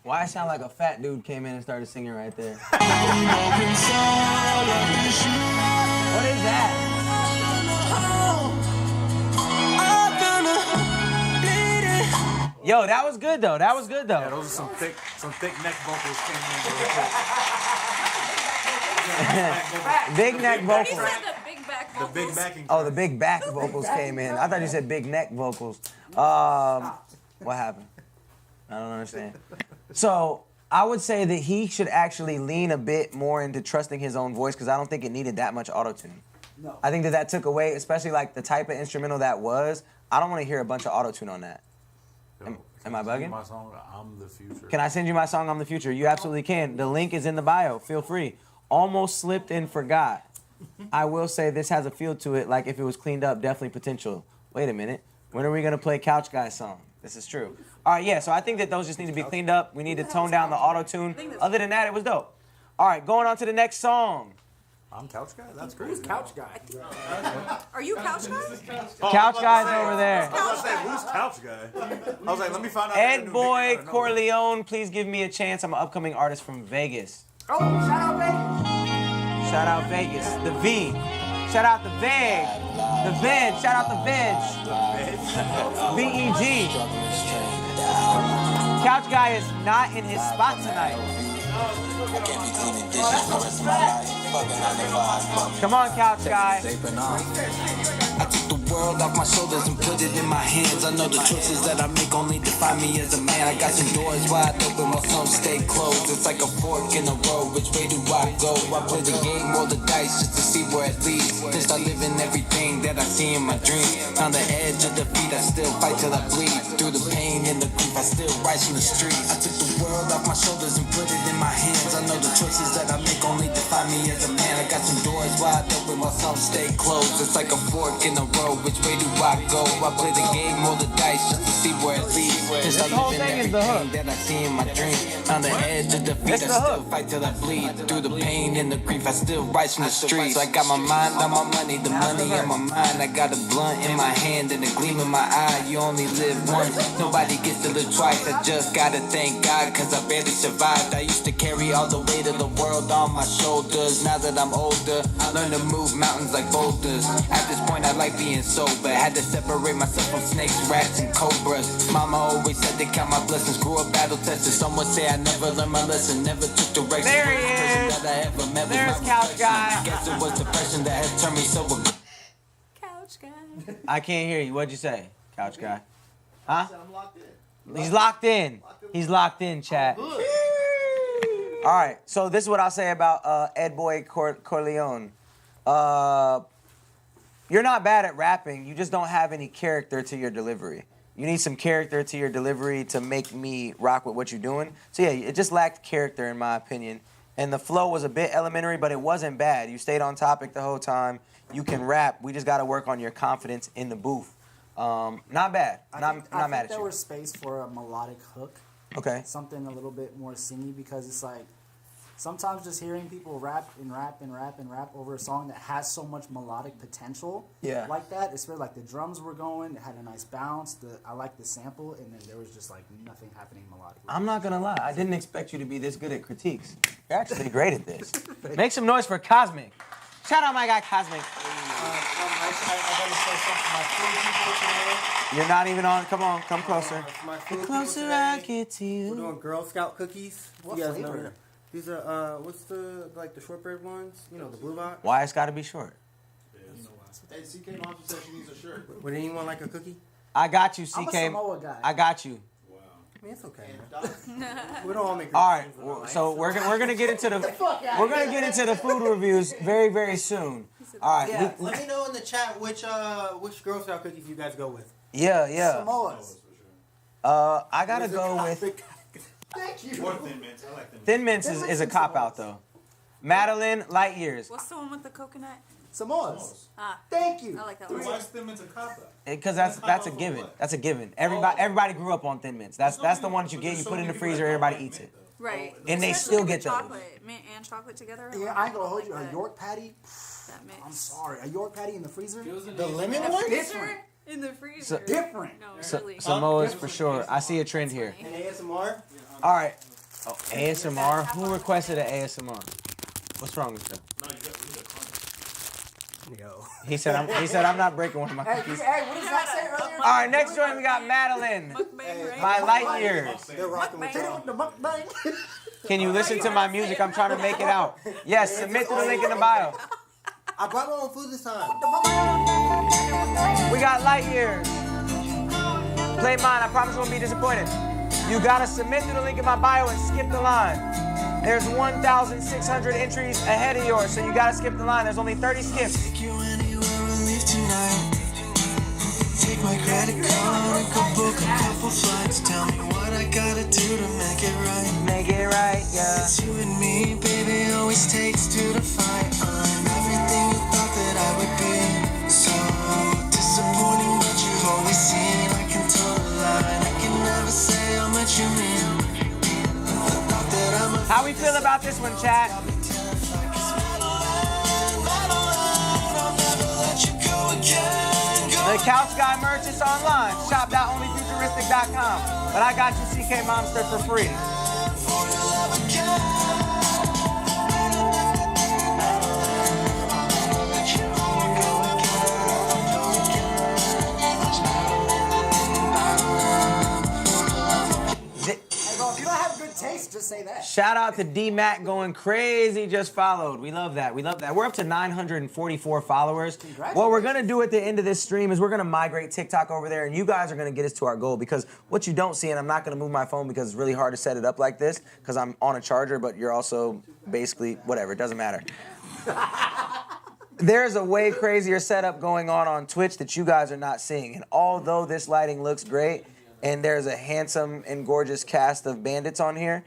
Why I sound like a fat dude came in and started singing right there? What is that? Yo, that was good though. That was good though. Yeah, those are some thick neck vocals came in. Big neck He vocals. said the big back vocals. The big backing. Oh, the big back vocals came in. I thought you said big neck vocals. What happened? I don't understand. So I would say that he should actually lean a bit more into trusting his own voice because I don't think it needed that much auto-tune. No. I think that took away, especially like the type of instrumental that was. I don't want to hear a bunch of auto-tune on that. Am I bugging? My song, I'm the Future. Can I send you my song, I'm the Future? You absolutely can. The link is in the bio. Feel free. Almost slipped and forgot. I will say this has a feel to it, like if it was cleaned up, definitely potential. Wait a minute. When are we going to play Couch Guy's song? This is true. All right, yeah, so I think that those just need to be cleaned up. We need to tone down the auto-tune. Other than that, it was dope. All right, going on to the next song. I'm Couch Guy? That's crazy. Who's Couch Guy? Are you Couch Guy? Couch Guy's over there. I was about to say, who's Couch Guy? I was like, let me find out. Edboy Corleo, please give me a chance. I'm an upcoming artist from Vegas. Oh, shout out Vegas. Shout out Vegas. The V. Shout out the Veg. The Veg. Shout out the Veg. VEG. Couch Guy is not in his spot tonight. Come on, Couch Guy. I took the world off my shoulders and put it in my hands. I know the choices that I make only define me as a man. I got some doors wide open while some stay closed. It's like a fork in the road. Which way do I go? I play the game, roll the dice just to see where it leads. Then start living everything that I see in my dreams. On the edge of defeat, I still fight till I bleed. Through the pain and the grief, I still rise from the street. I took the world off my shoulders and put it in my hands. I know the choices that I make only define me as a man. I got some doors wide open while some stay closed. It's like a fork in a row. Which way do I go? I play the game, roll the dice just to see where it leads. Cause I live in everything that I see in my dream. On the edge of defeat, I still fight till I bleed. Through the pain and the grief, I still rise from the streets. So I got my mind on my money, the money on my mind. I got a blunt in my hand and a gleam in my eye. You only live once, nobody gets to live twice. I just gotta thank God, cause I barely survived. I used to carry all the weight of the world on my shoulders. Now that I'm older, I learned to move mountains like boulders. At this point, I like being sober. Had to separate myself from snakes, rats, and cobras. Mama always said to count my blessings. Grew up battle tested. Some would say I never learned my lesson. Never took direction. There he is. There's Couch Guy. Guess it was depression that has turned me sober. Couch Guy. I can't hear you. What'd you say, Couch Guy? Huh? He's locked in. He's locked in, chat. All right. So this is what I'll say about Edboy Corleo. You're not bad at rapping. You just don't have any character to your delivery. You need some character to your delivery to make me rock with what you're doing. So yeah, it just lacked character in my opinion. And the flow was a bit elementary, but it wasn't bad. You stayed on topic the whole time. You can rap. We just got to work on your confidence in the booth. Not bad. Not mad at you. There was space for a melodic hook. Okay. Something a little bit more singy, because it's like sometimes just hearing people rap and rap and rap and rap over a song that has so much melodic potential. Yeah. Like that, it's where like the drums were going, it had a nice bounce. I liked the sample, and then there was just like nothing happening melodically. I'm not gonna lie. I didn't expect you to be this good at critiques. You're actually great at this. Make some noise for Cosmic. Shout out my guy Cosmic. I gotta say something to my food people today. You're not even on. Come on, come closer. My food The people closer today. I get to you. We're doing Girl Scout cookies. What you guys flavor? know these are what's the the shortbread ones? You know, the blue box. Why it's got to be short? Hey, CK Mom just said she needs a shirt. Would anyone like a cookie? I got you, CK. I'm a Samoa guy. I got you. I mean, it's okay. We don't all make. All right, so we're gonna get into the food reviews very, very soon. All right. Yeah, let me know in the chat which Girl Scout cookies you guys go with. Yeah. Samoas. I gotta go with Thank you. Or Thin Mints. I like Thin Mints. Thin Mints is a cop out though. Madeline Light Years. What's the one with the coconut? Samoas. Ah. Thank you. I like that Dude, one. why is Thin Mints a cop out? Because that's a given. That's a given. Everybody grew up on Thin Mints. That's the one that you get. You put it in the freezer. Everybody eats it. Right. And they Especially still with get those. chocolate, mint and chocolate together. Yeah, I ain't gonna hold you. A That- York patty. That mix. I'm sorry. A York patty in the freezer. The lemon In the one? freezer? In the freezer. Different. No, So, really. Samoa's for sure. I see a trend here. And ASMR. All right. Oh, ASMR. Who requested an ASMR? What's wrong with that? Yo. He said I'm not breaking one of my cookies. Hey, what did Zach say earlier? All right, next joint we got Madeline. My Light Years. They're rocking with y'all. The mukbang. Can you listen to my music? I'm trying to make it out. Yes, submit to the link in the bio. I brought my own food this time. We got Light Years. Play mine. I promise you won't be disappointed. You gotta submit to the link in my bio and skip the line. There's 1,600 entries ahead of yours, so you gotta skip the line. There's only 30 skips. Take you anywhere and leave tonight. Take my credit card and go book a couple flights. Tell me what I gotta do to make it right. Make it right, yeah. It's you and me, baby, always takes two to fight. I'm everything you thought that I would be. So disappointing, but you've always seen I can tell a lie. I can never say how much you mean. How we feel about this one, chat? The Couch Guy merch is online. Shop.onlyfuturistic.com. But I got you CK Monster for free. Hey, bro, if you don't have good taste, just say that. Shout out to D-Mac going crazy, just followed. We love that. We love that. We're up to 944 followers. What we're going to do at the end of this stream is we're going to migrate TikTok over there, and you guys are going to get us to our goal, because what you don't see, and I'm not going to move my phone because it's really hard to set it up like this because I'm on a charger, but you're also basically, whatever, it doesn't matter. There's a way crazier setup going on Twitch that you guys are not seeing. And although this lighting looks great, and there's a handsome and gorgeous cast of bandits on here,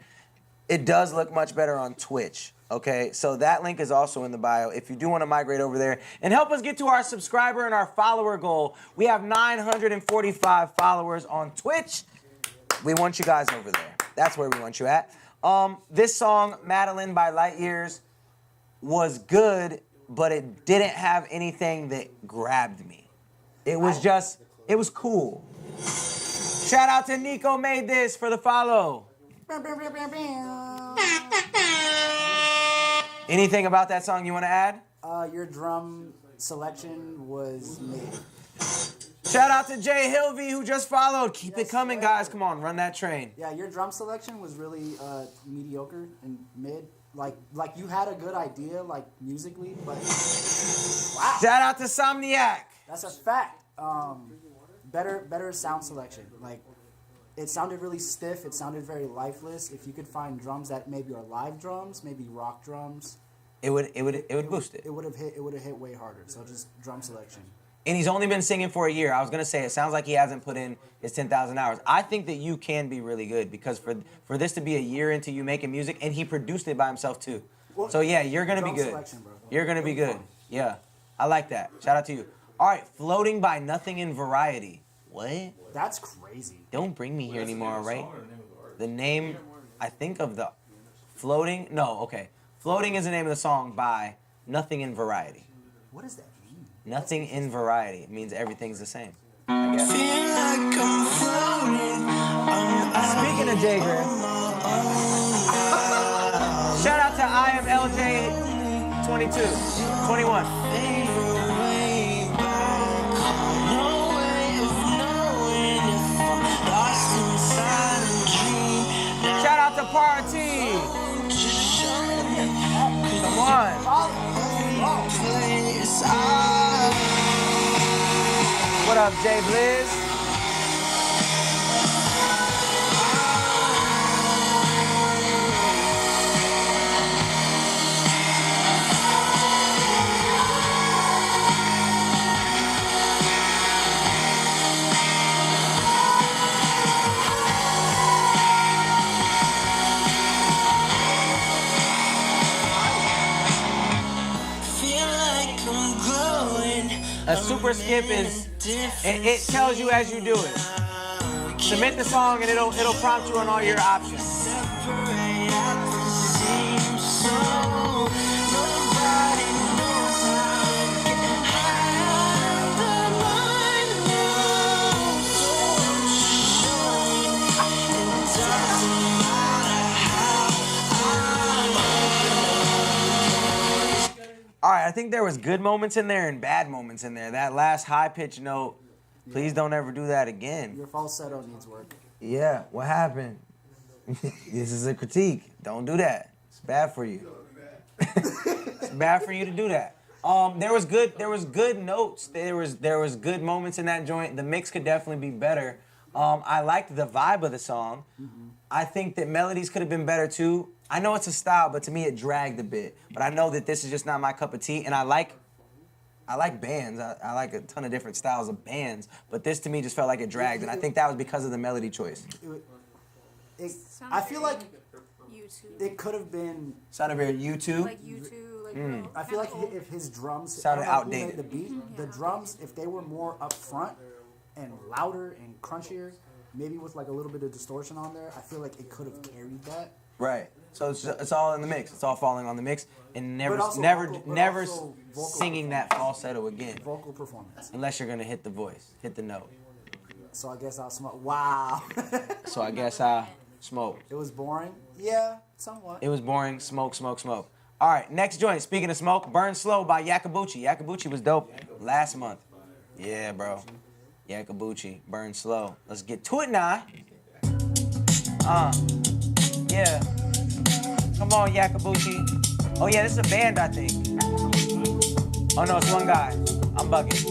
It does look much better on Twitch. Okay, so that link is also in the bio. If you do want to migrate over there and help us get to our subscriber and our follower goal, we have 945 followers on Twitch. We want you guys over there. That's where we want you at. This song, Madeline by Light Years, was good, but it didn't have anything that grabbed me. It was just, it was cool. Shout out to Nico Made This for the follow. Anything about that song you want to add? Your drum selection was made. Shout out to Jay Hilvey who just followed. Keep it coming, guys. Come on, run that train. Yeah, your drum selection was really mediocre and mid. Like you had a good idea, like musically, but wow. Shout out to Somniac. That's a fact. Better sound selection. Like it sounded really stiff. It sounded very lifeless. If you could find drums that maybe are live drums, maybe rock drums, it would boost it. It would have hit way harder. So just drum selection. And he's only been singing for a year. I was gonna say it sounds like he hasn't put in his 10,000 hours. I think that you can be really good because for this to be a year into you making music, and he produced it by himself too. Well, so yeah, you're gonna be good. You're gonna be good. Yeah, I like that. Shout out to you. All right, Floating by Nothing in Variety. What? That's crazy. Don't bring me here anymore, right? The name, I think of the Floating. No, okay. Floating is the name of the song by Nothing in Variety. What does that mean? Nothing in Variety. It means everything's the same, I guess. Speaking of J Grim, shout out to I am LJ 21. Shout out to Party. Come on. What up, Jay Blizz? A super skip is, it tells you as you do it. Submit the song and it'll prompt you on all your options. All right, I think there was good moments in there and bad moments in there. That last high-pitched note, please don't ever do that again. Your falsetto needs work. Yeah, what happened? This is a critique. Don't do that. It's bad for you. It's bad for you to do that. There was good notes. There was good moments in that joint. The mix could definitely be better. I liked the vibe of the song. I think that melodies could have been better too. I know it's a style, but to me it dragged a bit. But I know that this is just not my cup of tea, and I like bands. I like a ton of different styles of bands, but this to me just felt like it dragged, and I think that was because of the melody choice. I feel like it could have been. Sounded very U2. Like U2. Like I feel like if his drums sounded outdated. The beat, the drums, if they were more up front and louder and crunchier, maybe with like a little bit of distortion on there, I feel like it could have carried that. Right. So it's all in the mix. It's all falling on the mix, and never singing that falsetto again. Vocal performance. Unless you're gonna hit the voice, hit the note. So I guess I'll smoke. Wow. So I guess I smoke. It was boring. Yeah, somewhat. It was boring. Smoke, smoke, smoke. All right, next joint. Speaking of smoke, Burn Slow by Yakabuchi. Yakabuchi was dope last month. Yeah, bro. Yakabuchi, Burn Slow. Let's get to it now. Yeah. Come on, Yakabuchi. Oh yeah, this is a band, I think. Oh no, it's one guy. I'm bugging.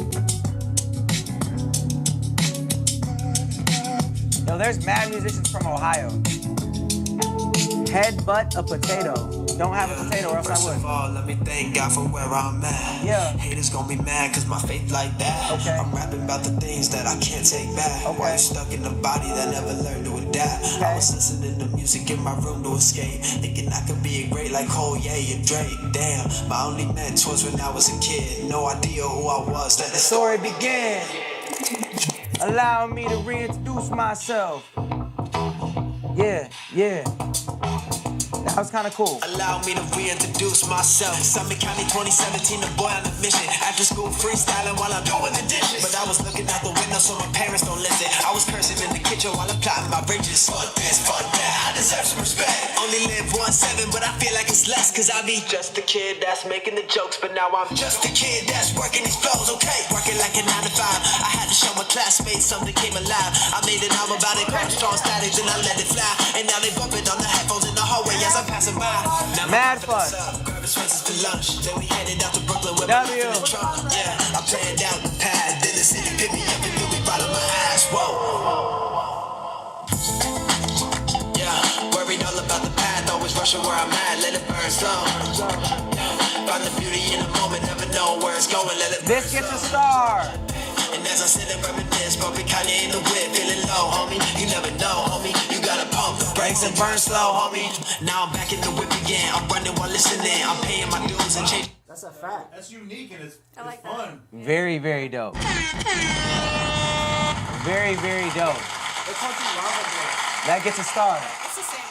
Yo, there's mad musicians from Ohio. Headbutt a potato. Don't have a potato or else First I would. of all, let me thank God for where I'm at. Yeah. Haters gonna be mad cause my faith like that. Okay. I'm rapping about the things that I can't take back. Okay. Why you stuck in a body that never learned to adapt? Okay. I was listening to music in my room to escape, thinking I could be a great like Cole, yeah, and Drake. Damn, my only mentors when I was a kid. No idea who I was. Let the Story begin. Allow me to reintroduce myself. Yeah, yeah. That was kind of cool. Allow me to reintroduce myself. Samy County 2017, the boy on a mission. After school freestyling while I'm doing the dishes. But I was looking out the window so my parents don't listen. I was cursing in the kitchen while I'm plotting my bridges. Fuck this, fuck that, I deserve some respect. Only live 1-7, but I feel like it's less. Cause I be just a kid that's making the jokes. But now I'm just a kid that's working these flows, okay? Working like a 9 to 5. I had to show my classmates something came alive. I made an album about it, called Strong Static, then I let it fly. And now they bump it on the headphones in the hallway as I'm passing by. Now Mad fun. Grabbing Swensen's for lunch. Then we headed out to Brooklyn with W. my life in the trunk. Yeah, I planned out the path. Then the city picked me up and threw me right on my ass. Whoa. Yeah, worried all about the path. Always rushing where I'm at. Let it burn slow. Find the beauty in the moment. Never know where it's going. Let it burn This gets a star. And as I sit and reminisce, bumping Kanye in the whip, feeling low, homie. You never know, homie. You gotta pump the brakes and burn slow, homie. Now I'm back in the whip again. I'm running while listening. I'm paying my dues and changing. That's a fact. That's unique and it's like fun. Very, very dope. Very, very dope. That gets a star. It's the same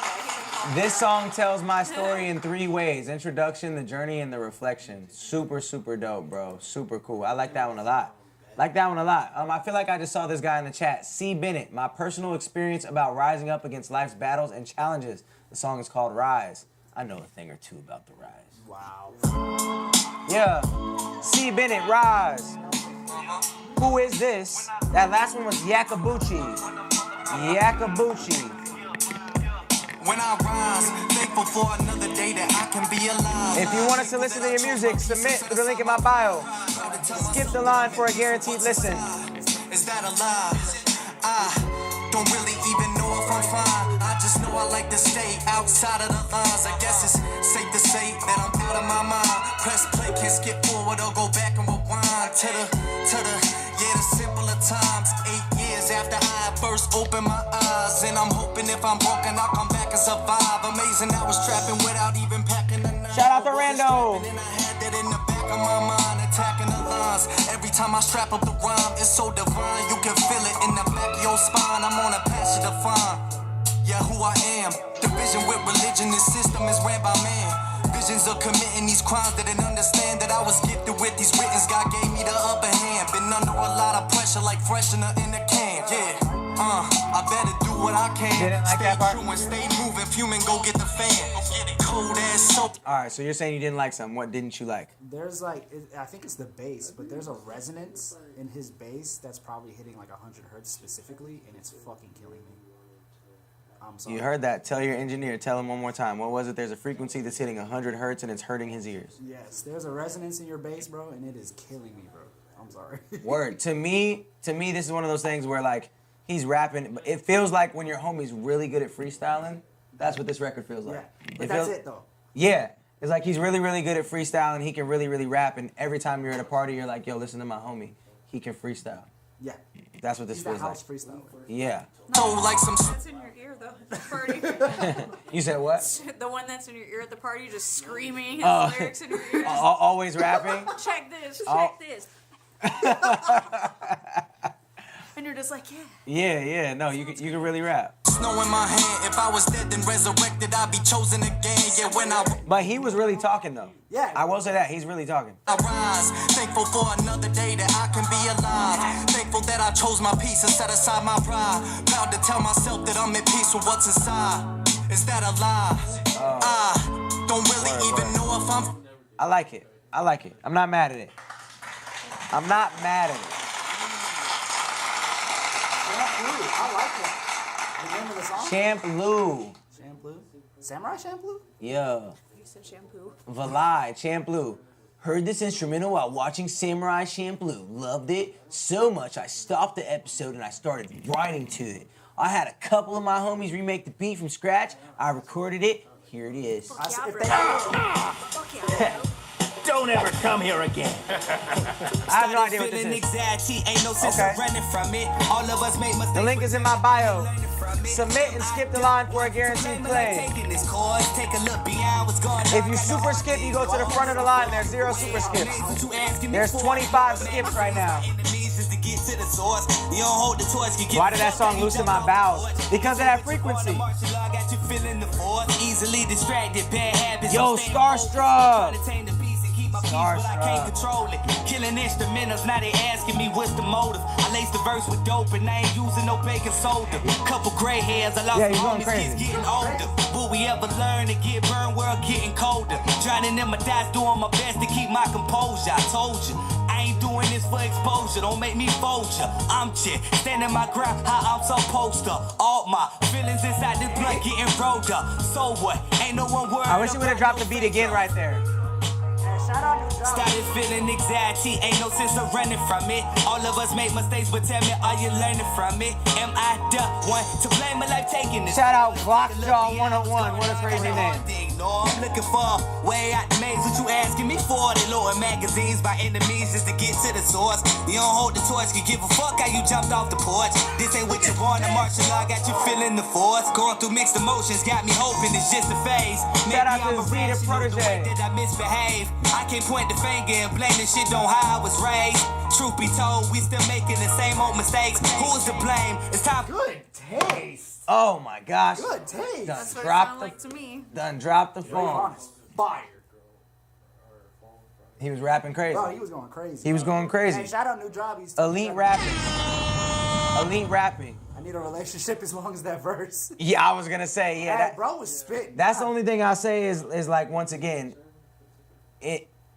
way. This song tells my story in 3 ways. Introduction, the journey, and the reflection. Super, super dope, bro. Super cool. I like that one a lot. I feel like I just saw this guy in the chat. C. Bennett, my personal experience about rising up against life's battles and challenges. The song is called Rise. I know a thing or two about the Rise. Wow. Yeah. C. Bennett, Rise. Who is this? That last one was Yakabuchi. Yakabuchi. When I rise, thankful for another day that I can be alive. If you want us to listen to your music, submit through the link in my bio. Skip the line for a guaranteed listen. Is that a lie? I don't really even know if I'm fine. I just know I like to stay outside of the lines. I guess it's safe to say that I'm out of my mind. Press play, can't skip forward or go back and rewind to the simpler times. 8 years after I first opened my eyes, and I'm hoping if I'm broken, I'll come back and survive. Amazing, I was trapping without even packing a knife. Shout out to Rando. And I had that in the back of my mind, attacking the lines. Every time I strap up the rhyme, it's so divine. You can feel it in the back of your spine. I'm on a path to define. Yeah, who I am. Division with religion, this system is ran by man. Visions of committing these crimes that didn't understand that I was gifted with these writtens. God gave me the upper hand. Been under a lot of pressure like freshener in the can. Yeah, I better do what I can. Didn't like stay that part? true and stay moving. Fuming, go get the fan. Cold ass soap. All right, so you're saying you didn't like something. What didn't you like? There's I think it's the bass, but there's a resonance in his bass that's probably hitting like 100 hertz specifically, and it's fucking killing me. I'm sorry. You heard that. Tell your engineer. Tell him one more time. What was it? There's a frequency that's hitting 100 hertz and it's hurting his ears. Yes, there's a resonance in your bass, bro, and it is killing me, bro. I'm sorry. Word. To me, this is one of those things where like he's rapping, but it feels like when your homie's really good at freestyling. That's what this record feels like. Yeah, but that's it though. Yeah. It's like he's really, really good at freestyling. He can really, really rap. And every time you're at a party, you're like, yo, listen to my homie. He can freestyle. Yeah. That's what this feels like. He's the house freestyler. Yeah. No, like some. That's in your ear though at the party. You said what? The one that's in your ear at the party, just screaming his Oh. lyrics in your ear. Just, Always rapping? check this, Oh. check this. And you're just like, yeah. Yeah. No, you can really rap. Snow in my hand. If I was dead and resurrected, I'd be chosen again. Yeah, when I But he was really talking though. Yeah. I will say that he's really talking. rise, thankful for another day that I can be alive. Thankful that I chose my peace and set aside my pride. Proud to tell myself that I'm at peace with what's inside. Is that a lie? I don't really even know if I'm. I like it. I'm not mad at it. I'm not mad at it. I like it. The name of the song? Shamploo. Shamploo? Samurai Shamploo? Yeah. You said shampoo. Valai, Shamploo. Heard this instrumental while watching Samurai Shamploo. Loved it so much I stopped the episode and I started writing to it. I had a couple of my homies remake the beat from scratch. I recorded it. Here it is. Don't ever come here again. I have no idea what this is. Okay. The link is in my bio. Submit and skip the line for a guaranteed play. If you super skip, you go to the front of the line. There's 0 super skips. There's 25 skips right now. Why did that song loosen my bowels? Because of that frequency. Yo, Starstruck. I can't control it. Killing instrumentals, now they asking me what's the motive. I lace the verse with dope and I ain't using no baking soda. Couple gray hairs, I lost my homies, kids getting older. Will we ever learn to get burned? World getting colder. Drowning in my thoughts, doing my best to keep my composure. I told you, I ain't doing this for exposure. Don't make me fold ya. I'm chick, standing my ground, how I'm supposed to. All my feelings inside this blood getting rolled up. So what? Ain't no one worried. I wish you would have dropped the beat again right there. Started feeling anxiety, ain't no sense of running from it. All of us make mistakes, but tell me, are you learning from it? Am I the one to blame my life taking this? Shout out Blockjaw 101, what a crazy name. No, I'm looking for way out the maze. What you asking me for? They lower magazines by enemies just to get to the source. You don't hold the torch, can give a fuck how you jumped off the porch. This ain't what you want, the martial law got you feeling the force. Going through mixed emotions, got me hoping it's just a phase. Shout out to Lvita Protege. That I misbehave. I can't point the finger and blame this shit on how I was raised. Truth be told, we still making the same old mistakes. Who's to blame? It's time. Good taste. Oh my gosh. Good taste. That's what it sounded like to me. Done dropped the phone. Fire. He was rapping crazy. Bro, he was going crazy. He was going crazy. Hey, shout out New Job. Elite rapping. Elite rapping. I need a relationship as long as that verse. Yeah, I was gonna say, yeah. That, bro was spitting. That's the only thing I say is like, once again,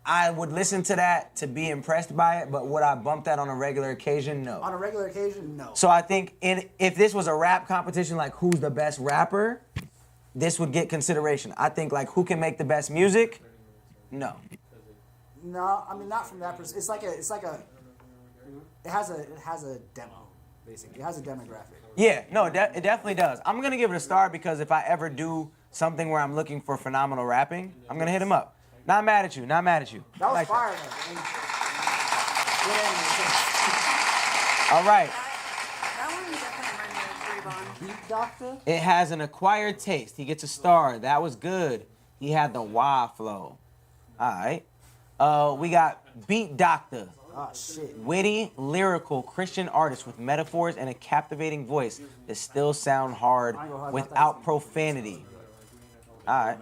I would listen to that to be impressed by it, but would I bump that on a regular occasion? No. On a regular occasion, no. So I think if this was a rap competition, like who's the best rapper, this would get consideration. I think like who can make the best music, no. No, I mean not from that perspective. It has a demo, basically. It has a demographic. Yeah, no, it definitely does. I'm gonna give it a star because if I ever do something where I'm looking for phenomenal rapping, I'm gonna hit him up. Not mad at you, not mad at you. That was like fire, All right. That one definitely reminded me of Beat Doctor? It has an acquired taste. He gets a star. That was good. He had the wah flow. All right. We got Beat Doctor. Oh, shit. Witty, lyrical Christian artist with metaphors and a captivating voice that still sound hard without profanity. All right.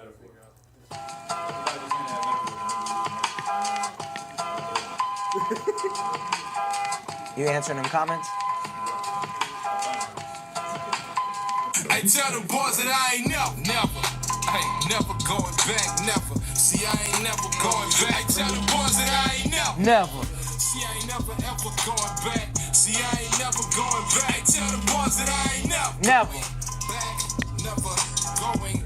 You answering them comments? I tell them boys that I ain't never going back, never. See, I ain't never going back. I tell them boys that I ain't never. See, I ain't never ever going back. See, I ain't never going back. I tell them boys that I ain't never. Back, never going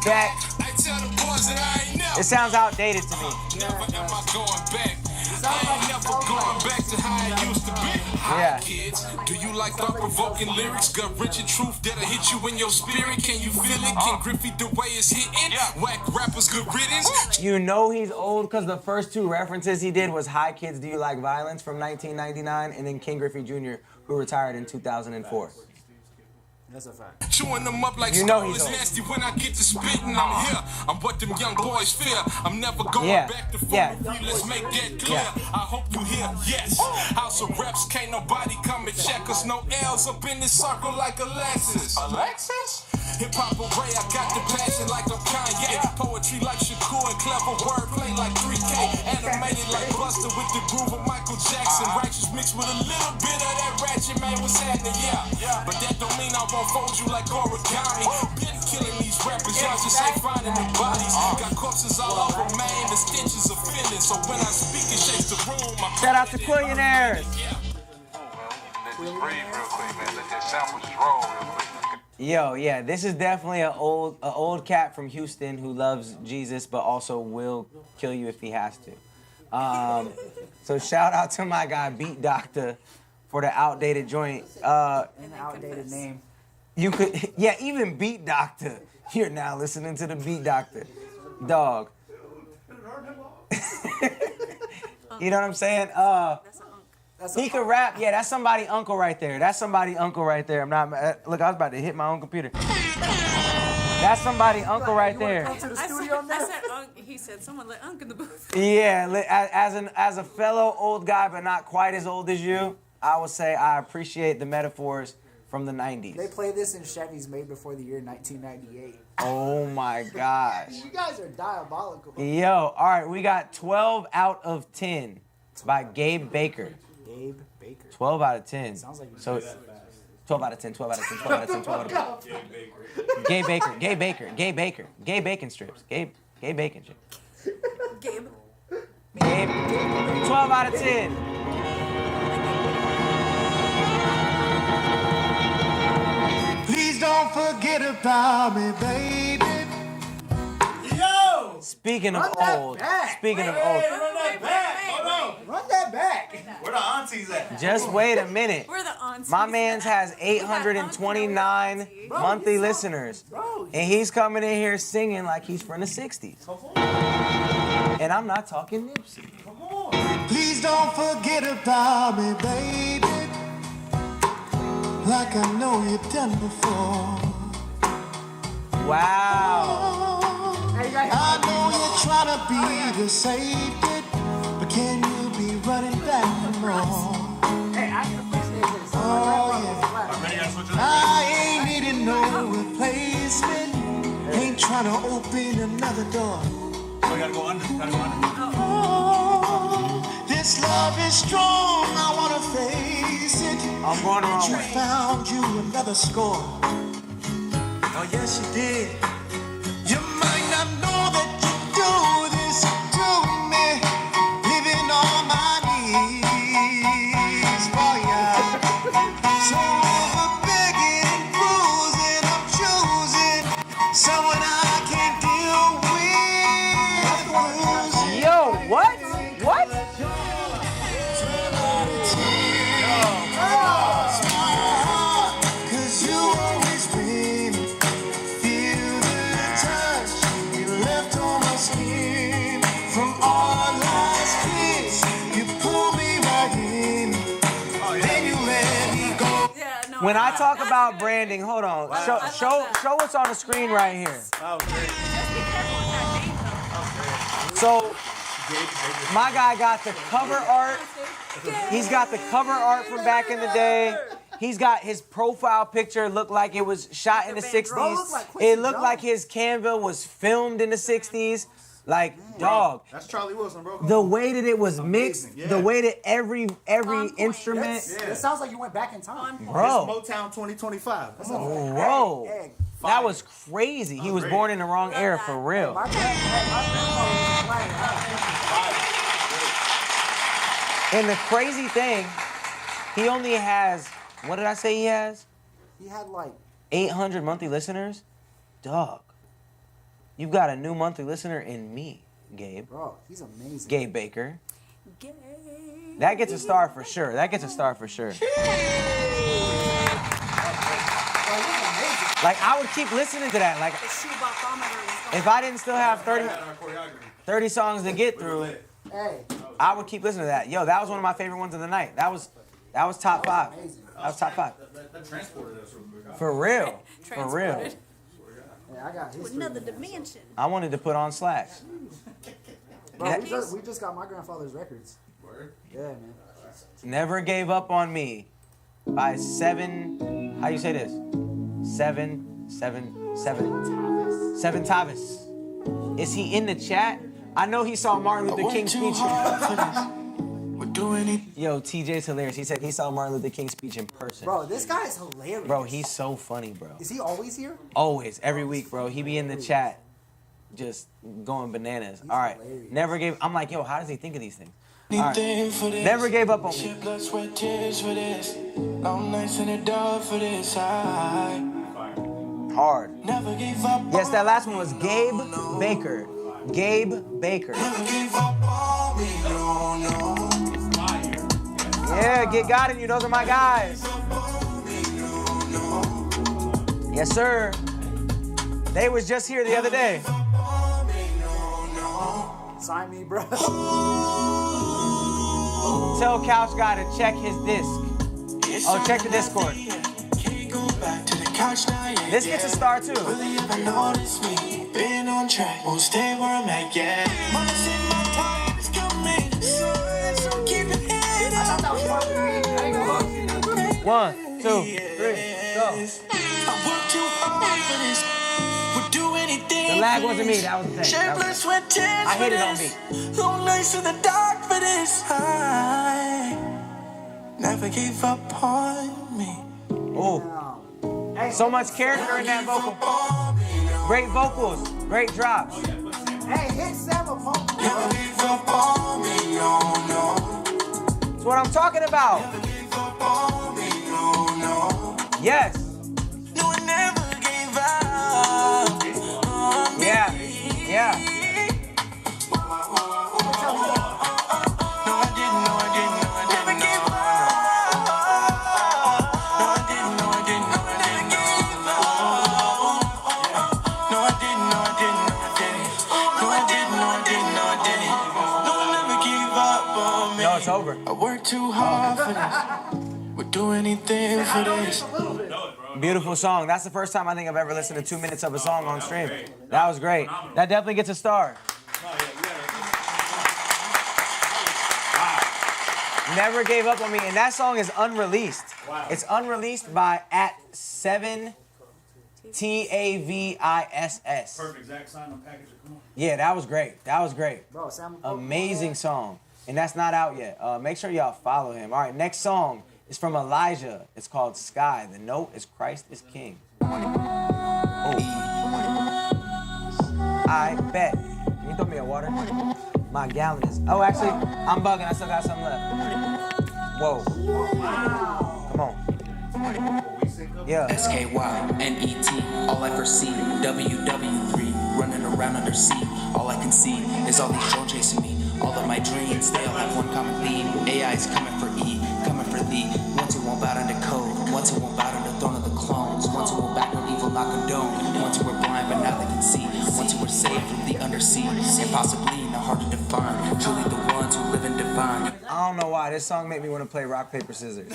back. I tell them boys that I ain't never. It sounds outdated to me. Never am I going back. I ain't never going back to how it used to be. Yeah. Hi, kids. Do you like thought-provoking lyrics? Got rich and truth that'll hit you in your spirit. Can you feel it? Can Griffey the way it's hitting? Whack rappers, good riddance. You know he's old because the first two references he did was Hi Kids, Do You Like Violence from 1999 and then King Griffey Jr., who retired in 2004. That's a fact. Chewing them up like you know he's nasty when I get to spitting. I'm here. I'm what them young boys fear. I'm never going back to free. Let's make that clear. I hope you hear. Yes. House of Reps, can't nobody come and check us. No L's up in this circle like Alexis. Alexis? Hip hop array, I got the passion like I'm Kanye. Poetry like Shakur and clever wordplay like 3K. Animated like Buster with the groove of Michael Jackson. Righteous mixed with a little bit of that ratchet, man. What's happening? Yeah. But that don't mean I won't fold you like origami. Been killing these rappers, y'all just ain't finding their bodies. Got corpses all over, man. The stenches of feelings. So when I speak, it shakes the room. Shout out to Quillionaires. Yo, yeah, this is definitely an old cat from Houston who loves Jesus, but also will kill you if he has to. So shout out to my guy, Beat Doctor. for the outdated joint. An outdated name. You could, yeah, even Beat Doctor. You're now listening to the Beat Doctor. Dog. You know what I'm saying? He could rap. Yeah, that's somebody uncle right there. That's somebody uncle right there. I'm not, look, I was about to hit my own computer. That's somebody uncle right there. I said, he said, someone let Unc in the booth. Yeah, as a fellow old guy, but not quite as old as you, I would say I appreciate the metaphors from the 90s. They play this in Chevys made before the year 1998. Oh my gosh. You guys are diabolical. Yo, all right, we got 12 out of 10 by Gabe Baker. Gabe Baker. 12 out of 10. Sounds like so 12 out of 10, 12 out of 10, 12 out of 10, 12 out of 10. Gabe Baker, Gabe Baker, Gabe Baker, Gabe Bacon strips, Gabe Bacon strips. Gabe. 12 out of 10. Please don't forget about me, baby. Yo! Speaking of old, Run that back. Hold on. Run that back. Where the aunties at? Just wait a minute. We're the aunties. My man's has 829 monthly listeners. And he's coming in here singing like he's from the 60s. And I'm not talking Nipsey. Please don't forget about me, baby. Like I know you've done before. Wow. I know you're trying to be the safety, but can you be running back no more? Hey, I can appreciate this. Oh, yeah. I ain't needing no replacement. Ain't trying to open another door. I gotta go under. Oh, this love is strong. I wanna face it. I'm going the wrong You way. found you another score. Oh, yes, you did. You might not know that you do this to me, living on my knees for ya. So over begging and bruising, I'm choosing someone I can deal with. Yo, what? What? Cause you always win. Feel the touch you left on my skin. From our last kiss, you pulled me right in. Then you let me go. When I talk about branding, hold on. Show what's on the screen right here. So, my guy got the cover art. He's got the cover art from back in the day. He's got his profile picture looked like it was shot in the 60s. It looked like his Canva was filmed in the 60s. Like, dog. That's Charlie Wilson, bro. The way that it was mixed, the way that every instrument. It sounds like you went back in time. Bro. It's Motown 2025. Come on. Whoa. That was crazy. He was born in the wrong era for real. And the crazy thing, he only has, what did I say he has? He had like 800 monthly listeners? Dog. You've got a new monthly listener in me, Gabe. Bro, he's amazing. Gabe Baker. That gets a star for sure. That gets a star for sure. Like, I would keep listening to that. Like, if I didn't still have 30 songs to get through, I would keep listening to that. Yo, that was one of my favorite ones of the night. That was top 5. That was top 5. That transported us. For real. For real. Yeah, I got To another dimension. I wanted to put on slacks. Bro, we just got my grandfather's records. Word? Yeah, man. Never Gave Up on Me by 7, how you say this? 7 Tavis. Is he in the chat? I know he saw Martin Luther King's speech. Yo, TJ's hilarious. He said he saw Martin Luther King's speech in person. Bro, this guy is hilarious. Bro, he's so funny, bro. Is he always here? Always, every week, bro. He be in the chat just going bananas. All right. Never gave, I'm like, yo, how does he think of these things? All right. Never Gave Up on Me. Blood, sweat, tears for this. Long nights in the dark for this. Hard. Never gave up. Yes, that last one was Gabe Baker. Gabe Baker. Never gave up on me, no, no. Yeah, Get God in You. Those are my guys. Yes, sir. They was just here the other day. Sign me, bro. Tell Couch Guy to check his disc. Oh, check the Discord. This gets a star too. One, 2, 3, go. The lag wasn't me, that was the thing. I hit it on beat. Long nights in the dark for this. I never gave up on me. Oh, so much character in that vocal. Great vocals, great drops. Hey, hit Sam up. Never gave up on me, no, no. That's what I'm talking about. Never gave up on me, no, no. Yes. No, I never gave up on me. Yeah, yeah. It's over. I work too hard for this. Would do anything for this. Beautiful song. That's the first time I think I've ever listened to 2 minutes of a song on stream. That was great. That definitely gets a star. Never gave up on me. And that song is unreleased. It's unreleased by @7TAVISS. Perfect. Zach signed on package. Come on. Yeah, that was great. That was great. Bro, Sam, amazing song. And that's not out yet. Make sure y'all follow him. All right, next song is from Elijah. It's called Sky. The note is Christ is King. Oh. I bet. Can you throw me a water? My gallon is. Oh, actually, I'm bugging. I still got some left. Whoa. Come on. Yeah. SKYNET, all I foresee. WW3, running around under sea. All I can see is all these drones chasing me. All of my dreams, they all have one common theme. AI is coming for E, coming for thee. Ones who won't bow down to code, ones who won't bow down to throne of the clones. Ones who will back on evil, not condone. Ones who were blind, but now they can see. Ones who were saved from the undersea. Impossibly, not hard to define. Truly the ones who live in divine. I don't know why. This song made me want to play rock, paper, scissors.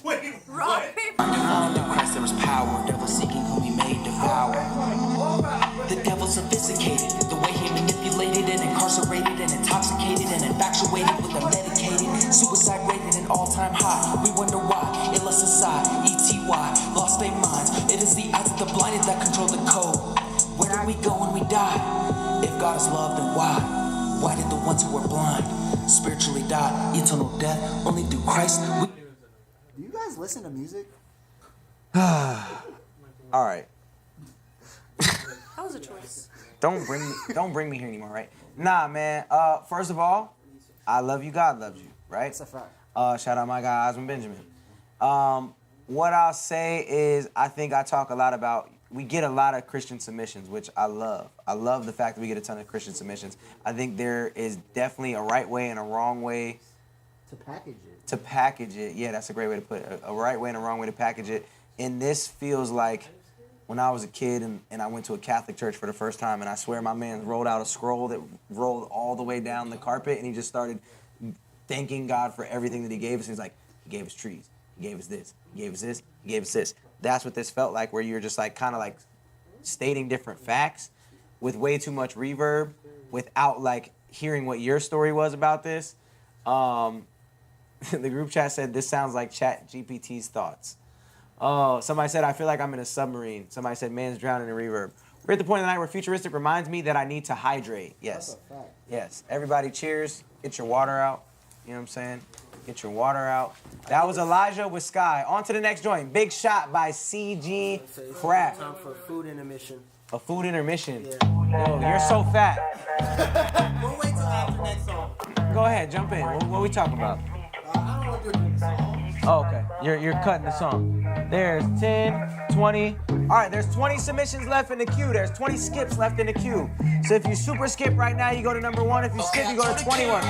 Wait, rock, paper. Found in Christ there was power. Devil seeking whom he may devour. The devil's sophisticated. The way he manipulated and incarcerated and intoxicated and infatuated with a medicated. Suicide rated an all-time high. We wonder why. It left aside. ETY. Lost their minds. It is the eyes of the blinded that control the code. Where do we go when we die? If God is love, then why? Why did the ones who were blind spiritually die? Eternal death only through Christ. Do you guys listen to music? All right. That was a choice. Don't bring me here anymore, right? Nah, man. First of all, I love you. God loves you, right? That's a fact. Shout out my guy Osmond Benjamin. What I'll say is, I think I talk a lot about. We get a lot of Christian submissions, which I love. I love the fact that we get a ton of Christian submissions. I think there is definitely a right way and a wrong way to package it. To package it, yeah, that's a great way to put it. A right way and a wrong way to package it. And this feels like when I was a kid and I went to a Catholic church for the first time, and I swear my man rolled out a scroll that rolled all the way down the carpet, and he just started thanking God for everything that he gave us. He's like, he gave us trees, he gave us this, he gave us this, he gave us this. That's what this felt like, where you're just like kind of like stating different facts with way too much reverb without like hearing what your story was about this. The group chat said, this sounds like Chat GPT's thoughts. Oh, somebody said, I feel like I'm in a submarine. Somebody said, man's drowning in reverb. We're at the point of the night where Futuristic reminds me that I need to hydrate. Yes. Yes. Everybody cheers. Get your water out. You know what I'm saying? Get your water out. That was Elijah with Sky. On to the next joint. Big Shot by CG Craft. Time for food intermission. A food intermission. Yeah. Yo, you're so fat. We'll wait till after next song. Go ahead, jump in. What are we talking about? I don't know what you're doing. Oh, okay. You're cutting the song. There's 10, 20. All right, there's 20 submissions left in the queue. There's 20 skips left in the queue. So if you super skip right now, you go to number 1. If you skip, you go to 21.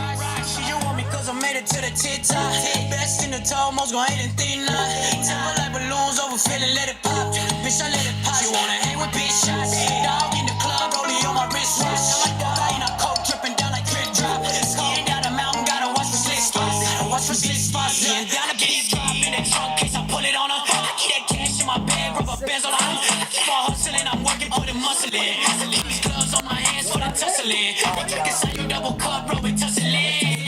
cause I made it to the tip-top. Best in the top, most gon' hate and thin line. Temper like balloons, overfilling, let it pop. Bitch, I let it pop. You wanna hang with bitch shots. Dog in the club, rolling on my wristwatch. I'm like water in a coke, dripping down like drip drop. Skiing down the mountain, gotta watch for slick spots. Gotta watch for slick spots. Yeah, down the bitch drop in the trunk, case I pull it on her. I keep that cash in my bag, rubber bands on her. I keep on hustling, I'm working for the muscling. These gloves on my hands for the tussling. Can say you double cup, rubber tussling.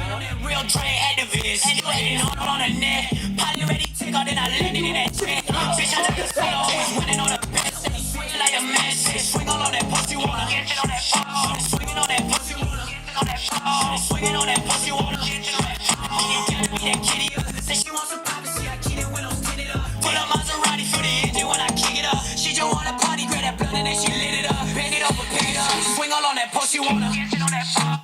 On that real train activist. Waiting on the net. Probably ready to take out, then I landed in that jet. Bitch, I like a solo, always winning on the best. Swing like a match. Swing all on that pussy, wanna get it on that phone. Swinging on that pussy, wanna get it on that phone. Swinging on that pussy, wanna get it on that phone. You gotta be that kitty up. Say she wants some privacy, I keep it windows tinted up. Pull up Maserati for the engine when I kick it up. She just wanna party, grab that blunt and then she lit it up. Bang it over, pick it up. Swing all on that pussy, wanna get it on that phone.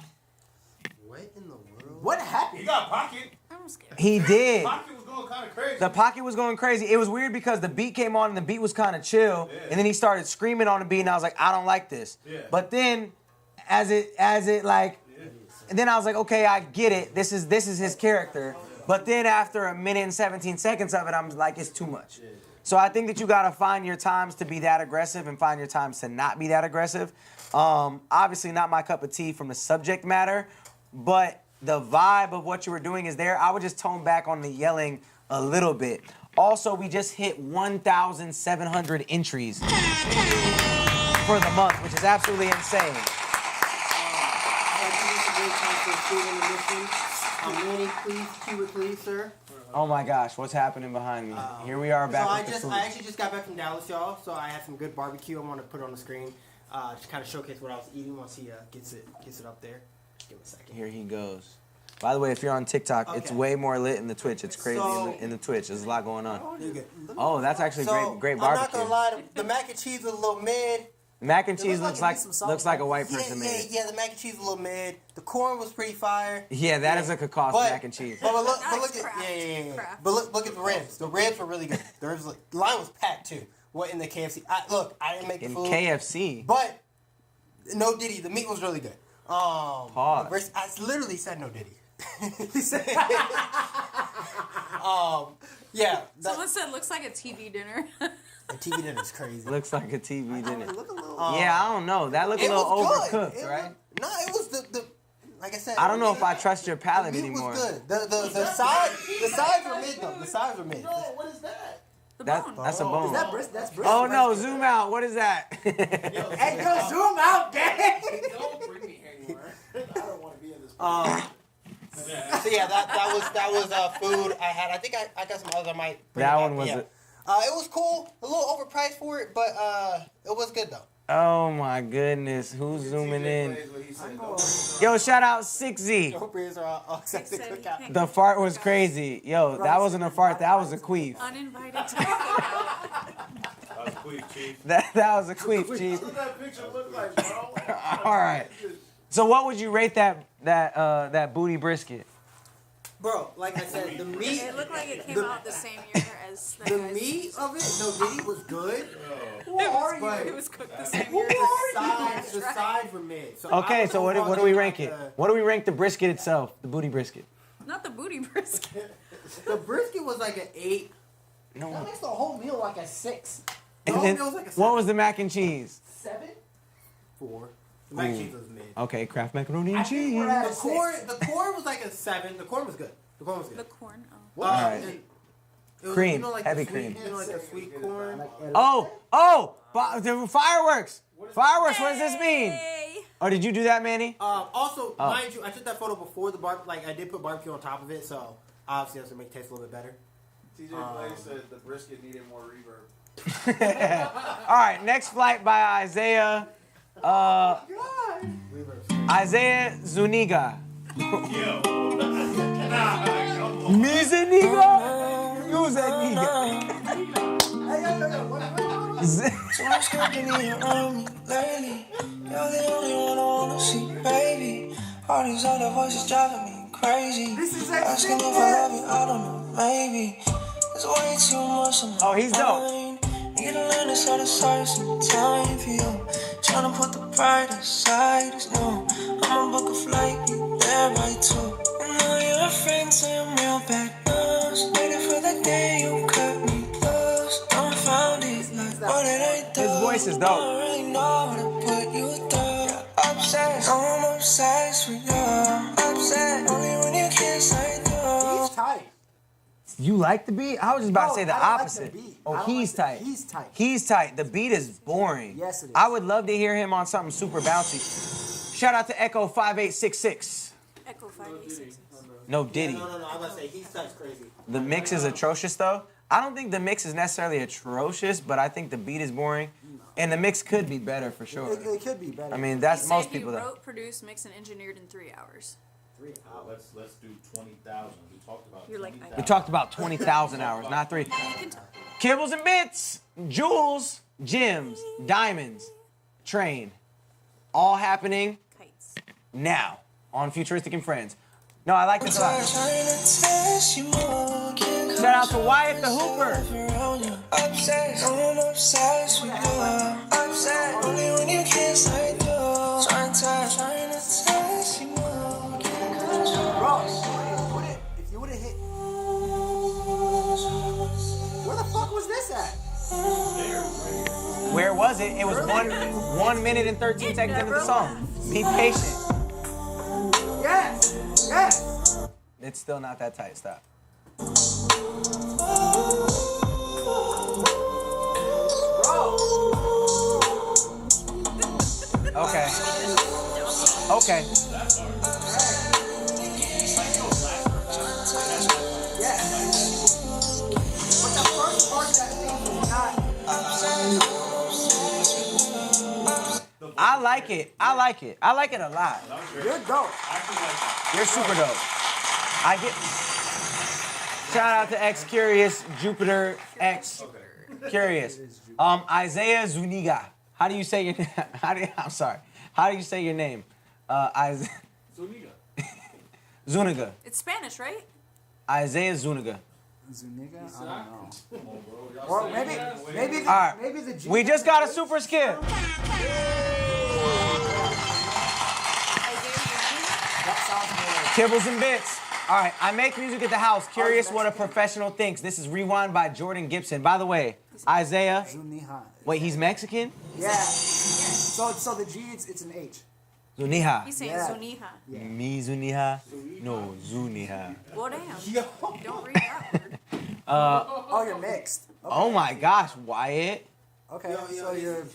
What happened? He got pocket. I'm scared. He did. Pocket was going kind of crazy. The pocket was going crazy. It was weird because the beat came on and the beat was kind of chill, and then he started screaming on the beat, and I was like, I don't like this. Yeah. But then, as it like, and then I was like, okay, I get it. This is his character. But then after a minute and 17 seconds of it, I'm like, it's too much. So I think that you gotta find your times to be that aggressive and find your times to not be that aggressive. Obviously not my cup of tea from the subject matter, but the vibe of what you were doing is there. I would just tone back on the yelling a little bit. Also, we just hit 1,700 entries for the month, which is absolutely insane. Manny, please, cue it, please, sir. Oh my gosh, what's happening behind me? Here we are back with the food. I actually just got back from Dallas, y'all, so I had some good barbecue I want to put on the screen. Just kind of showcase what I was eating once he gets it up there. Give him a second. Here he goes. By the way, if you're on TikTok, it's way more lit in the Twitch. It's crazy in the Twitch. There's a lot going on. Oh, that's actually great barbecue. I'm not gonna lie, the mac and cheese was a little mid. Mac and cheese looks like a white person made it. Yeah, the mac and cheese was a little mid. The corn was pretty fire. Yeah, that is a cost mac and cheese. But look at But look at the ribs. The ribs were really good. The line was packed too. What in the KFC? I didn't make the food. KFC. But no Diddy. The meat was really good. Pause. I literally said no Diddy. He said, yeah. Someone said looks like a TV dinner. A TV dinner is crazy. Looks like a TV dinner. Yeah, I don't know. That looked a little overcooked, right? No, it was the like I said. I don't know if I trust your palate anymore. The meat was good. The sides were mid though. The sides were mid. No, what is that? That's a bone. Is that brisket? That's brisket. Oh no, zoom out. What is that? Hey, go zoom out, gang. Don't bring me here anymore. I don't want to be in this. So yeah, that was food I had. I think I got some others I might bring That back. one was it. It was cool. A little overpriced for it, but it was good though. Oh my goodness, who's zooming in? Yo, shout out 6Z. The fart was crazy. Yo, that wasn't a fart, that was a queef. Uninvited. That was a queef, Chief. That was a queef, Chief. What that picture look like, bro? All right. So what would you rate that booty brisket? Bro, like I said, the meat. It looked like it came out the same year as the meat of it. No, Diddy was good. Who are you? It was cooked the same year. The sides were mid. So Okay, so what do we rank it? What do we rank the brisket itself, the booty brisket? Not the booty brisket. The brisket was like an 8. No. That makes the whole meal like a 6. And then, what was the mac and cheese? 7? 4. The mac and cheese was mid. Okay, Kraft macaroni and cheese. The corn was like a 7. The corn was good. The corn was good. The corn. All right. Cream, heavy the cream. sweet, like the sweet corn. The fireworks. Fireworks. What does this mean? Oh, did you do that, Manny? Also, mind you, I took that photo before the I did put barbecue on top of it, so obviously that's gonna make it taste a little bit better. TJ Clay said the brisket needed more reverb. All right, next flight by Isaiah. Isaiah Zuniga. Me Zuniga? You Zuniga. So much company around me lately. You're the only one I wanna see, baby. All these other voices driving me crazy. Asking if I love you, I don't know, maybe. There's way too much on my he's dope. You gotta learn to set aside some time for you. Tryna put the pride aside, it's no. I'ma book a flight, be there by 2. And I my friends say I'm real bad news. Waiting for the day you cut me loose. Don't found it like what did I do? His voice is dope. I don't really know how to put you through. Obsessed, I'm obsessed with you. Obsessed, only when you kiss I do. He's tight. You like the beat? I was just about to say the I don't like opposite. the beat. Oh, I don't he's like tight. He's tight. He's tight. The beat is boring. Yes, it is. I would love to hear him on something super bouncy. Shout out to Echo 5866. Echo 5866. No Diddy. No, I'm about to say he's tight's crazy. The mix is atrocious though. I don't think the mix is necessarily atrocious, but I think the beat is boring. And the mix could be better for sure. It could be better. I mean, that's He most said people he though. wrote, produced, mixed, and engineered in 3 hours. Let's do 20,000. We talked about. You're like, We talked about 20,000 hours, not 3. Kibbles and bits, jewels, gems, diamonds, train. All happening now on Futuristic and Friends. No, I like this a lot. Shout out to Wyatt the Hooper. Obsessed, I'm obsessed with you. Obsessed, only when you kiss I do. Trying to test you more. Bro, if you would have hit. Where the fuck was this at? Where was it? It was 1 minute and 13 seconds into the song. Be patient. Yes! Yes! It's still not that tight. Stop. Okay. Okay. I like it. I like it. I like it a lot. You're dope. You're super dope. I get. Shout out to X Curious, Jupiter X Curious. Isaiah Zuniga. How do you say your name? I'm sorry. How do you say your name? Zuniga. Zuniga. It's Spanish, right? Isaiah Zuniga. Zuniga? I don't know. Or maybe the, All right. maybe the G. We just got a super skip. Kibbles and bits. All right, I make music at the house. Curious what a professional thinks. This is Rewind by Jordan Gibson. By the way, Isaiah. Zuniga. Wait, he's Mexican? Yeah. So the G, it's an H. Zuniga. He's saying Zuniga. Me Zuniga? No, Zuniga. Well, damn. Don't read that word. Oh, you're mixed. Okay. Oh my gosh, Wyatt. Okay, so you're.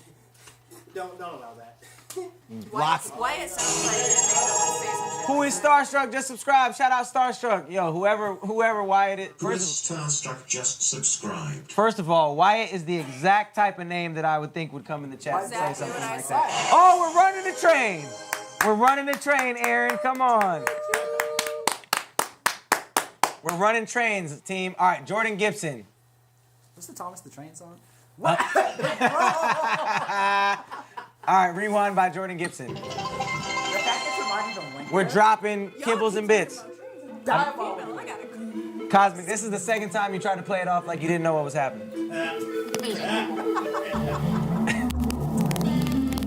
Don't allow that. Lots. Wyatt sounds like say some shit. Who is Starstruck? Just subscribe. Shout out Starstruck. Yo, whoever Wyatt is. Who is Starstruck? Just subscribed. First of all, Wyatt is the exact type of name that I would think would come in the chat and say something like said. that. Oh, we're running the train. We're running the train, Aaron. Come on. We're running trains, team. All right, Jordan Gibson. What's the Thomas the Train song? All right, Rewind by Jordan Gibson. We're dropping kibbles and bits. Cosmic, this is the second time you tried to play it off like you didn't know what was happening.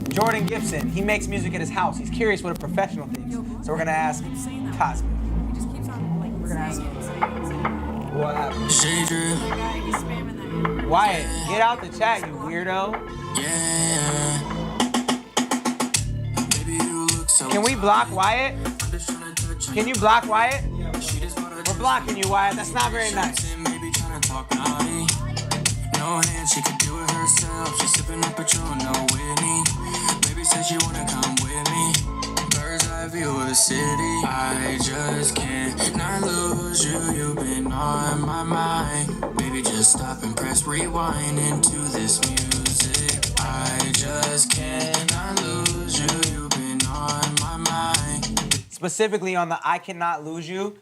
Jordan Gibson, he makes music at his house. He's curious what a professional thinks. So we're gonna ask Cosmic. He just keeps on like We're gonna ask him. What happened? Wyatt, get out the chat, you weirdo. Can we block Wyatt? Can you block Wyatt? We're blocking you, Wyatt. That's not very nice. No hand, she could do it herself. She's sipping up Patron, no Whitney. Baby said she wanna come with me. Bird's eye view of the city. I just can't not lose you. You've been on my mind. Baby, just stop and press rewind into this music. I just cannot lose you. You've been on my mind. Specifically on the I Cannot Lose You,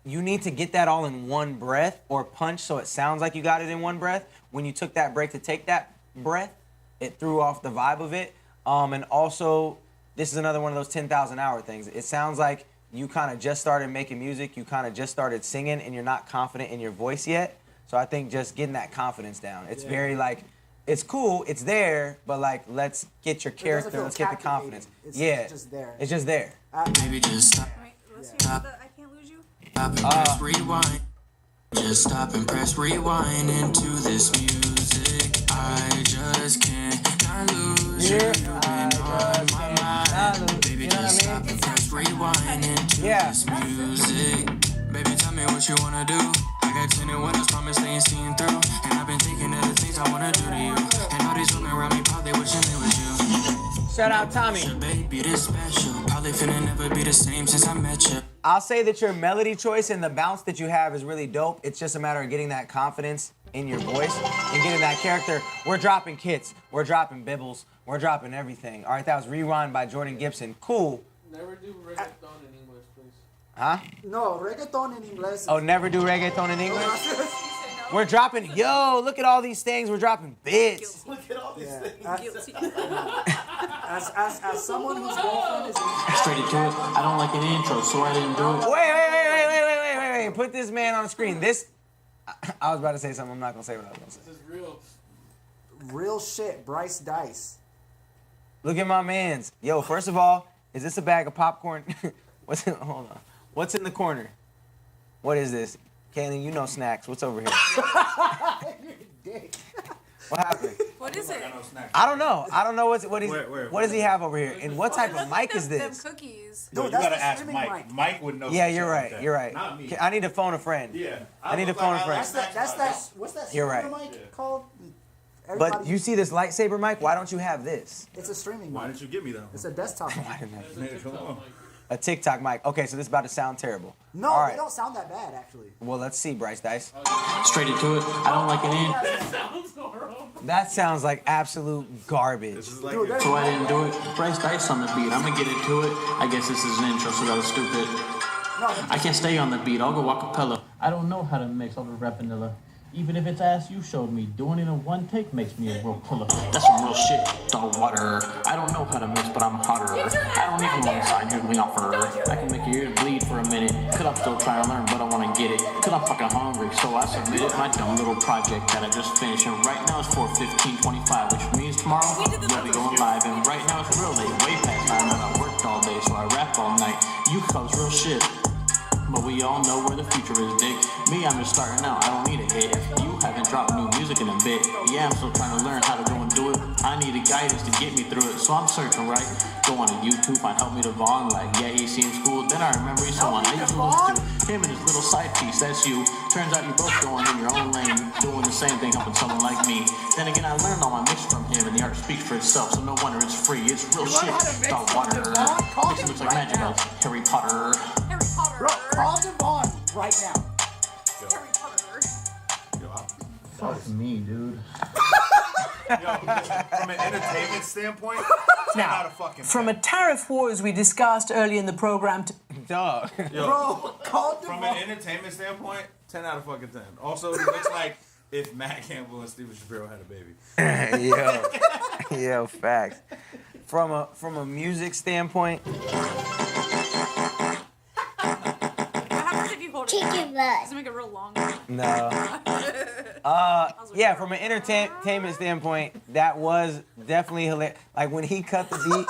you need to get that all in one breath or punch so it sounds like you got it in one breath. When you took that break to take that breath, it threw off the vibe of it. And also, this is another one of those 10,000 hour things. It sounds like you kind of just started making music, you kind of just started singing, and you're not confident in your voice yet. So I think just getting that confidence down. It's very like, it's cool, it's there, but like, let's get your character, let's get the confidence. It's yeah, just there. it's just there. Maybe just stop. Let's hear the I Can't Lose You. Stop and press rewind. Just stop and press rewind into this music. I just can't not lose you. You've been on my mind. Baby, just stop and press rewind into this music. Baby, tell me what you wanna do. I got 10 and windows, promise they ain't seen through. And I've been thinking of the things I wanna do to you. And all these women around me probably wishing it was you. Shout out Tommy. Baby, this special. Probably finna never be the same since I met you. I'll say that your melody choice and the bounce that you have is really dope. It's just a matter of getting that confidence in your voice and getting that character. We're dropping kits. We're dropping bibbles. We're dropping everything. All right, that was Rewind by Jordan Gibson. Cool. Never do reggaeton in English, please. Huh? No, reggaeton in English. Oh, never do reggaeton in English? We're dropping, yo, look at all these things. We're dropping bits. Look at all these things. As someone whose girlfriend is Straight into it. I don't like an intro, so I didn't do it. Wait. Put this man on the screen. I was about to say something. I'm not going to say what I was going to say. This is real. Real shit, Bryce Dice. Look at my mans. Yo, first of all, is this a bag of popcorn? Hold on. What's in the corner? What is this? Kaylin, you know snacks. What's over here? What happened? What is it? I don't know. What does he have over here? And what type of mic is this? Them cookies. No, you gotta ask Mike. Mike would know. Yeah, you're right. Like You're right. Not me. I need to phone a friend. Yeah. I need to phone a friend. What's that You're streamer right. mic called? But you see this lightsaber mic? Why don't you have this? It's a streaming mic. Why didn't you give me that? It's a desktop mic. Why didn't I? Man, come on. A TikTok mic. Okay, so this is about to sound terrible. No, All they right. don't sound that bad, actually. Well, let's see, Bryce Dice. Straight into it. I don't like an intro. That sounds like absolute garbage. So I didn't do it. Bryce Dice on the beat. I'm gonna get into it. I guess this is an intro, so that was stupid. I can't stay on the beat. I'll go acapella. I don't know how to mix over rap vanilla. Even if it's ass you showed me, doing it in one take makes me a real killer. That's some real shit, dog water. I don't know how to mix, but I'm hotter. I don't even want to side you me offer. I can make your ears bleed for a minute. Cause I'm still trying to learn, but I want to get it. Cause I'm fucking hungry, so I submitted my dumb little project that I just finished. And right now it's 4:15:25, which means tomorrow we'll be going live. And right now it's real late, way past 9, and I worked all day, so I rapped all night. You folks real shit. But we all know where the future is, dick. Me, I'm just starting out, I don't need a hit. You haven't dropped new music in a bit. Yeah, I'm still trying to learn how to go and do it. I need a guidance to get me through it, so I'm searching, right? Go on to YouTube, find Help Me Devon, like, yeah, he seems cool. Then I remember he's someone I used to listen to. Him and his little side piece, that's you. Turns out you both going in your own lane, doing the same thing, helping someone like me. Then again, I learned all my mix from him, and the art speaks for itself, so no wonder it's free. It's real shit. Dog water. This looks like magic of Harry Potter. Bro, call Devon right now. Fuck me, dude. Yo, from an entertainment standpoint, it's Now, not a fucking from a tariff war, as we discussed earlier in the program, dog. Yo, Bro, call from Devon. an entertainment standpoint, 10 out of fucking 10. Also, it looks like if Matt Campbell and Steven Shapiro had a baby. Yo, facts. From a music standpoint, Chicken butt. Does it make it real long? no. Yeah, from an entertainment standpoint, that was definitely hilarious. Like when he cut the beat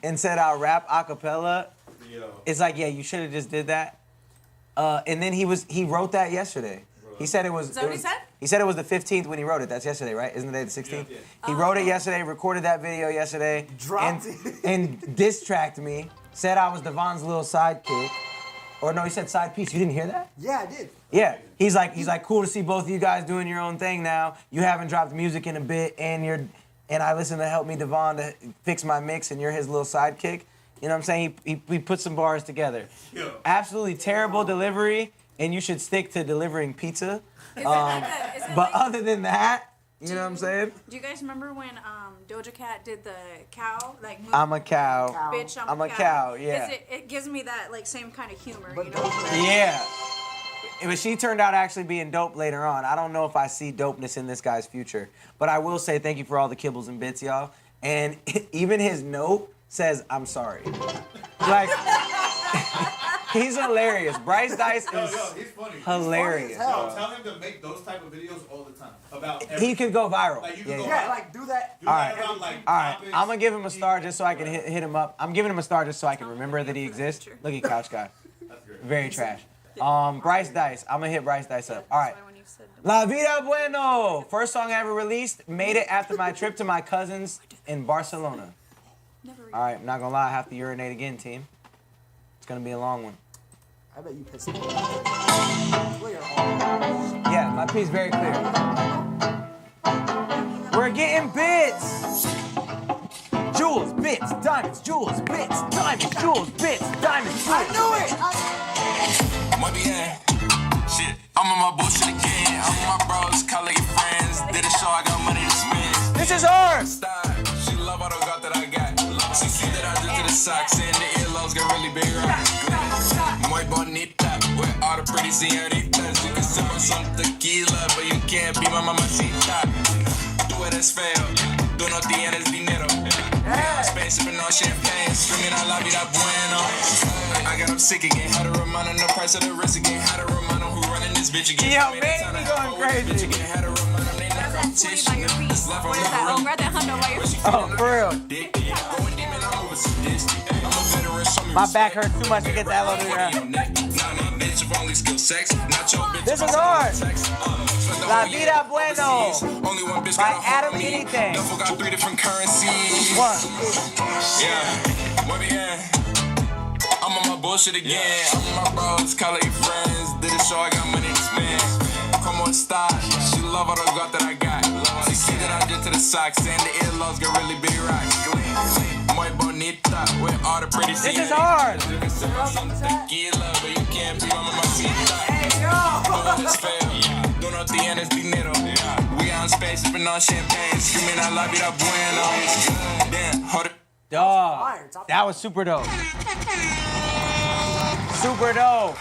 and said I'll rap a cappella, it's like, yeah, you should have just did that. And then he wrote that yesterday. He said it was. Is that what he said? He said it was the 15th when he wrote it. That's yesterday, right? Isn't it the 16th? Yeah. He wrote it yesterday, recorded that video yesterday, and diss tracked me. Said I was Devon's little sidekick. Or no, he said side piece. You didn't hear that? Yeah, I did. Yeah. He's like, cool to see both of you guys doing your own thing now. You haven't dropped music in a bit, and I listen to Help Me Devon to fix my mix, and you're his little sidekick. You know what I'm saying? He put some bars together. Yo. Absolutely terrible delivery, and you should stick to delivering pizza. Is it But other than that, you know what I'm saying? Do you guys remember when Doja Cat did the cow? Like, I'm a cow. Bitch, I'm a cow, yeah. It gives me that like same kind of humor, you know? Yeah. But she turned out actually being dope later on. I don't know if I see dopeness in this guy's future. But I will say thank you for all the kibbles and bits, y'all. And even his note says, I'm sorry. Like, he's hilarious. Bryce Dice is he's funny. hilarious. He's funny as hell. Tell him to make those type of videos all the time. About everything. He could go viral. Like, you Yeah, can go yeah. viral. Like, do that. All right, about, like, all right. topics. I'm gonna give him a star just so I can hit him up. I'm giving him a star just so I can remember that he exists. Look at Couch Guy. Very trash. Bryce Dice. I'm gonna hit Bryce Dice up. All right. Lvita Bueno. First song I ever released. Made it after my trip to my cousins in Barcelona. All right. I'm not gonna lie. I have to urinate again, team. It's gonna be a long one. I bet you pissed it. Yeah, my piece very clear. We're getting bits. Jewels, bits, diamonds, jewels, bits, diamonds, jewels, bits, diamonds, jewels. I knew it! Might be in. Shit, I'm on my bullshit again. I'm on my bros, call your friends. Did a show, I got money to spend. This is ours! She love all the God that I got. She see that I just to the socks and the earlobes got really big rocks. Muy bonita, with all the pretty señoritas. You can sell me some tequila, but you can't be my mamacita. Tú eres feo, tú no tienes dinero. Spain sipping on champagne, screaming I love you, that bueno. I got up sick again, had to remind him the price of the risk again, had to remind him who running this bitch again. Yo, man, you going crazy. Had to remind him they not competition. This life I'm living. Oh, for real. My back hurts too much to get that low to the ground. This is ours. Lvita Bueno by Adam Anything. Got 3 different currencies. One. Yeah. Muy bien. I'm on my bullshit again. I'm on my bros, call your friends. Did a show, I got money to spend. Como esta? She love all the God that I got. She see that I did to the socks and the earlobes got really big rocks. Muy bonita, with all the pretty This is ours. You can sell some tequila, but you can't be my mamacita. Tú no tienes dinero. We on space, sipping on champagne, screaming I love you, that bueno. Damn, hold it. Dog, that was super dope. Super dope.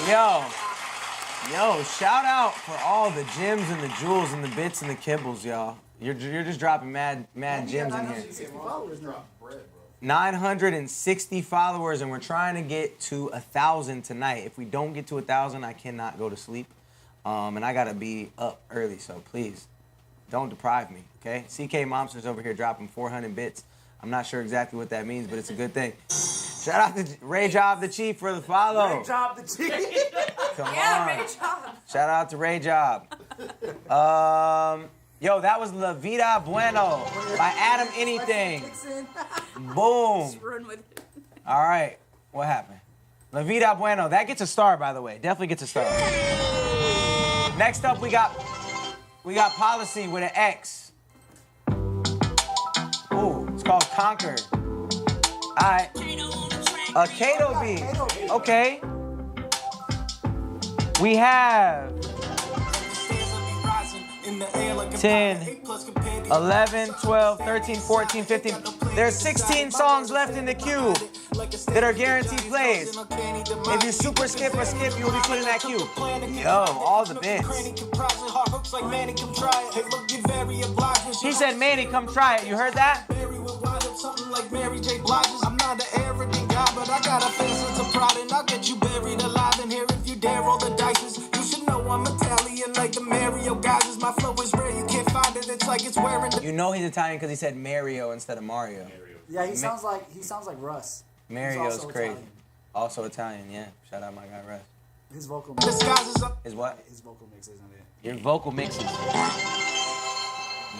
Yo, shout out for all the gems and the jewels and the bits and the kibbles, y'all. You're just dropping mad gems in here. 960 followers, and we're trying to get to 1,000 tonight. If we don't get to 1,000, I cannot go to sleep. And I gotta be up early, so please, don't deprive me, okay? CK Monsters over here dropping 400 bits. I'm not sure exactly what that means, but it's a good thing. Shout out to Ray Job the Chief for the follow. Ray Job the Chief. Come Yeah, on. Ray Job. Shout out to Ray Job. Yo, that was Lvita Bueno by Adam Anything. Boom. Just run with it. All right, what happened? Lvita Bueno, that gets a star, by the way. Definitely gets a star. Next up, we got Policy with an X. Ooh, it's called Conquer. All right. A Kato beat. Okay. We have 10, 11, 12, 13, 14, 15. There's 16 songs left in the queue that are guaranteed plays. If you super skip or skip, you'll be put in that queue. Yo, all the bits. He said, Manny, come try it. You heard that? I'm not an arrogant guy, but I got a face sense of pride, and I'll get you buried alive in here if you dare roll the dice. You should know I'm Italian like the Mario guys. My flow is rare, you can't find it. It's like it's wearing. You know he's Italian because he said Mario instead of Mario. Yeah, he sounds like Russ. Mario's also crazy. Italian. Also Italian, yeah. Shout out my guy Russ. His vocal His what? His vocal mixes on it. Your vocal mixes.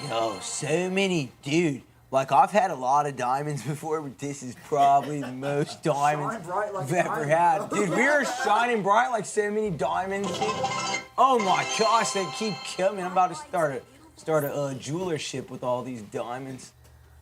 Yo, so many, dude. Like, I've had a lot of diamonds before, but this is probably the most diamonds I've ever had. Dude, we are shining bright like so many diamonds. Oh my gosh, they keep coming. I'm about to start a jewelership with all these diamonds.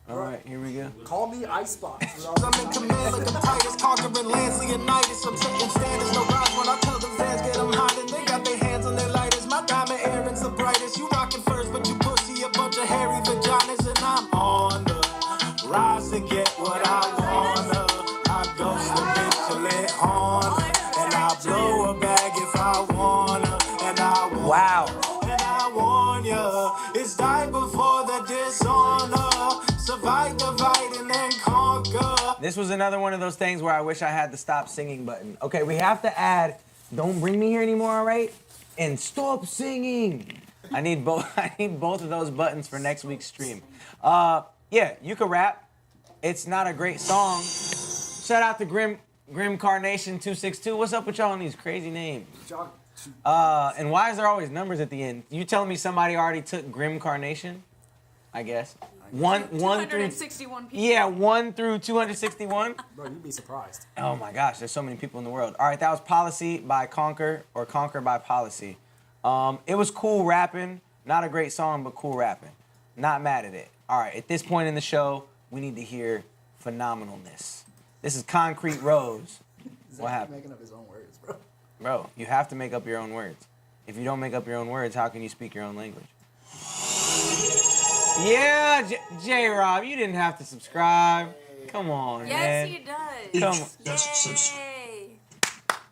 All right, here we go. Call me Icebox. I'm in command like I'm Titus, conquering lands, Leonidas. I'm setting standards, no rise when I tell the fans get them hot, and they got their hands on their lighters. My diamond Aaron's the brightest. You rockin' first, but you pussy a bunch of hairy vaginas, and I'm on the rise to get what I wanna. I ghost a bitch to let on, and I blow a bag if I wanna, and I want. Wow. And I warn ya, it's die before the dishonor. Survive, divide, and then conquer. This was another one of those things where I wish I had the stop singing button. Okay, we have to add don't bring me here anymore, all right? And stop singing. I need both of those buttons for next week's stream. Yeah, you can rap. It's not a great song. Shout out to Grim Grim Carnation 262. What's up with y'all on these crazy names? And why is there always numbers at the end? You telling me somebody already took Grim Carnation? I guess. 261 people. Yeah, 1 through 261. Bro, you'd be surprised. Oh my gosh, there's so many people in the world. All right, that was Policy by Conquer, or Conquer by Policy. It was cool rapping. Not a great song, but cool rapping. Not mad at it. All right, at this point in the show, we need to hear phenomenalness. This is Concrete Rose. What happened? Making up his own words, bro. Bro, you have to make up your own words. If you don't make up your own words, how can you speak your own language? Yeah, J-Rob, you didn't have to subscribe. Come on, man. Yes, he does. Come on. Yay.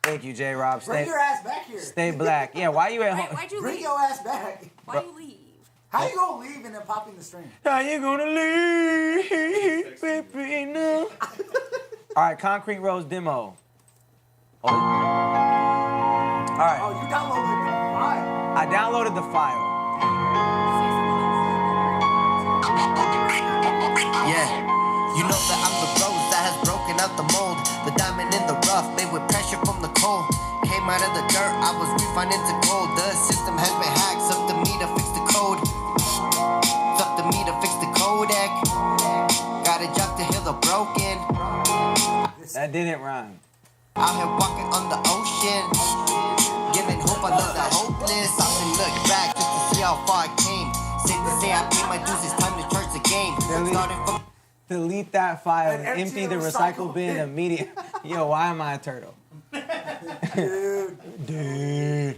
Thank you, J-Rob. Bring your ass back here. Stay black. Yeah, why you at home? Why'd you Bring leave? your ass back. Why'd you leave? How you gonna leave and then popping the string? How you gonna leave, baby, no? All right, Concrete Rose demo. Oh. All right. Oh, you downloaded the file. I downloaded the file. Yeah, you know that I'm the rose that has broken out the mold. The diamond in the rough, made with pressure from the cold. Came out of the dirt, I was refined into gold. The system has been hacked, it's up to me to fix the code. It's up to me to fix the codec. Got a job to heal the broken. That didn't rhyme. Out here walking on the ocean, giving hope, I love the hopeless. I can look back just to see how far I came. Safe to say I paid my dues, it's time to charge the game. Started from Delete that file and And empty the recycle bin immediately. Yo, why am I a turtle? Dude.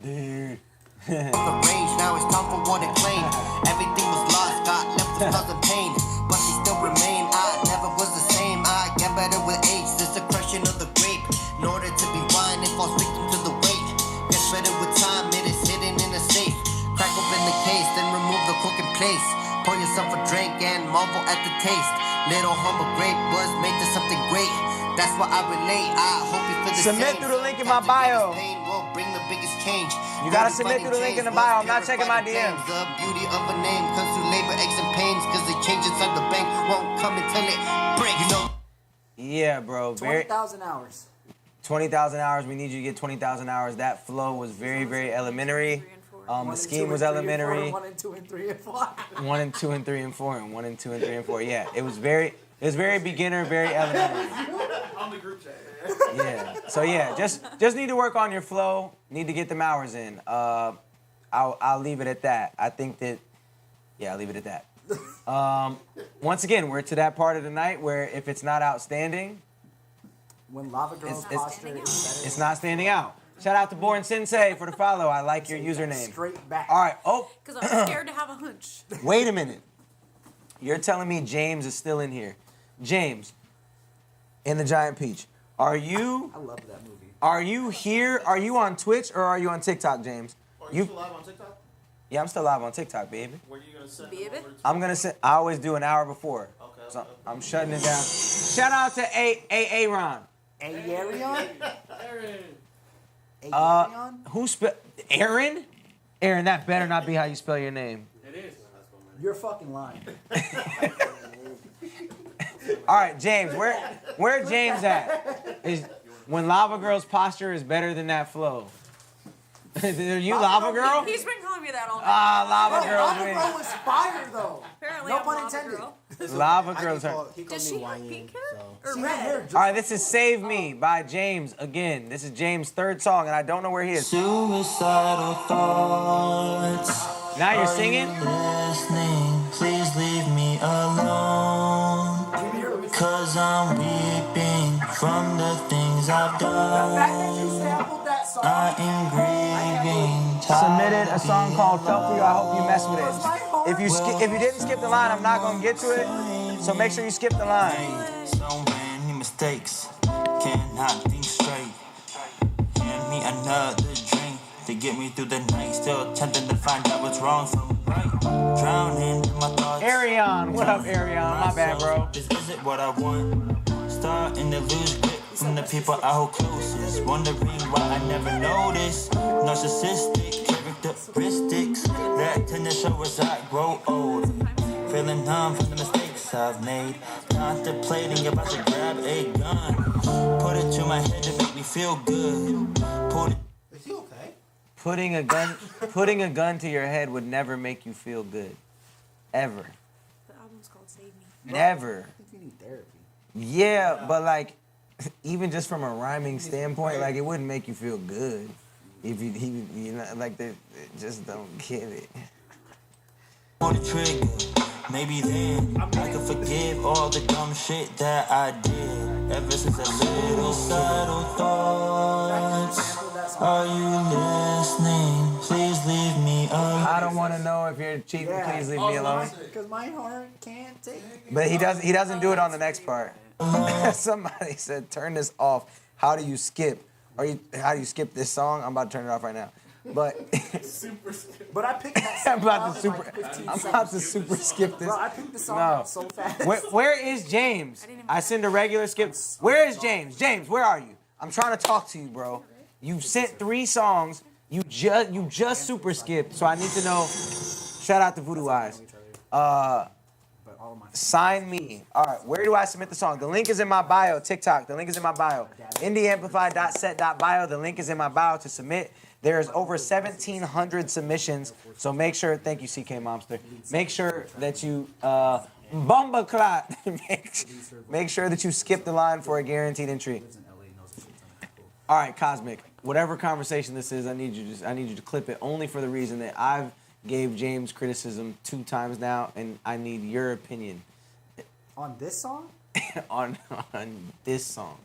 the range, now it's time for what it claimed. Everything was lost, got left with scars and pain. But they still remain, I never was the same. I get better with age, there's the crushing of the grape. In order to be wine, it falls victim to the weight. Gets better with time, it is hidden in a safe. Crack open the case, then remove the cork in place. Pour yourself a drink and marvel at the taste. Little humble grape was made to something great. That's why I relate. I hope you feel the same. Submit through the link in my bio. Pain will bring the biggest change. You gotta submit through the link in the bio. I'm not checking my DMs. The beauty of a name comes through labor, aches, and pains. Cause the change inside the bank won't come until it breaks. You know. Yeah, bro. 20,000 hours. 20,000 hours. We need you to get 20,000 hours. That flow was very, very elementary. The scheme was elementary. 1 and 2 and 3 and 4. 1 and 2 and 3 and 4 and 1 and 2 and 3 and 4. Yeah, it was very beginner, very elementary. On the group chat. Yeah. So yeah, just need to work on your flow. Need to get them hours in. I'll leave it at that. I think that. Yeah, I'll leave it at that. Once again, we're to that part of the night where if it's not outstanding, When Lava Girl's posture is better. it's not standing out. Shout out to Born Sensei for the follow. I like your username. Straight back. All right. Oh. Because I'm scared to have a hunch. Wait a minute. You're telling me James is still in here. James, in the Giant Peach. Are you? I love that movie. Are you here? Are you on Twitch or are you on TikTok, James? Are you still live on TikTok? Yeah, I'm still live on TikTok, baby. Where are you gonna send Baby? I'm gonna send. I always do an hour before. Okay. So I'm shutting it down. Shout out to Aaron. Arion? Who spell Aaron? Aaron, that better not be how you spell your name. It is. You're fucking lying. All right, James, where James at? Is when Lava Girl's posture is better than that flow. Are you Lava Girl? He's been calling me that all night. Lava Girl. Lava Girl was fire though. Apparently No I'm pun Lava intended. Girl. Lava Girl's her. Does she have pink hair? Or She had red? hair All right, this is Save Me by James again. This is James' third song, and I don't know where he is. Suicidal thoughts. Now you're singing? Listening, please leave me alone. Cause I'm weeping from the things I've done. I am grieving. Submitted a song called Felt For You. I hope you mess with it. If you didn't skip the line, I'm not gonna get to it. So make sure you skip the line. So many mistakes, cannot think straight. Hand me another drink to get me through the night. Still attempting to find out what's wrong from right. Drowning in my thoughts. Arion, what up, Arion? My bad, bro. This isn't what I want. Starting to lose grip from the people I hold closest. Wondering why I never noticed. Narcissistic characteristics that tend to show as I grow old. Feeling numb from the mistakes self-made. Contemplating about to grab a gun. Put it to my head to make me feel good. Is he okay? Putting a gun to your head would never make you feel good. Ever. The album's called Save Me. Never. I think you need therapy. Yeah, but like, even just from a rhyming standpoint, like it wouldn't make you feel good if you know, like they just don't get it. Pull the trigger, maybe then I can forgive all the dumb shit that I did. Ever since a little subtle thoughts. Are you listening? Please leave me alone. I don't want to know if you're cheating. Please leave me alone. Because my heart can't take it. But he doesn't do it on the next part. Somebody said, "Turn this off." How do you skip? How do you skip this song? I'm about to turn it off right now. But But I picked that I'm song about out to in super. like 15 I'm seconds. about to super skip this. Bro, I picked the song No. out so fast. Where is James? I send a regular skip. Where is James? James, where are you? I'm trying to talk to you, bro. You sent 3 songs. You just super skipped. So I need to know. Shout out to Voodoo Eyes. Sign me. All right, where do I submit the song? The link is in my bio. TikTok. The link is in my bio. indieamplify.set.bio. The link is in my bio to submit. There's over 1,700 submissions. So make sure. Thank you, CK Momster. Make sure that you bomba clot. Make sure that you skip the line for a guaranteed entry. All right, Cosmic. Whatever conversation this is, I need you to clip it only for the reason that I've gave James criticism 2 times now, and I need your opinion On this song? on this song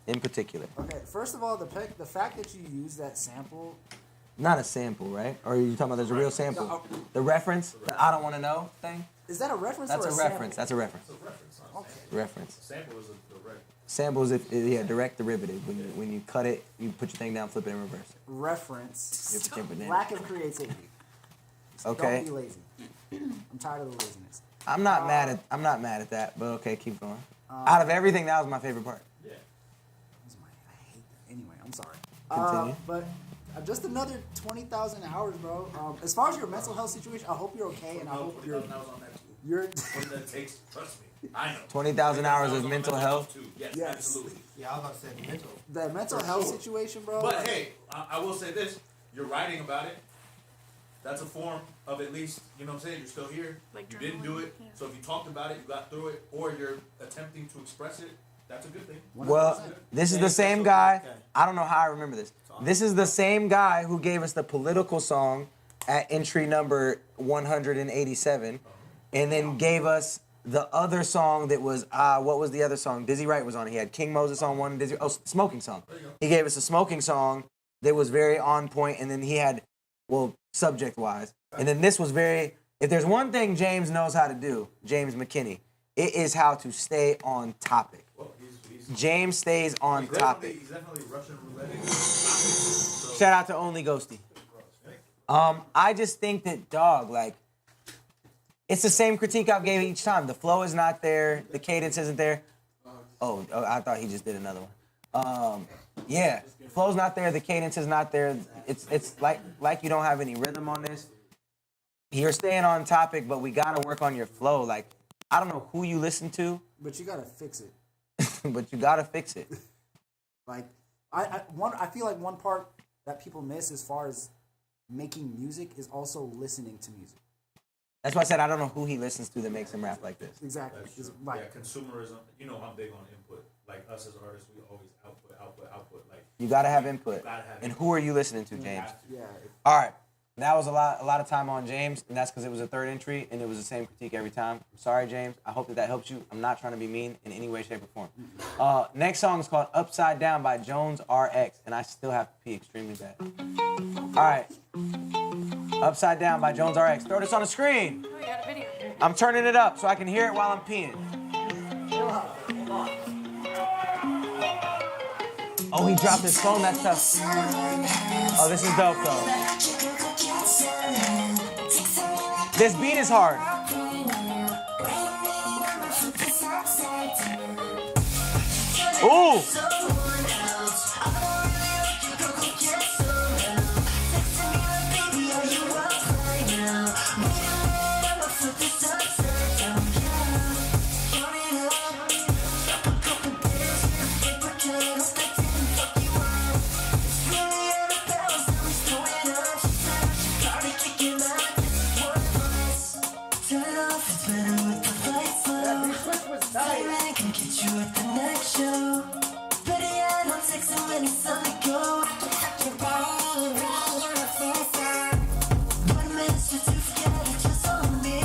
in particular. Okay, first of all, the fact that you use that sample. Not a sample, right? Or are you talking about there's a real sample? The reference, the I don't want to know thing? Is that a reference That's or a a reference. sample? That's a reference. Okay. Reference. Sample is a direct. Sample is direct derivative. When you cut it, you put your thing down, flip it, and reverse it. Reference. Yep, yep, Lack of creativity. Okay. Don't be lazy. I'm tired of the laziness. I'm not mad at that, but okay, keep going. Out of everything, that was my favorite part. Yeah. I hate that. Anyway, I'm sorry. Continue. But just another 20,000 hours, bro. As far as your mental health situation, I hope you're okay, and I hope you're. You're. What that takes, trust me. I know. 20,000 hours of mental health. Yes, Yes. absolutely. Yeah, I was about to say mental. The mental health situation, bro. But hey, I will say this: you're writing about it. That's a form of at least, you know what I'm saying? You're still here. Like you didn't do it. yeah. So if you talked about it, you got through it, or you're attempting to express it, that's a good thing. Well, this is the same guy. I don't know how I remember this. This is the same guy who gave us the political song at entry number 187, and then gave us the other song that was, what was the other song? Dizzy Wright was on it. He had King Moses on one, Smoking Song. He gave us a Smoking Song that was very on point, and then he had, well, subject-wise. And then this was very, if there's one thing James knows how to do, James McKinney, it is how to stay on topic. James stays on topic. He's definitely Russian roulette. Shout out to Only Ghosty. I just think that, dog, like, it's the same critique I gave each time. The flow is not there. The cadence isn't there. Oh, I thought he just did another one. Yeah, the flow's not there. The cadence is not there. It's like you don't have any rhythm on this. You're staying on topic, but we gotta work on your flow. Like, I don't know who you listen to, But you gotta fix it. but you gotta fix it. Like, I feel like one part that people miss as far as making music is also listening to music. That's why I said I don't know who he listens to that makes him rap like this. Exactly. That's It's true. like, Yeah, consumerism. You know, I'm big on input. Like us as artists, we always output. Like You gotta have input. You gotta have And input. who are you listening to, James? yeah. All right. That was a lot of time on James, and that's because it was a third entry, and it was the same critique every time. I'm sorry, James. I hope that helps you. I'm not trying to be mean in any way, shape, or form. Next song is called Upside Down by Jones RX, and I still have to pee extremely bad. All right. Upside Down by Jones RX. Throw this on the screen. Oh, we got a video. I'm turning it up so I can hear it while I'm peeing. Oh, he dropped his phone. That's tough. Oh, this is dope, though. This beat is hard. Ooh. off, it's better with the lights low. Man can get you at the next show. But yeah, don't text him when it's time to go. Your body, you're a fancy. What a minute to forget it just on me.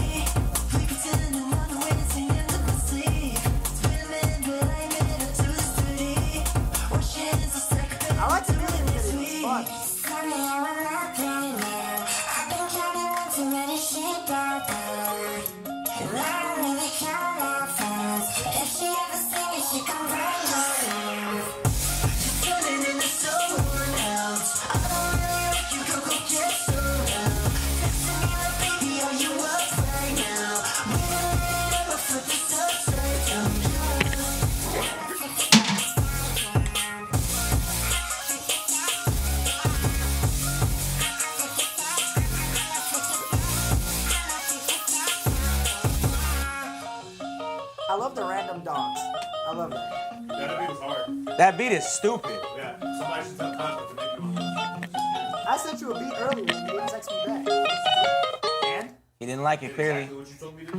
We pretend another way to the end of the sleep. It's been a minute, but I ain't made it to the city. Wash your hands, I'll stack up. I like the music video, it's fun. Sorry, I'm not playing now. I've been counting on too many sheep out there. And I don't really count our fans. If she ever sing it, she come right on. She's turning into someone else. I don't really like you, go get some help. Texting me like, baby, are you up right now? We don't really ever flip this upside down. I love the random dogs. I love that. That beat was hard. That beat is stupid. Yeah, somebody should tell Content to make you one. I sent you a beat earlier and you didn't text me back. And? He didn't like it clearly. Exactly what you told me to do.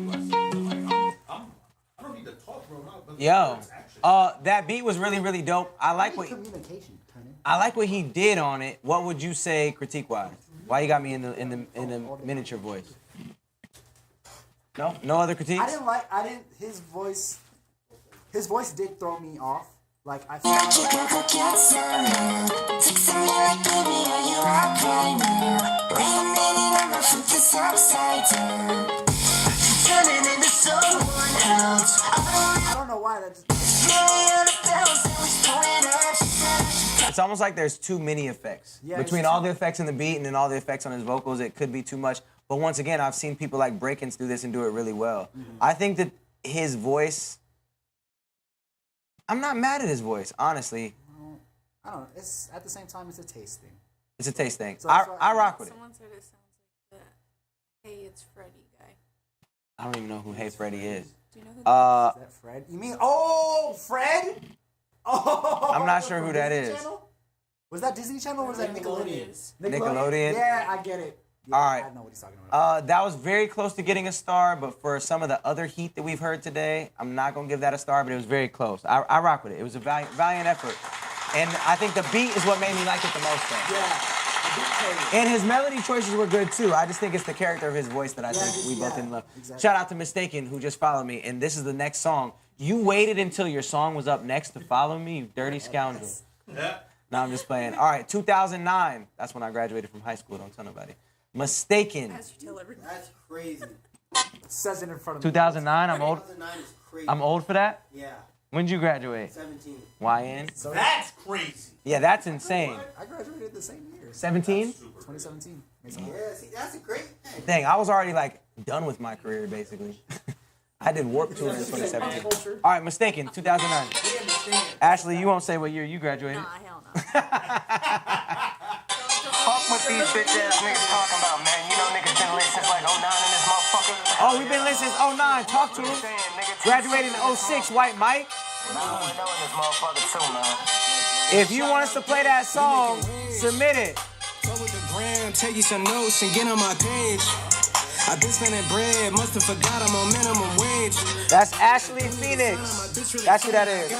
I don't need to talk, bro. But Yo, that beat was really, really dope. I like what he did on it. What would you say critique wise? Why you got me in the miniature voice? No other critiques? His voice did throw me off. Like I feel like you can go get some. Texting me like, baby, are you up right now? Wait a minute, I'ma flip this upside down. She's turning into someone else. I don't know why that just. It's almost like there's too many effects. Yeah, Between all the effects in the beat and then all the effects on his vocals, it could be too much. But once again, I've seen people like Breakins do this and do it really well. Mm-hmm. I think that his voice, I'm not mad at his voice, honestly. I don't know. It's at the same time, it's a taste thing. It's a taste thing. So I rock with it. Someone said it sounds like the Hey, It's Freddy guy. I don't even know who Hey Freddy is. Do you know who Is that Fred? You mean, Fred? Oh! I'm not sure who that Disney is. Channel? Was that Disney Channel or was that Nickelodeon? Nickelodeon? Yeah, I get it. Yeah, All right. I know what he's talking about. That was very close to getting a star, but for some of the other heat that we've heard today, I'm not going to give that a star, but it was very close. I rock with it. It was a valiant effort. And I think the beat is what made me like it the most, though. Yeah. And his melody choices were good, too. I just think it's the character of his voice that I think we both didn't love. Exactly. Shout out to Mistaken, who just followed me, and this is the next song. You waited until your song was up next to follow me, you dirty scoundrel. Yeah. No, I'm just playing. All right, 2009. That's when I graduated from high school. Don't tell nobody. Mistaken. That's crazy. It says it in front of me. 2009. I'm old. 2009 is crazy. I'm old for that. Yeah. When'd you graduate? 17. YN. That's crazy. Yeah, that's insane. I graduated the same year. 17? 2017. Yeah, see, that's a great thing. Dang, I was already like done with my career basically. I did Warped Tour in 2017. All right, Mistaken, 2009. Ashley, you won't say what year you graduated. Nah, hell no. Fuck what these bitch ass niggas talking about, man. You know niggas been lit since like 09 in this motherfucker. Oh, we've been listening since 09. Talk to him. Graduated in 06, White Mike. If you want us to play that song, submit it. Go with the gram, take you some notes and get on my page. I've been spending bread, must have forgot I'm on minimum wage. That's Ashley Phoenix. That's who that is.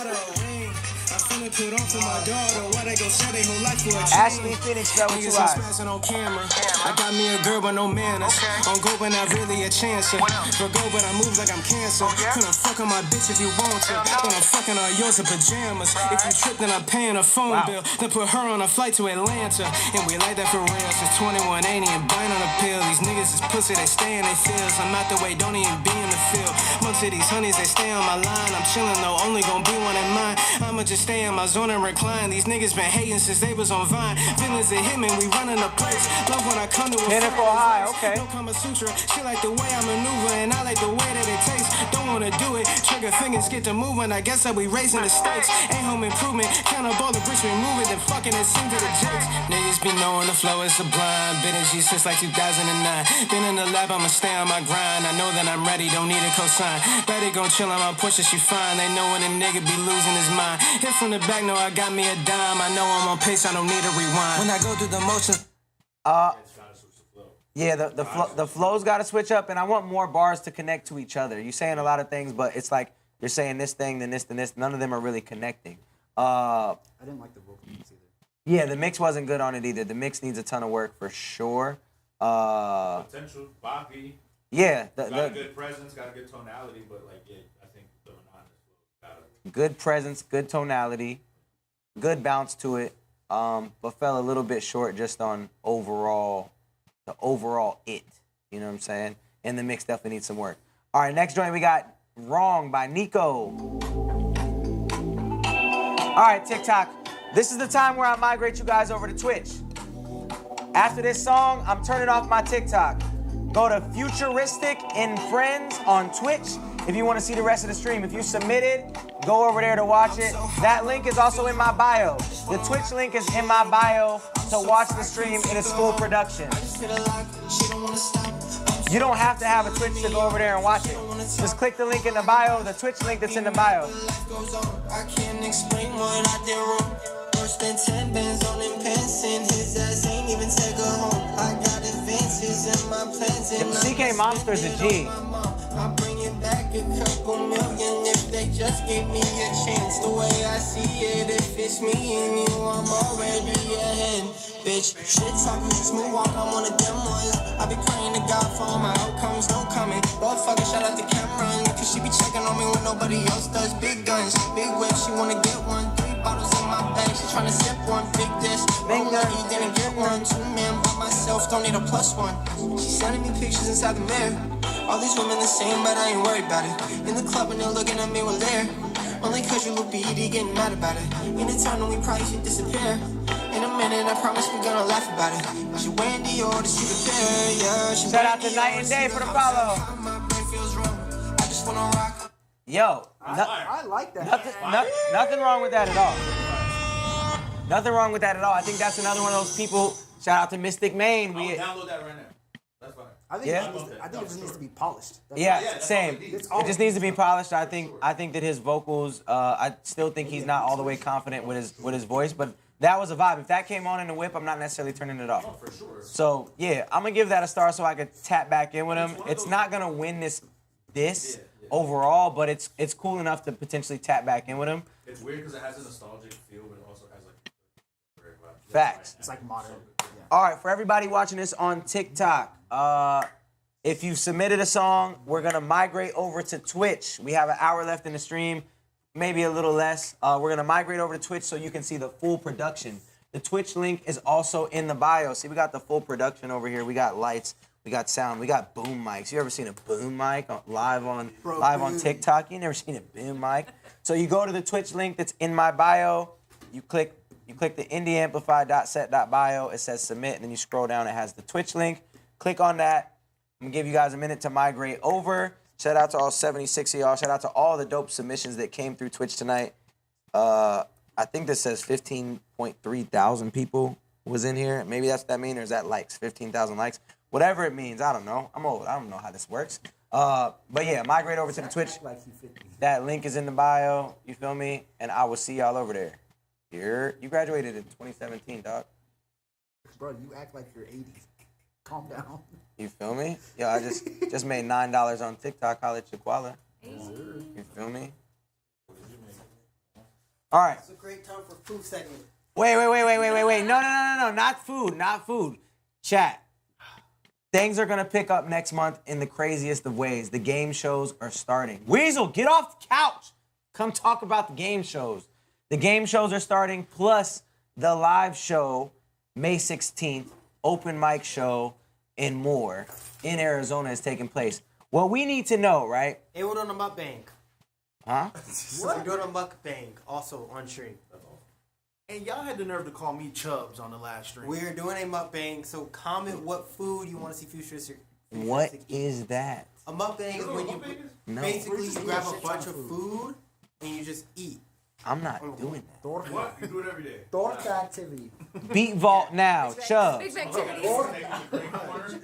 Ashley Phoenix spelled with 2 eyes. On camera. I got me a girl with no manners. On go, but not really a chance. For go, but I move like I'm cancer. Couldn't fuck on my bitch if you want to. When I'm fucking all yours in pajamas. If you trip, then I'm paying a phone bill. Then put her on a flight to Atlanta. And we like that for real since 2180 and buying on a pill. These niggas is pussy, they stay in their fields. I'm out the way, don't even be in the field. Most of these honeys, they stay on my line. I'm chilling though, only gon' be one in mine. I'ma just stay in my zone and recline. These niggas been hating since they was on Vine. Feelings that hit me, we running the place. Love when I come to a Pinnacle High, okay. No Kama Sutra. She like the way I maneuver and I like the way that it tastes. Don't wanna do it. Trigger fingers get to moving. I guess that we raising the stakes. Ain't home improvement. Count up all the bricks, we move it. Then fucking it sing to the jakes. Niggas be knowing the flow is sublime. Been in G since like 2009. Been in the lab, I'ma stay on my grind. I know that I'm ready, don't need a cosign. Betty gon' chill on my push that she fine. They know when a nigga be losing his mind. Hit from the back, know I got me a dime. I know I'm on pace, I don't need a rewind. When I go through the motions. Yeah, the flow's got to switch up, and I want more bars to connect to each other. You're saying a lot of things, but it's like you're saying this thing, then this, then this. None of them are really connecting. I didn't like the vocal mix either. Yeah, the mix wasn't good on it either. The mix needs a ton of work for sure. Potential, boppy. Yeah. Got a good presence, got a good tonality, but like, yeah, I think the monotonous flow got it. Good presence, good tonality, good bounce to it, but fell a little bit short just on the overall it. You know what I'm saying? And the mix definitely needs some work. All right, next joint we got Wrong by Nico. All right, TikTok. This is the time where I migrate you guys over to Twitch. After this song, I'm turning off my TikTok. Go to Futuristic and Friends on Twitch if you want to see the rest of the stream. If you submitted, go over there to watch it. That link is also in my bio. The Twitch link is in my bio to watch the stream in its full production. You don't have to have a Twitch to go over there and watch it. Just click the link in the bio, the Twitch link that's in the bio. I can't explain what I did wrong. Worse than 10 bands on him pants, and his ass ain't even take her home. I got advances in my plans, and CK Monster's a G. I'll bring it back a couple million if they just give me a chance. The way I see it, if it's me and you, I'm already ahead. Bitch, shit talking, smooth walk, I'm one of them ones. I be praying to God for all my outcomes, no coming. But fucking shout out to Cameron, cause she be checking on me when nobody else does. Big guns, big whip, she wanna get one. 3 bottles in my bag, she tryna sip one. Big dish, oh lucky didn't get one. 2 men by myself, don't need a +1. She sending me pictures inside the mirror. All these women the same, but I ain't worried about it. In the club and they're looking at me with leer. Only cause you look BD getting mad about it. In eternal, we probably should disappear. In a minute, I promise we're gonna laugh about it. She wearing Dior to see the pair, yeah. Shout out to Night and Day for the follow. I just wanna rock. Yo, I like that. nothing wrong with that at all. Nothing wrong with that at all. I think that's another one of those people. Shout out to Mystic Maine. I'll download that right now. That's fine. I think it just needs to be polished. Yeah, same. It just needs to be polished. I think that his vocals. I still think he's not all the way confident with his voice, but that was a vibe. If that came on in the whip, I'm not necessarily turning it off. Oh, for sure. So yeah, I'm gonna give that a star so I could tap back in with him. It's not gonna win this overall, but it's cool enough to potentially tap back in with him. It's weird because it has a nostalgic feel, but it also has like very vibe. Facts. It's like modern. All right, for everybody watching this on TikTok, if you've submitted a song, we're gonna migrate over to Twitch. We have an hour left in the stream, maybe a little less. We're gonna migrate over to Twitch so you can see the full production. The Twitch link is also in the bio. See, we got the full production over here. We got lights, we got sound, we got boom mics. You ever seen a boom mic live on TikTok? You never seen a boom mic? So you go to the Twitch link that's in my bio. You click the indieamplify.set.bio. It says submit, and then you scroll down. It has the Twitch link. Click on that. I'm gonna give you guys a minute to migrate over. Shout out to all 76 of y'all. Shout out to all the dope submissions that came through Twitch tonight. I think this says 15.3 thousand people was in here. Maybe that's what that means, or is that likes? 15,000 likes. Whatever it means, I don't know. I'm old. I don't know how this works. But yeah, migrate over to the Twitch. That link is in the bio. You feel me? And I will see y'all over there. You graduated in 2017, dog. Bro, you act like you're 80. Calm down. You feel me? Yo, I just made $9 on TikTok. Holla at Chiquala. You feel me? All right. It's a great time for food segment. Wait. No. Not food. Chat. Things are going to pick up next month in the craziest of ways. The game shows are starting. Weasel, get off the couch. Come talk about the game shows. The game shows are starting, plus the live show, May 16th, open mic show, and more in Arizona is taking place. What we need to know, right? Hey, we're doing a mukbang. Huh? We're doing a mukbang also on stream. And y'all had the nerve to call me Chubbs on the last stream. We're doing a mukbang, so comment what food you want to see futuristic. What is that? A mukbang is when you basically you grab a bunch of food and you just eat. I'm not doing that. What? You do it every day. Torta activity. Beat vault now, Chubb. Big activities.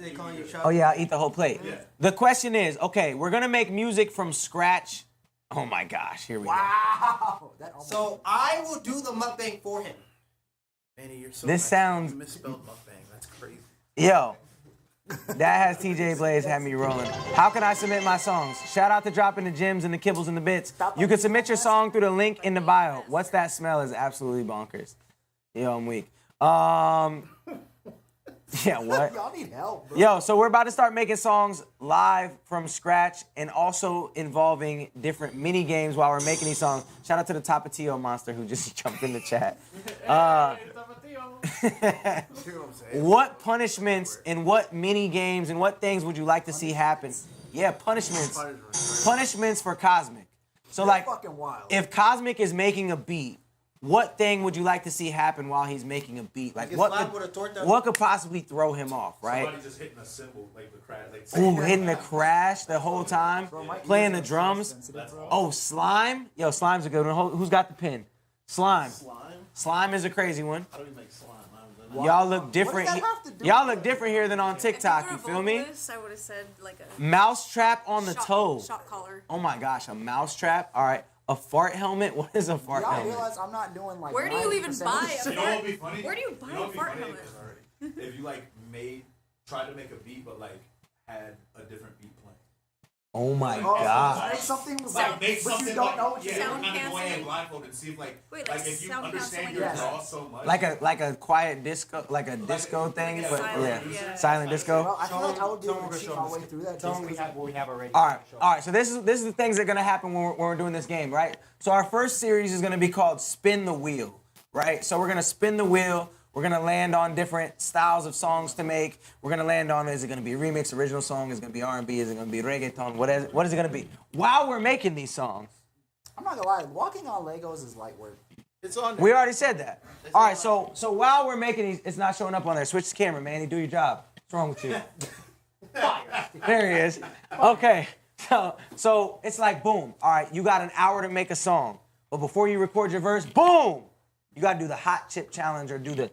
They call you Chubbs. Oh yeah, I'll eat the whole plate. Yeah. The question is, okay, we're gonna make music from scratch. Oh my gosh, here we go. Wow. So I will do the mukbang for him. Manny, you're so This nice. sounds- You misspelled mukbang. That's crazy. Yo, That has TJ Blaze had me rolling. How can I submit my songs? Shout out to Dropping the Gems and the Kibbles and the Bits. You can submit your song through the link in the bio. What's That Smell is absolutely bonkers. Yo, I'm weak. Yeah, what? Y'all need help, bro. Yo, so we're about to start making songs live from scratch and also involving different mini games while we're making these songs. Shout out to the Tapatio monster who just jumped in the chat. What punishments and what mini games and what things would you like to see happen? Yeah, punishments. Punishments for Cosmic. So like, if Cosmic is making a beat, what thing would you like to see happen while he's making a beat? Like what could possibly throw him off, right? Somebody just hitting a cymbal, like the crash. Ooh, hitting the crash the whole time, playing the drums. Oh, Slime. Yo, Slime's a good one. Who's got the pin? Slime. Slime is a crazy one. How do we make slime? Y'all look different. Y'all look different here than on TikTok. You feel me? I would have said like a Mousetrap on the toe. Shot collar. Oh my gosh, a mousetrap. All right. A fart helmet? What is a fart Y'all helmet? realize I'm not doing like. Where do you even buy a You know what would be funny? Where do you buy know what a would be fart funny? helmet? If you like tried to make a beat, but like had a different beat playing. Oh my god. Make something Like make but something you don't like know what yeah, you're kind of canceling. go in blindfolded and see if like Wait, like like if you sound understand canceling? your draw so much. Like a quiet disco, like a disco thing, but yeah, silent disco. Well, I feel like I would be able to cheat my way through that. Tell them what we have already. All right. So this is the things that are gonna happen when we're doing this game, right? So our first series is gonna be called Spin the Wheel, right? So we're gonna spin the wheel. We're gonna land on different styles of songs to make. We're gonna land on, is it gonna be a remix, original song? Is it gonna be R&B? Is it gonna be reggaeton? What is it gonna be? While we're making these songs. I'm not gonna lie, walking on Legos is light work. It's on. We already said that. All right, so while we're making these, it's not showing up on there. Switch the camera, Manny. Do your job. What's wrong with you? There he is. Okay, so it's like boom. All right, you got an hour to make a song, but before you record your verse, boom, you gotta do the hot chip challenge or do the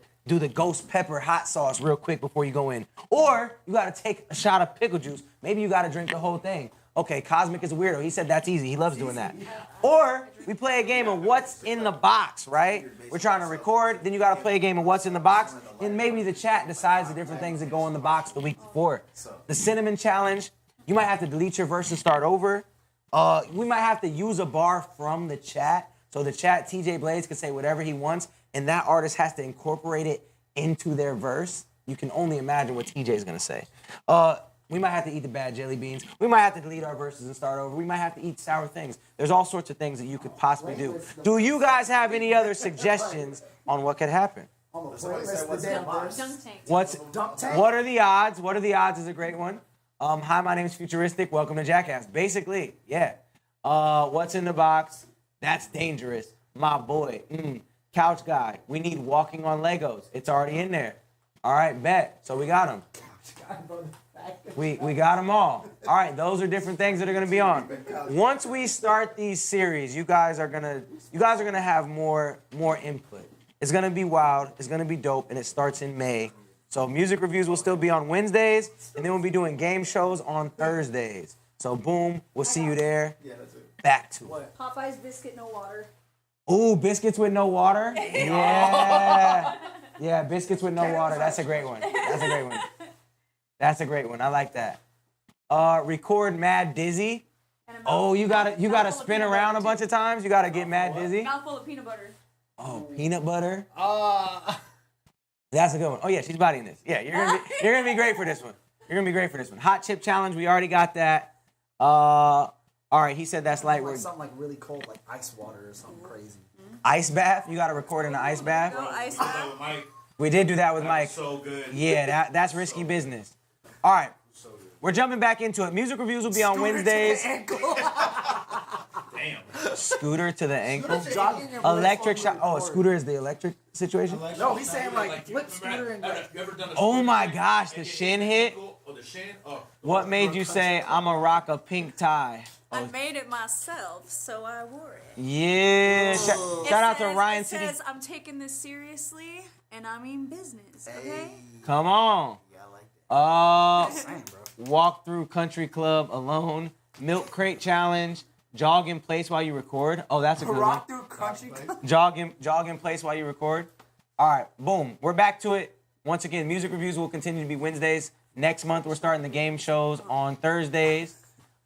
ghost pepper hot sauce real quick before you go in, or you gotta take a shot of pickle juice. Maybe you gotta drink the whole thing. Okay, Cosmic is a weirdo. He said that's easy. He loves doing that. Or we play a game of what's in the box, right? We're trying to record, then you gotta play a game of what's in the box, and maybe the chat decides the different things that go in the box the week before. The cinnamon challenge, you might have to delete your verse and start over. We might have to use a bar from the chat, so the chat, TJ Blaze, can say whatever he wants, and that artist has to incorporate it into their verse. You can only imagine what TJ is gonna say. We might have to eat the bad jelly beans. We might have to delete our verses and start over. We might have to eat sour things. There's all sorts of things that you could possibly do. Do you guys have any other suggestions on what could happen? What are the odds? What are the odds is a great one. Hi, my name is Futuristic. Welcome to Jackass. Basically, yeah. What's in the box? That's dangerous. My boy. Couch guy. We need walking on Legos. It's already in there. All right, bet. So we got them. We got them all. All right, those are different things that are gonna be on. Once we start these series, you guys are gonna have more input. It's gonna be wild. It's gonna be dope, and it starts in May. So music reviews will still be on Wednesdays, and then we'll be doing game shows on Thursdays. So boom, we'll see you there. Back to it. Popeye's biscuit, no water. Ooh, biscuits with no water? Yeah. Yeah, biscuits with no water. That's a great one. That's a great one. I like that. Record Mad Dizzy. Oh, you gotta spin around a bunch of times. You gotta get mad dizzy. Mouthful of peanut butter. Oh, peanut butter. That's a good one. Oh yeah, she's bodying this. Yeah, you're gonna be great for this one. You're gonna be great for this one. Hot chip challenge. We already got that. All right, he said that's light work. Something like really cold, like ice water or something crazy. Ice bath. You gotta record in the ice bath. No ice bath. We did do that with Mike. So good. Yeah, that's risky business. All right, we're jumping back into it. Music reviews will be on Wednesdays. Damn. Scooter to the ankle. Electric shot. Oh, a scooter is the electric situation? No, he's saying like flip scooter and Oh my gosh, the shin hit. What made you say I'ma rock a pink tie? I made it myself, so I wore it. Yeah. Shout out to Ryan City. It says I'm taking this seriously and I mean business. Okay. Come on. Walk through country club alone. Milk crate challenge. Jog in place while you record. Oh, that's a good one. Rock through country club. Jog in place while you record. All right, boom. We're back to it. Once again, music reviews will continue to be Wednesdays. Next month, we're starting the game shows on Thursdays.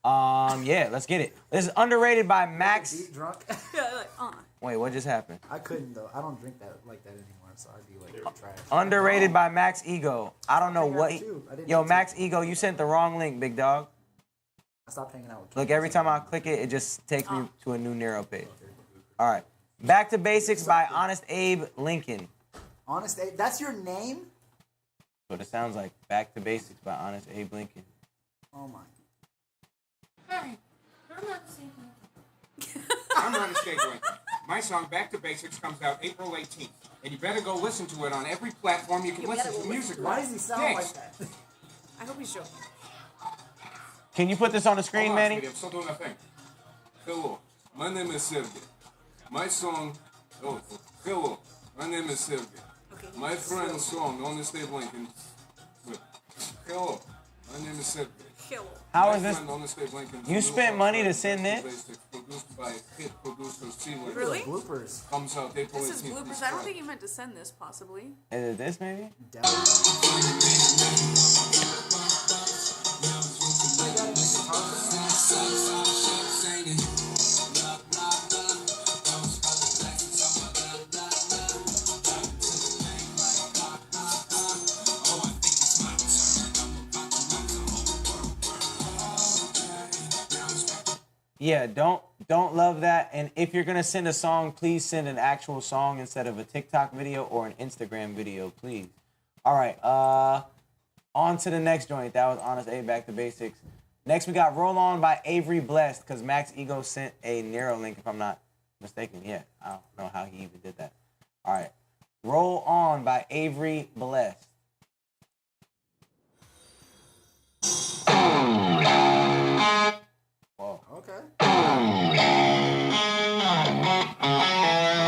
Yeah, let's get it. This is underrated by Max. Drunk? Wait, what just happened? I couldn't though. I don't drink that like that anymore, so I'd be like trash. Underrated by Max Ego. I don't know what. I didn't Yo, need Max Ego, you sent the wrong link, big dog. I stopped hanging out with Look, every time I click it, it just takes me to a new Nero page. All right. Back to Basics by Honest Abe Lincoln. Honest Abe, that's your name? So it sounds like Back to Basics by Honest Abe Lincoln. Oh my. Hi, I'm not I'm Honest Abe Lincoln. My song Back to Basics comes out April 18th, and you better go listen to it on every platform you can listen to music on. Why does he sound like that? I hope he's joking. Can you put this on the screen, Hold on, Manny? sweetie, I'm still doing my thing. Hello, my name is Sergey. My song, hello, my name is Sergey. My friend's song, Honest Abe Lincoln. Hello, my name is Sergey. How My is this? friend, Honest Abe Lincoln, You spent money to send this? Produced by hit producers Tely. Really? Bloopers. Comes out April 18th. This is bloopers. I don't think you meant to send this, possibly. Is it this, maybe? Yeah, don't love that. And if you're gonna send a song, please send an actual song instead of a TikTok video or an Instagram video, please. All right, on to the next joint. That was Honest Abe, Back to Basics. Next, we got Roll On by Avery Blessed, because Max Ego sent a Nero link, if I'm not mistaken. Yeah, I don't know how he even did that. All right, Roll On by Avery Blessed. Whoa. Okay.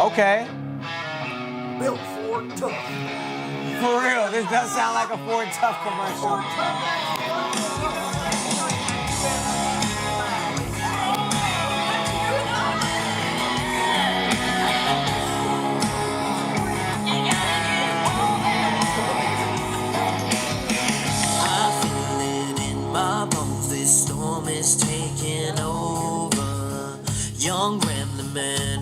Okay. Built Ford Tough. For real, this does sound like a Ford Tough commercial. I feel it in my bones. This storm is taking over. Young Gremlin man.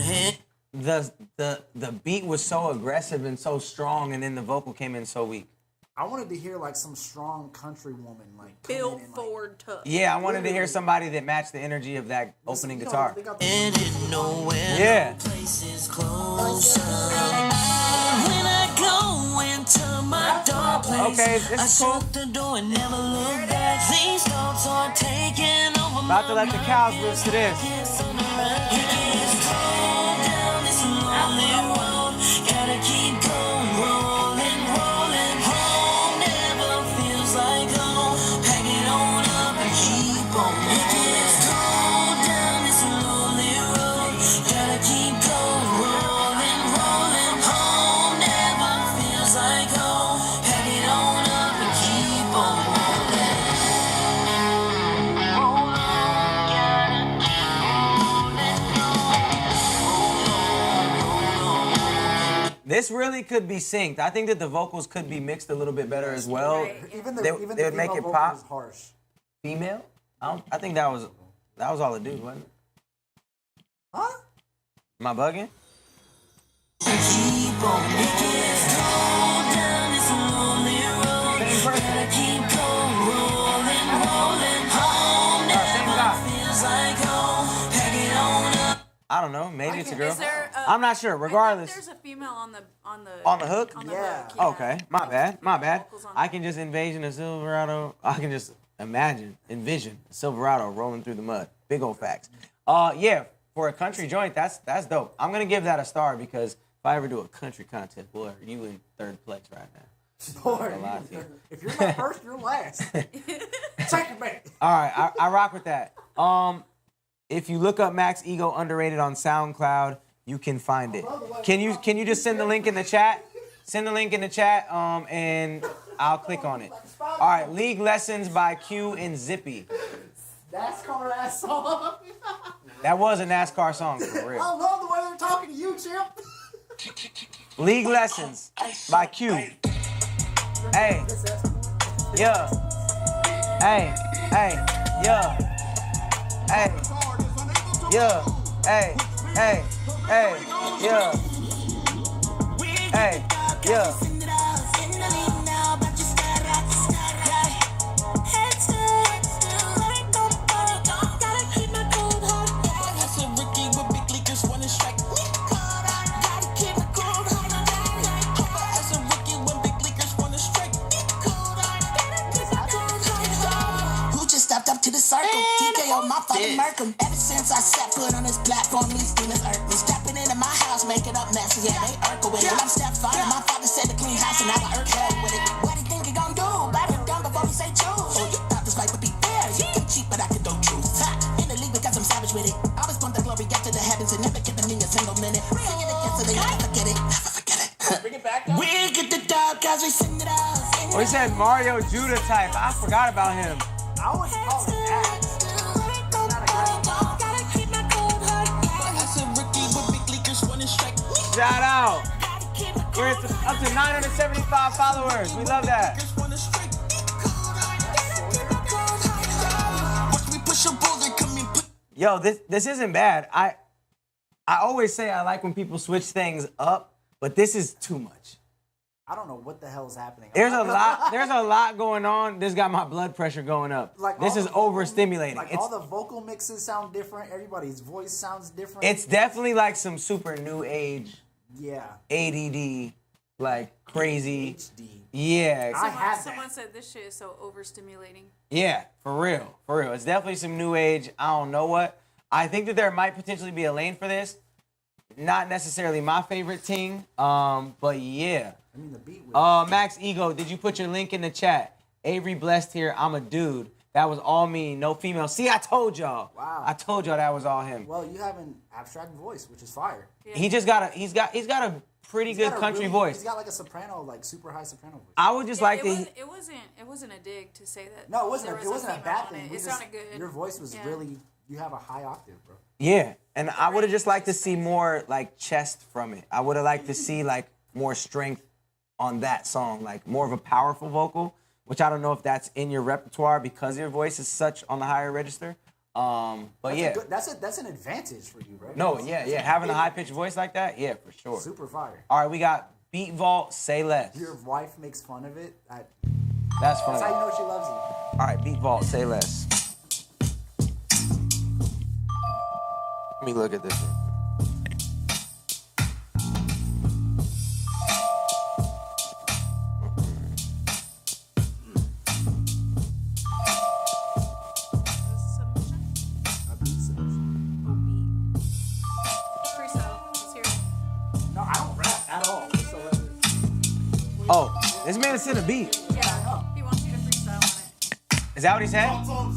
The beat was so aggressive and so strong, and then the vocal came in so weak. I wanted to hear like some strong country woman like Bill Ford Tough. Yeah, I wanted to hear somebody that matched the energy of that opening guitar. Yeah. Places closer. When I go into my dark place, Okay, this I is cool. shut the door and never look back. These thoughts are taking over. About to let the cows loose to this. Gotta keep going, rolling, rolling. Home never feels like home. Pack it on up and keep on moving. Let's go down this lonely road. Gotta keep going, rolling, rolling. Home never feels like home. Pack it on up and keep on rolling. Roll on, gotta keep rolling. This really could be synced. I think that the vocals could be mixed a little bit better as well. Even They would make it vocal pop. was harsh. Female? I think that was all it did, wasn't it? Huh? Am I bugging? Keep on making it down this lonely road. Gotta keep going, rolling, rolling. Home never feels like home. Pack it on up. I don't know. Maybe it's a girl. Is there I'm not sure. Regardless. There's a female on the hook? On the hook, Okay. My bad. I can just envision a Silverado. I can just envision a Silverado rolling through the mud. Big old facts. Yeah. For a country joint, that's dope. I'm gonna give that a star because if I ever do a country contest, boy, you in third place right now. Boy, if you're not first, you're last. Second base. All right, I rock with that. If you look up Max Ego Underrated on SoundCloud, you can find it. Can you just send the link in the chat? Send the link in the chat, and I'll click on it. All right, League Lessons by Q and Zippy. NASCAR ass song. That was a NASCAR song for real. I love the way they're talking to you, Chip. League Lessons by Q. Hey, yeah. Hey, yeah. Hey, yeah. Hey, yeah. Hey, yeah. Stepped up to the circle, TKO my fucking Merkham. Ever since I set foot on this platform, these demons irk me. Stepping into my house, making up messes, yeah, they irk with it. I'm stepfather, my father said to clean house, and now I irk hell with it. What do you think you gon' do? Better done before we say choose. Oh, you thought this fight would be fair, you can cheat, but I can do truth. In the league because I'm savage with it. I always want the glory, get to the heavens, and never give me a single minute. Sing it again so they never forget it. Never forget it. Bring it back up. We get the dub, cause we sing it out. Oh, he said Mario Judah type. I forgot about him. I wouldn't call it that. Shout out. We're up to 975 followers. We love that. Yo, this isn't bad. I always say I like when people switch things up, but this is too much. I don't know what the hell is happening. There's a lot going on. This got my blood pressure going up. Like this is overstimulating. Like all the vocal mixes sound different. Everybody's voice sounds different. It's definitely like some super new age. Yeah. ADD, like crazy. HD. Yeah. Someone said this shit is so overstimulating. Yeah, for real. For real. It's definitely some new age. I don't know what. I think that there might potentially be a lane for this. Not necessarily my favorite thing, but yeah. I mean, the beat was... Max Ego, did you put your link in the chat? Avery Blessed here, I'm a dude. That was all me, no female. See, I told y'all. Wow. I told y'all that was all him. Well, you have an abstract voice, which is fire. Yeah. He's got a pretty good country voice. He's got like a soprano, like super high soprano voice. I would just like to. It wasn't a dig to say that. No, it wasn't a bad thing. It sounded good. Your voice was really. You have a high octave, bro. Yeah, and I would have just liked to see more like chest from it. I would have liked to see like more strength on that song, like more of a powerful vocal, which I don't know if that's in your repertoire because your voice is such on the higher register. But that's an advantage for you, right? No, yeah, having a high pitched voice like that, yeah, for sure. Super fire. All right, we got Beat Vault, Say Less. Your wife makes fun of it. That's funny. That's how you know she loves you. All right, Beat Vault, Say Less. Let me look at this one. Oh, this man sent a beat. Yeah, he wants you to freestyle on it. Is that what he said? Freestyle.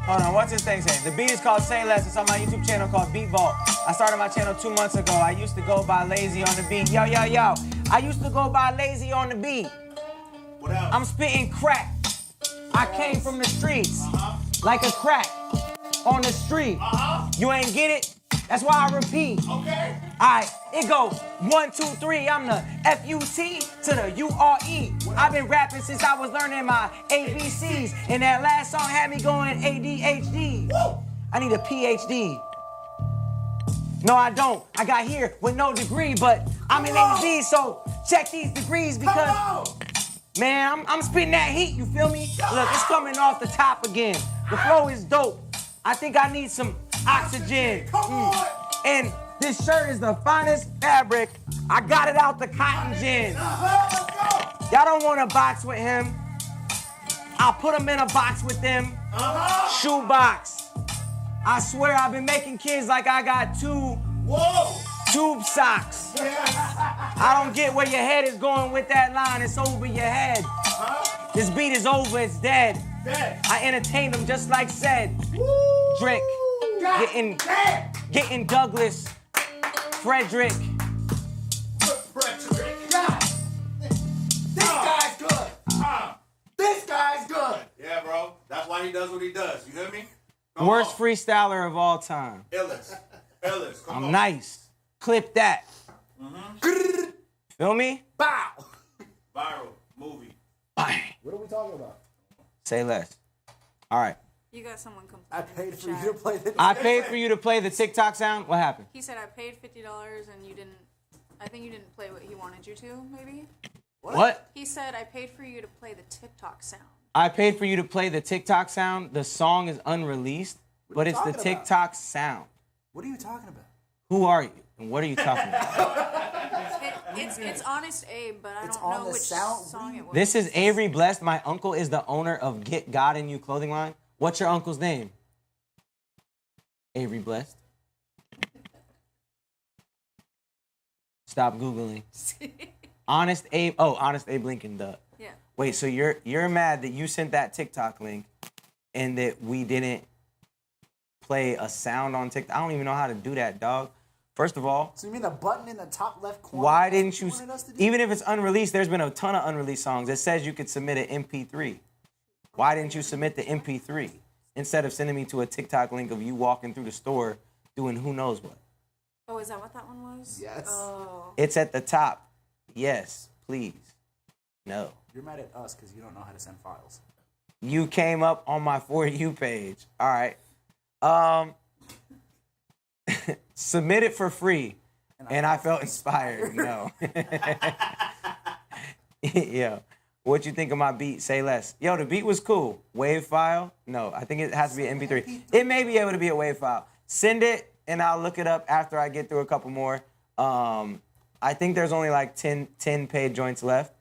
Hold on, what's his thing saying? The beat is called Say Less. It's on my YouTube channel called Beat Vault. I started my channel 2 months ago. I used to go by Lazy on the beat. Yo. I used to go by Lazy on the beat. What else? I'm spitting crack. I came from the streets like a crack on the street. You ain't get it? That's why I repeat. Okay. Alright, it go 1, 2, 3. I'm the F-U-T to the U-R-E. I've been rapping since I was learning my ABCs. And that last song had me going ADHD. I need a PhD. No, I don't. I got here with no degree, but I'm an AD, so check these degrees because, man, I'm spitting that heat, you feel me? Look, it's coming off the top again. The flow is dope. I think I need some oxygen. And this shirt is the finest fabric. I got it out the cotton gin. Y'all don't want to box with him. I'll put him in a box with them. Shoe box. I swear I've been making kids like I got 2 tube socks. I don't get where your head is going with that line. It's over your head. This beat is over. It's dead. I entertained them just like said. Drake. Getting Douglas. Frederick. This guy's good. This guy's good. Yeah, bro. That's why he does what he does. You hear me? Worst freestyler of all time. Illest. Come I'm on. nice. Clip that. Feel me? Bow. Viral movie. What are we talking about? Say less. All right. You got someone complaining. I paid for you to play the. I paid for you to play the TikTok sound. What happened? He said I paid $50 and you didn't. I think you didn't play what he wanted you to. Maybe. What? He said I paid for you to play the TikTok sound. I paid for you to play the TikTok sound. The song is unreleased, but it's the TikTok sound. What are you talking about? Who are you? And what are you talking about? It's Honest Abe, but I don't know which song it was. This is Avery Blessed. My uncle is the owner of Get God in You clothing line. What's your uncle's name? Avery Blessed. Stop Googling. Honest Abe. Oh, Honest Abe Lincoln, duh. Yeah. Wait, so you're mad that you sent that TikTok link and that we didn't play a sound on TikTok? I don't even know how to do that, dog. First of all, So you mean the button in the top left corner? why didn't you, wanted us to do? even if it's unreleased, there's been a ton of unreleased songs. It says you could submit an MP3. Why didn't you submit the MP3 instead of sending me to a TikTok link of you walking through the store doing who knows what? Oh, is that what that one was? Yes. Oh. It's at the top. Yes, please. No. You're mad at us because you don't know how to send files. You came up on my For You page. All right. Submit it for free. And I felt inspired. No. Yo, what you think of my beat? Say less. Yo, the beat was cool. Wave file? No, I think it has to be an MP3. It may be able to be a wave file. Send it, and I'll look it up after I get through a couple more. I think there's only like 10 paid joints left.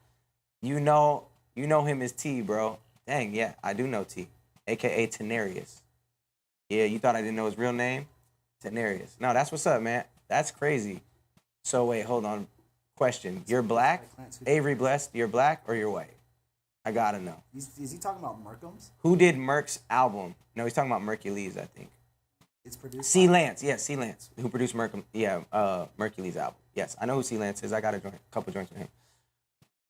You know him as T, bro. Dang, yeah, I do know T, a.k.a. Tenarius. Yeah, you thought I didn't know his real name? Tenarius. No, that's what's up, man. That's crazy. So wait, hold on. Question. You're black? Avery Blessed, you're black or you're white? I gotta know. Is he talking about Merkham's? Who did Merk's album? No, he's talking about Mercules, I think. It's produced. C. Lance, yes, C. Lance, who produced Mercules album. Yes, I know who C. Lance is. I got a couple joints with him.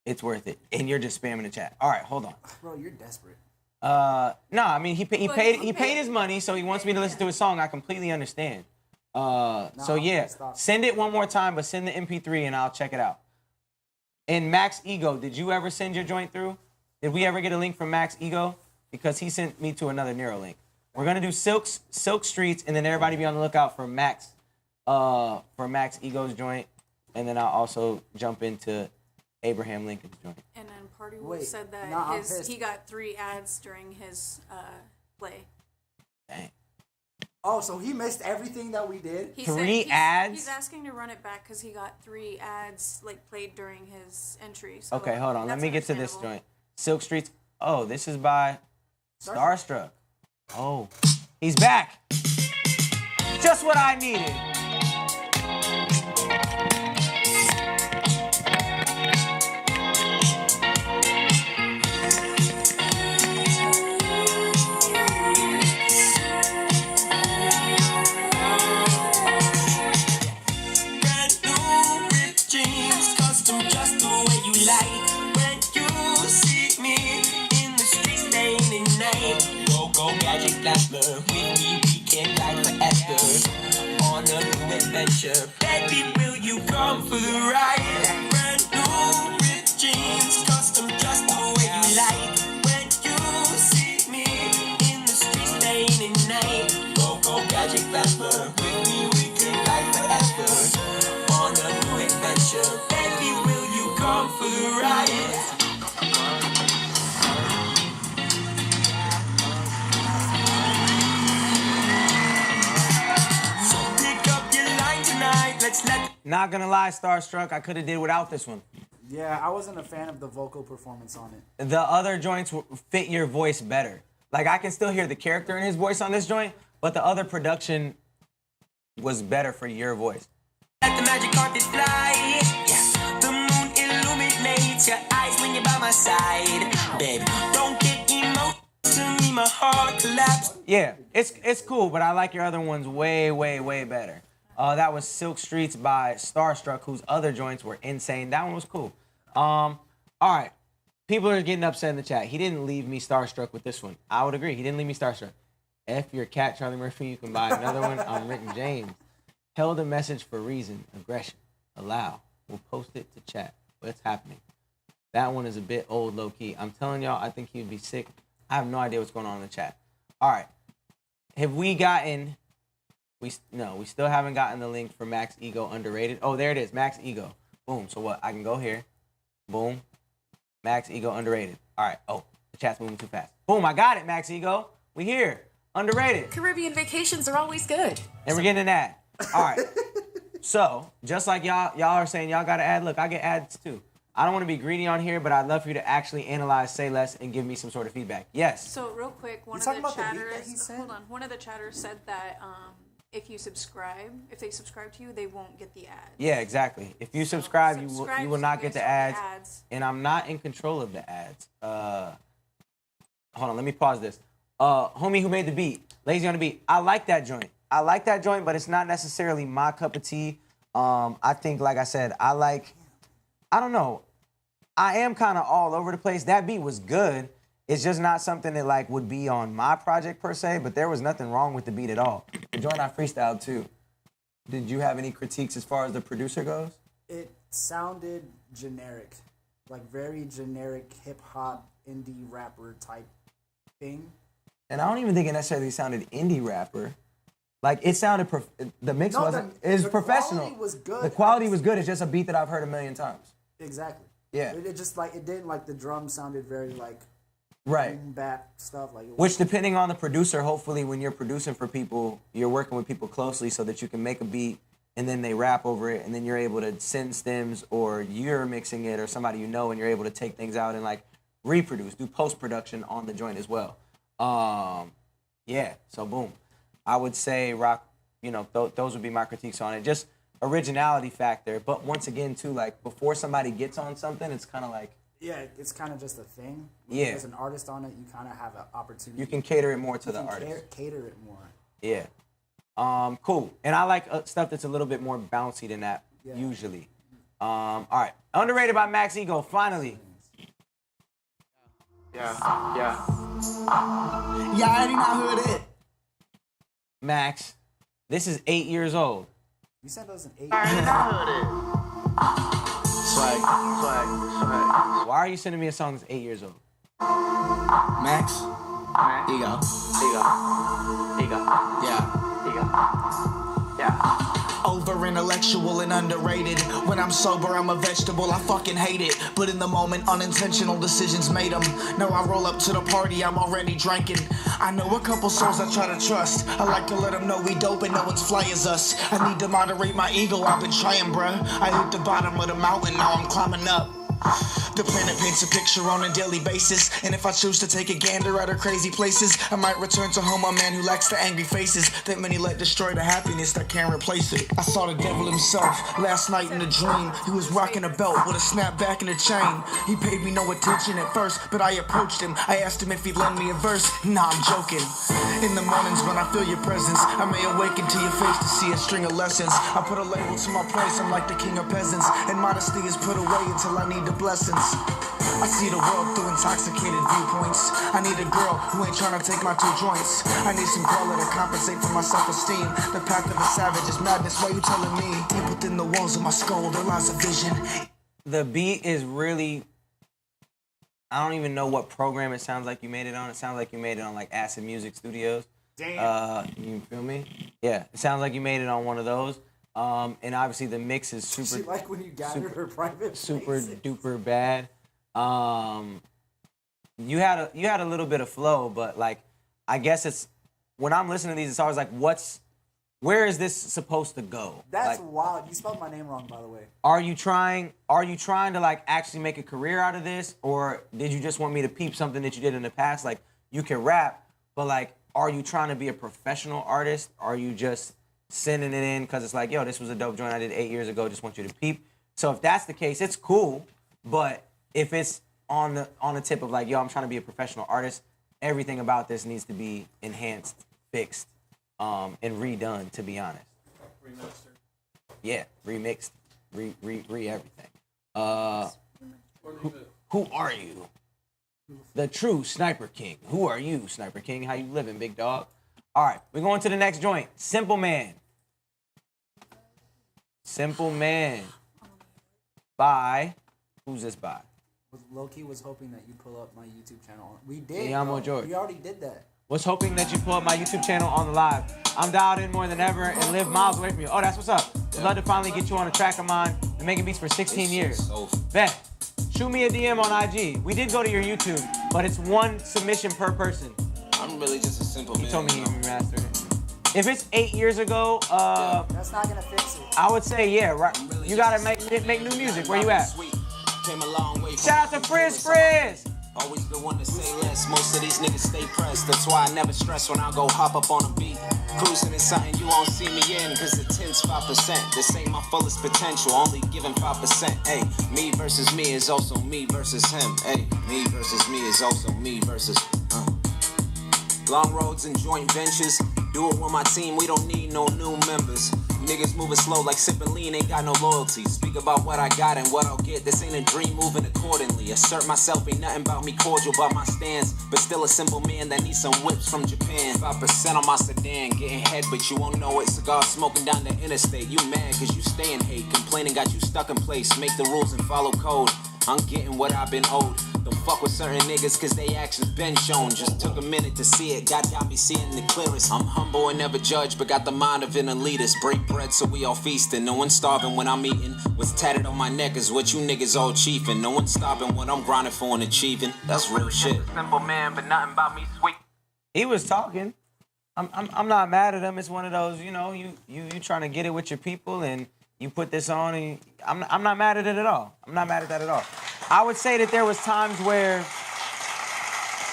It's worth it. And you're just spamming the chat. All right, hold on. Bro, you're desperate. No, I mean he paid his money, so he wants me to listen to his song. I completely understand. So yeah, send it one more time, but send the MP3 and I'll check it out. And Max Ego, did you ever send your joint through? Did we ever get a link from Max Ego? Because he sent me to another Nero link. We're gonna do Silk Streets, and then everybody be on the lookout for Max Ego's joint, and then I'll also jump into Abraham Lincoln's joint. And then Party Wolf said that he got 3 ads during his play. Dang. Oh, so he missed everything that we did? He 3 ads? He's asking to run it back because he got 3 ads played during his entry. So Okay, hold on. Let that's me get to this understandable. joint. Silk Streets. Oh, this is by Starstruck. Oh, he's back. Just what I needed. Brand new ripped jeans, custom just the way you like. When you see me in the streets late at night, go gadget glamour. With me we can ride forever on a new adventure. Baby, will you come for the ride? Brand new ripped jeans, custom just the way you like. When you see me in the streets late at night, go gadget glamour. With me we can ride forever on a new adventure. Baby, will you come for the ride? Not gonna lie, Starstruck, I could have did without this one. Yeah, I wasn't a fan of the vocal performance on it. The other joints fit your voice better. Like, I can still hear the character in his voice on this joint, but the other production was better for your voice. Let the magic carpet fly. Yeah. The moon illuminates your eyes when you're by my side. Baby, don't get emotional to me, my heart collapsed. Yeah, it's cool, but I like your other ones way, way, way better. That was Silk Streets by Starstruck, whose other joints were insane. That one was cool. All right. People are getting upset in the chat. He didn't leave me starstruck with this one. I would agree. He didn't leave me starstruck. F your cat, Charlie Murphy. You can buy another one. I'm Rick James. Held a message for reason, aggression, allow. We'll post it to chat. What's happening? That one is a bit old, low key. I'm telling y'all, I think he would be sick. I have no idea what's going on in the chat. All right. Have we gotten? No, we still haven't gotten the link for Max Ego Underrated. Oh, there it is, Max Ego. Boom. So what? I can go here. Boom. Max Ego Underrated. All right. Oh, the chat's moving too fast. Boom. I got it, Max Ego. We here. Underrated. Caribbean vacations are always good. And we're getting an ad. All right. So just like y'all are saying, y'all got to add. Look, I get ads too. I don't want to be greedy on here, but I'd love for you to actually analyze, say less, and give me some sort of feedback. Yes. So real quick, one of the chatters said that if they subscribe to you, they won't get the ads. Yeah, exactly. If you subscribe, you will not get the ads. And I'm not in control of the ads. Hold on, let me pause this. Homie who made the beat, Lazy on the Beat. I like that joint. But it's not necessarily my cup of tea. I think, like I said, I don't know. I am kind of all over the place. That beat was good. It's just not something that like would be on my project per se, but there was nothing wrong with the beat at all. The joint I freestyled too. Did you have any critiques as far as the producer goes? It sounded generic, like very generic hip hop indie rapper type thing. And I don't even think it necessarily sounded indie rapper. Like it sounded, the mix wasn't. It was professional. The quality was good. The quality was good. It's just a beat that I've heard a million times. Exactly. Yeah. It just like it didn't like the drums sounded very like right boom bap stuff like. Which depending on the producer, hopefully when you're producing for people, you're working with people closely so that you can make a beat and then they rap over it and then you're able to send stems or you're mixing it or somebody you know and you're able to take things out and like reproduce, do post production on the joint as well. Yeah. So boom. I would say rock. You know, those would be my critiques on it. Just originality factor, but once again too, like before somebody gets on something, it's kind of like it's kind of just a thing. Yeah, as an artist on it, you kind of have an opportunity. You can cater it more to the artist. Cater it more. Yeah, cool. And I like stuff that's a little bit more bouncy than that usually. All right, Underrated by Max Ego. Finally. Yeah, I already know who it is. Max, this is 8 years old. You said it was an 8. Swag. Why are you sending me a song that's 8 years old? Max. Ego. Yeah. Over intellectual and underrated. When I'm sober, I'm a vegetable. I fucking hate it. But in the moment, unintentional decisions made them. Now I roll up to the party, I'm already drinking. I know a couple souls I try to trust. I like to let them know we dope and no one's fly as us. I need to moderate my ego, I've been trying, bruh. I hit the bottom of the mountain, now I'm climbing up. The planet paints a picture on a daily basis. And if I choose to take a gander at our crazy places, I might return to home a man who lacks the angry faces that many let destroy the happiness that can't replace it. I saw the devil himself last night in a dream. He was rocking a belt with a snapback and a chain. He paid me no attention at first, but I approached him. I asked him if he'd lend me a verse. Nah, I'm joking. In the mornings when I feel your presence, I may awaken to your face to see a string of lessons. I put a label to my place, I'm like the king of peasants. And modesty is put away until I need the blessings. I see the world through intoxicated viewpoints. I need a girl who ain't trying to take my 2 joints. I need some color to compensate for my self-esteem. The path of a savage is madness. Why you telling me? Deep within the walls of my skull, there lies a vision. The beat is really, I don't even know what program it sounds like you made it on. It sounds like you made it on like Acid Music Studios. Damn. You feel me? Yeah, it sounds like you made it on one of those. And obviously the mix is super. She like when you gathered her private. Super duper bad. You had a little bit of flow, but like, I guess it's when I'm listening to these, it's always like, where is this supposed to go? That's like, wild. You spelled my name wrong, by the way. Are you trying to like actually make a career out of this, or did you just want me to peep something that you did in the past? Like, you can rap, but like, are you trying to be a professional artist? Are you just sending it in because it's like, yo, this was a dope joint I did 8 years ago, just want you to peep? So if that's the case, it's cool. But if it's on the tip of like, yo, I'm trying to be a professional artist, everything about this needs to be enhanced, fixed, and redone, to be honest. Remastered. Yeah, remixed, re everything. Who are you? The true Sniper King. Who are you, Sniper King? How you living, big dog? All right, we're going to the next joint. Simple Man. Simple Man. By, who's this by? Low-key was hoping that you pull up my YouTube channel. We did. Yeah, I'm bro. with George. We already did that. Was hoping that you pull up my YouTube channel on the live. I'm dialed in more than ever and live miles away from you. Oh, that's what's up. I'd love to finally get you on a track of mine. Been making beats for 16 years. Bet. Shoot me a DM on IG. We did go to your YouTube, but it's one submission per person. I'm really just a simple man. He told me he remastered it. If it's 8 years ago, that's not gonna fix it. I would say yeah. Right. You gotta make new music. Where you at? Came a long way. Shout out to Frizz. Always the one to say less. Most of these niggas stay pressed. That's why I never stress when I go hop up on a beat. Cruising is something you won't see me in, cause the 10's 5%. This ain't my fullest potential, only giving 5%. Hey, me versus me is also me versus him. Hey, me versus me is also me versus. Long roads and joint ventures. Do it with my team, we don't need no new members. Niggas moving slow like sipping lean, ain't got no loyalty. Speak about what I got and what I'll get. This ain't a dream, moving accordingly. Assert myself, ain't nothing about me cordial about my stance. But still a simple man that needs some whips from Japan. 5% on my sedan, getting head, but you won't know it. Cigar smoking down the interstate. You mad cause you stay in hate. Complaining got you stuck in place. Make the rules and follow code. I'm getting what I've been owed. Don't fuck with certain niggas cause they actions been shown. Just took a minute to see it, God got me seeing the clearest. I'm humble and never judge, but got the mind of an elitist. Break bread so we all feasting, no one's starving when I'm eating. What's tatted on my neck is what you niggas all chiefing. No one's stopping what I'm grinding for and achieving. That's real shit. Simple man, but nothing about me sweet. He was talking. I'm not mad at him. It's one of those, you know, you trying to get it with your people and you put this on, and I'm not mad at it at all. I'm not mad at that at all. I would say that there was times where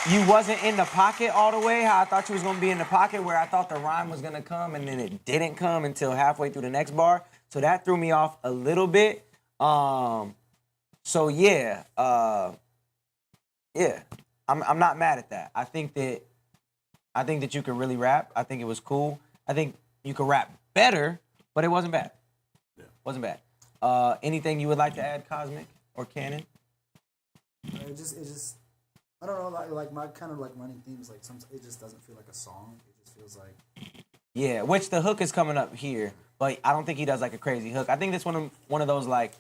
you wasn't in the pocket all the way, how I thought you was gonna be in the pocket, where I thought the rhyme was gonna come, and then it didn't come until halfway through the next bar. So that threw me off a little bit. So yeah, I'm not mad at that. I think that you could really rap. I think it was cool. I think you could rap better, but it wasn't bad. Wasn't bad. Anything you would like to add, Cosmic or Cannon? It just, I don't know, like my kind of like running themes, like sometimes it just doesn't feel like a song. It just feels like. Yeah, which the hook is coming up here, but I don't think he does like a crazy hook. I think that's one of those like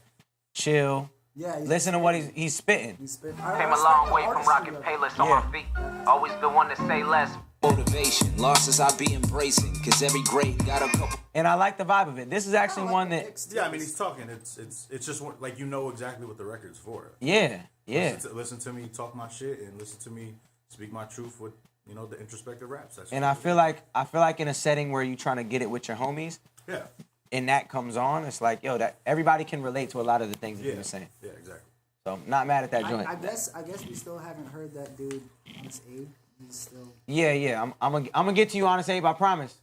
chill. Yeah. Listen to what he's spitting. Came a long way from rocking Payless on my feet. Always the one to say less. Motivation, losses I be embracing, cause every grade got a couple. And I like the vibe of it. This is actually one that. Yeah, I mean he's talking. It's just like you know exactly what the record's for. Yeah. Listen to me talk my shit and listen to me speak my truth with the introspective raps. And I feel like in a setting where you're trying to get it with your homies. Yeah. And that comes on, it's like that everybody can relate to a lot of the things that you were saying. Yeah, exactly. So not mad at that joint. I guess we still haven't heard that dude Honest Abe. He's still. Yeah. I'm gonna get to you, Honest Abe. I promise.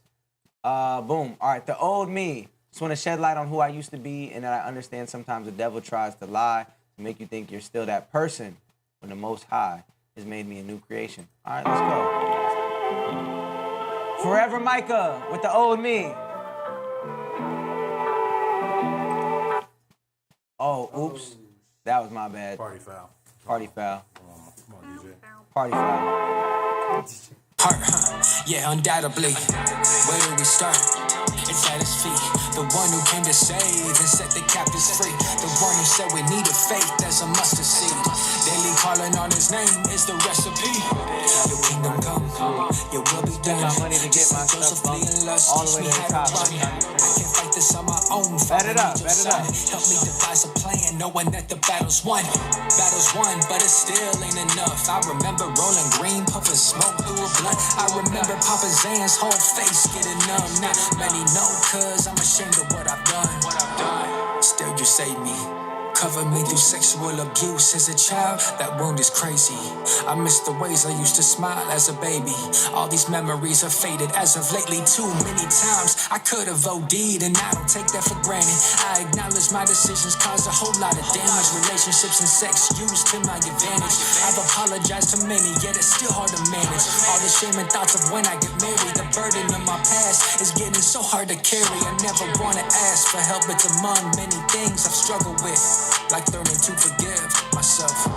Boom. All right. The old me. Just want to shed light on who I used to be, and that I understand sometimes the devil tries to lie to make you think you're still that person when the Most High has made me a new creation. All right, let's go. Forever Micah with the old me. Oh, oops. That was my bad. Party foul. Party foul. Come on, DJ. Party foul. Yeah, undoubtedly. Where do we start? It's at his feet. The one who came to save and set the captives free. The one who said we needed faith as a mustard seed. Daily calling on his name is the recipe. Your kingdom come, your will be done. My money to get my stuff all the way to the top. I can fight this on my own. Bet it up. Help me devise a plan, knowing that the battle's won. Battle's won, but it still ain't enough. I remember rolling green, puffing smoke through a blunt. I remember Papa Zan's whole face getting numb. Not many know, cause I'm ashamed of what I've done. Still you save me. Cover me through sexual abuse as a child. That wound is crazy. I miss the ways I used to smile as a baby. All these memories are faded as of lately. Too many times I could have OD'd, and I don't take that for granted. I acknowledge my decisions caused a whole lot of damage. Relationships and sex used to my advantage. I've apologized to many, yet it's still hard to manage. All the shame and thoughts of when I get married. The burden of my past is getting so hard to carry. I never wanna ask for help. It's among many things I've struggled with. Like learning to forgive myself.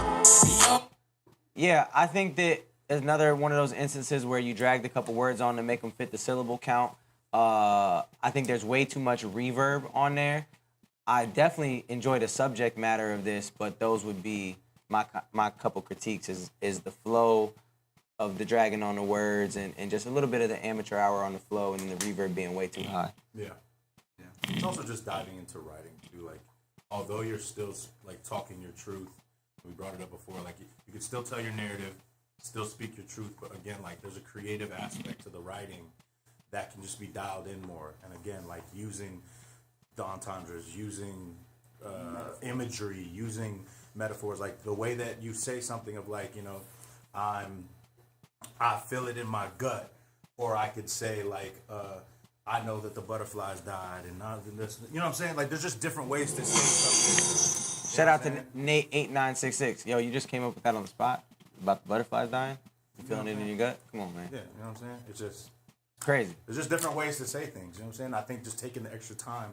Yeah, I think that is another one of those instances where you dragged a couple words on to make them fit the syllable count. I think there's way too much reverb on there. I definitely enjoy the subject matter of this, but those would be my couple critiques is the flow of the dragging on the words and just a little bit of the amateur hour on the flow and then the reverb being way too high. Yeah. It's also just diving into writing too. Like, although you're still like talking your truth, we brought it up before. Like, you can still tell your narrative, still speak your truth, but again, like, there's a creative aspect to the writing that can just be dialed in more. And again, like using the entendres, using imagery, using metaphors, like the way that you say something of like, you know, I feel it in my gut, or I could say like, I know that the butterflies died, and this, you know what I'm saying? Like, there's just different ways to say something. Shout out to Nate8966. Yo, you just came up with that on the spot about the butterflies dying. You feeling it in your gut? Come on, man. Yeah, you know what I'm saying? It's just crazy. There's just different ways to say things. You know what I'm saying? I think just taking the extra time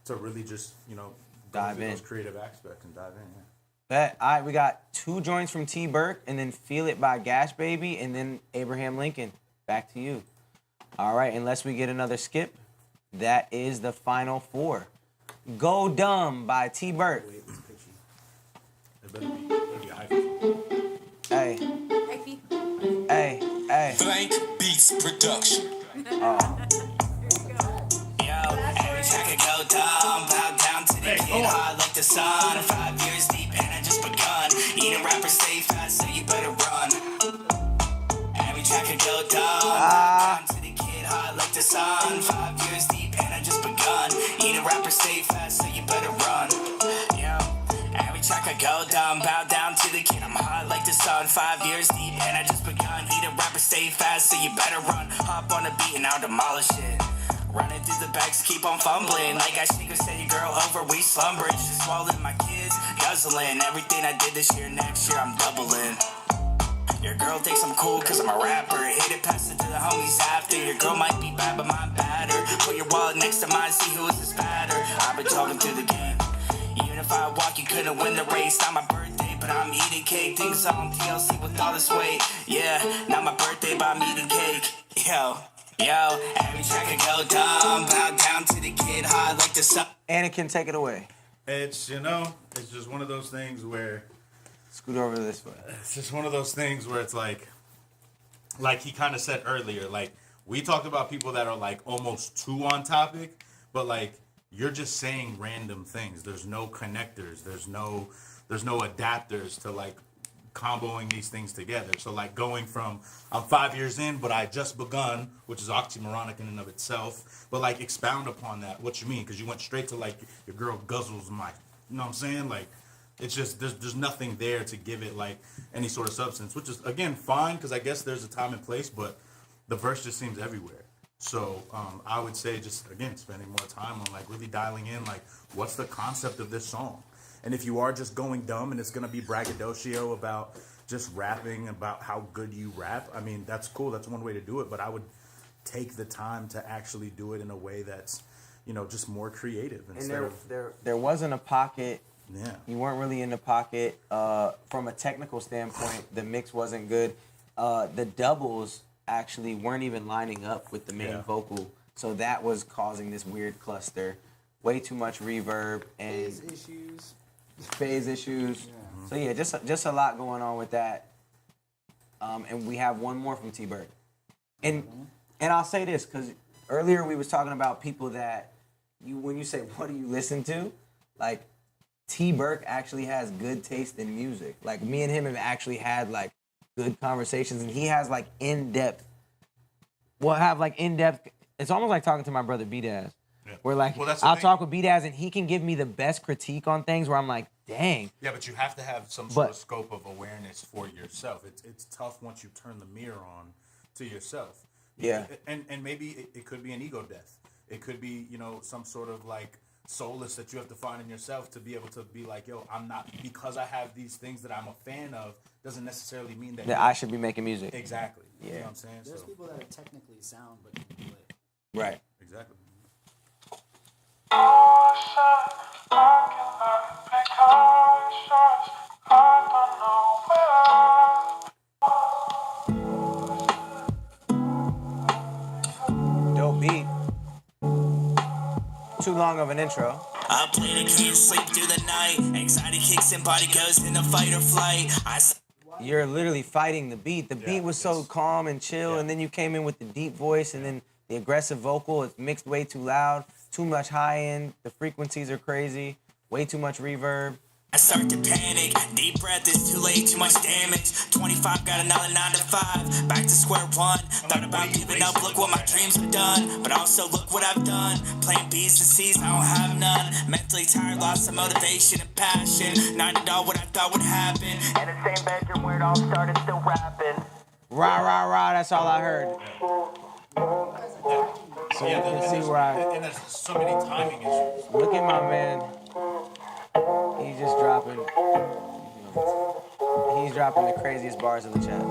to really just, you know, dive in those creative aspects and dive in. Yeah. Bet. All right, we got 2 joints from T. Burke, and then Feel It by Gash Baby, and then Abraham Lincoln. Back to you. All right, unless we get another skip, that is the final 4. Go Dumb by T. Burke. Hey. Hey. Blank Beats Production. Every track I go dumb, bow down to the kid hard like the sun. 5 years deep and I just begun. Eat a rapper, stay fast, so you better run. Every track I go dumb, bow down to the kid hard like the sun. 5 years deep and I just begun. Eat a rapper, stay fast, so you better run. Every track I go dumb, bow down to the kid. I'm hot like the sun, 5 years deep and I just begun. Eat a rapper, stay fast, so you better run. Hop on the beat and I'll demolish it. Running through the bags, keep on fumbling. Like I think said your girl over, we slumbering. Just swallowing my kids, guzzling. Everything I did this year, next year I'm doubling. Your girl thinks I'm cool cause I'm a rapper. Hit it, pass it to the homies after. Your girl might be bad, but mine better. Put your wallet next to mine, see who is this batter. I've been talking through the game. Even if I walk, you couldn't win the race. Not my birthday, but I'm eating cake. Things on TLC with all this weight. Yeah, not my birthday, but I'm eating cake. Yo, every track I go dumb, bow down to the kid hard like the sun. Anakin, take it away. It's, you know, it's just one of those things where... Scoot over this way. It's just one of those things where it's like he kind of said earlier, like, we talked about people that are like almost too on topic, but like, you're just saying random things. There's no connectors. There's no adapters to like comboing these things together. So like going from I'm 5 years in, but I just begun, which is oxymoronic in and of itself. But like expound upon that. What you mean? Because you went straight to like your girl guzzles my, you know what I'm saying? Like it's just there's nothing there to give it like any sort of substance, which is again fine because I guess there's a time and place, but the verse just seems everywhere. So I would say just again spending more time on like really dialing in like what's the concept of this song. And if you are just going dumb and it's going to be braggadocio about just rapping about how good you rap, I mean, that's cool. That's one way to do it. But I would take the time to actually do it in a way that's, you know, just more creative. Instead there wasn't a pocket. Yeah. You weren't really in the pocket. From a technical standpoint, the mix wasn't good. The doubles actually weren't even lining up with the main vocal. So that was causing this weird cluster. Way too much reverb and phase issues. Yeah. So yeah, just a lot going on with that. And we have one more from T. Burke. And I'll say this because earlier we was talking about people that when you say what do you listen to, like T. Burke actually has good taste in music. Like me and him have actually had like good conversations, and he has like in-depth. We'll have like in-depth. It's almost like talking to my brother B-Daz. Yeah. Where like I'll talk with B-Daz and he can give me the best critique on things where I'm like, dang. Yeah, but you have to have some sort of scope of awareness for yourself. It's tough once you turn the mirror on to yourself. Yeah. And maybe it could be an ego death. It could be, you know, some sort of like solace that you have to find in yourself to be able to be like, yo, I'm not, because I have these things that I'm a fan of, doesn't necessarily mean that I should be making music. Exactly. Yeah. You know what I'm saying? There's people that are technically sound but can do it. Right. Exactly. Dope beat. Too long of an intro. I play the can't sleep through the night. Anxiety kicks in, body goes into fight or flight. You're literally fighting the beat. The beat was so calm and chill, and then you came in with the deep voice, and then the aggressive vocal is mixed way too loud, too much high end. The frequencies are crazy, way too much reverb. I start to panic, deep breath is too late, too much damage. 25, got another 9 to 5, back to square one. Thought about giving up, look what my dreams have done. But also look what I've done, playing B's and C's, I don't have none. Mentally tired, lost some motivation and passion. Not at all what I thought would happen. In the same bedroom where it all started, still rapping. Rah, rah, rah, that's all I heard. So you can see where And there's so many timing issues. Look at my man. He's just dropping. He's dropping the craziest bars in the chat.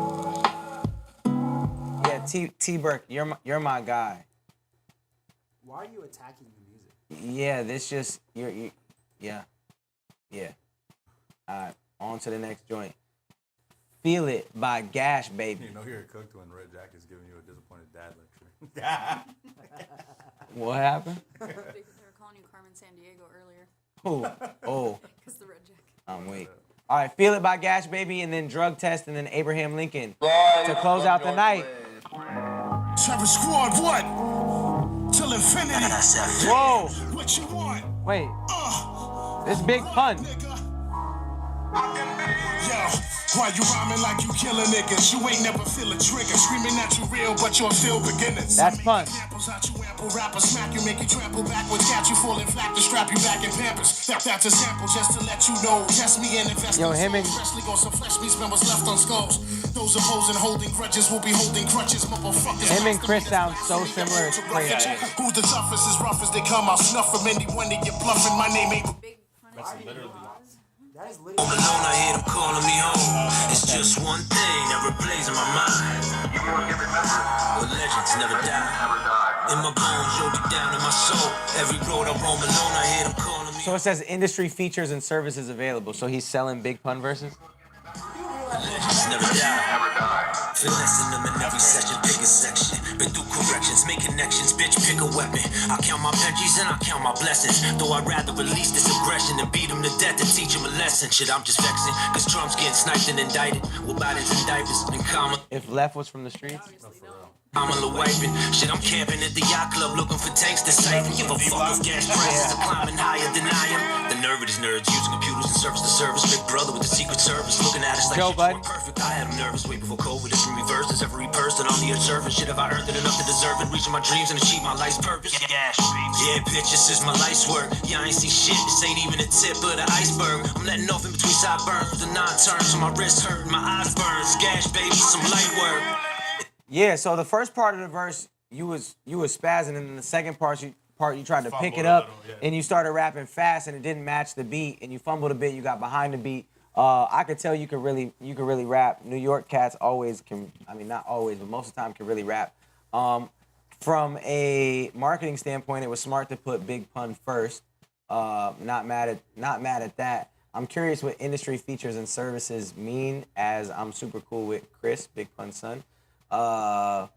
Yeah, T Burke, you're my guy. Why are you attacking the music? Yeah, this just yeah. All right, on to the next joint. Feel It by Gash Baby. You know you're cooked when Red Jack is giving you a disappointed dad lecture. What happened? They were calling you Carmen San Diego earlier. Who? Oh. Because the red jacket. I'm weak. All right, Feel It by Gash Baby, and then Drug Test, and then Abraham Lincoln to close out the night. Trevor Squad, what? Till infinity. Whoa. What you want? Wait. This Big Pun. Yo, why you rhyming like you killing niggas? You ain't never feel a trigger. Screaming at you real, but you're still beginners. That's Pun. Rapper smack you, make you trample backwards, catch you falling flat to strap you back in Pampers. That's a sample just to let you know. Test me and invest. Yo, him and especially on some flesh meat, what's left on skulls. Those opposing holding grudges will be holding crutches, motherfuckers. Him and Chris sound so similar. It's crazy. Who's the toughest? As rough as they come, I'll snuff them. Anyone that you're bluffing, my name ain't. That's literally. Home alone, I hear them calling me home. It's just one thing that replays in my mind. Well, legends never die. In my bones, yo, deep down in my soul. Every road I roam alone, I hear them calling me. So it says industry features and services available. So he's selling Big Pun verses? Legends never die. Finessing them in every session, pick a section. Been through corrections, make connections, bitch, pick a weapon. I count my Benjis and I count my blessings. Though I'd rather release this aggression than beat them to death and teach them a lesson. Shit, I'm just vexing, cause Trump's getting sniped and indicted. With Biden's in diapers and comma. If Left was from the streets? I'm a little wiping. Shit, I'm camping at the yacht club looking for tanks to siphon. Give a fuck if gas prices are climbing higher, deny them. The nerve of these nerds using computers and service to service. Big brother with the secret service looking at us like shit weren't perfect. I had them nervous way before COVID. It's in reverse. There's every person on the earth surface. Shit, have I earned it enough to deserve it? Reaching my dreams and achieve my life's purpose. Yeah, bitch, this is my life's work. Yeah, I ain't see shit. This ain't even the tip of the iceberg. I'm letting off in between sideburns. The 9 turns, so my wrist hurt, my eyes burn. Gash, baby, some light work. Yeah, so the first part of the verse, you was spazzing, and then the second part you tried to pick it up, and you started rapping fast, and it didn't match the beat, and you fumbled a bit, you got behind the beat. I could tell you could really rap. New York cats always can, I mean, not always, but most of the time can really rap. From a marketing standpoint, it was smart to put Big Pun first. Not mad at that. I'm curious what industry features and services mean, as I'm super cool with Chris, Big Pun's son. But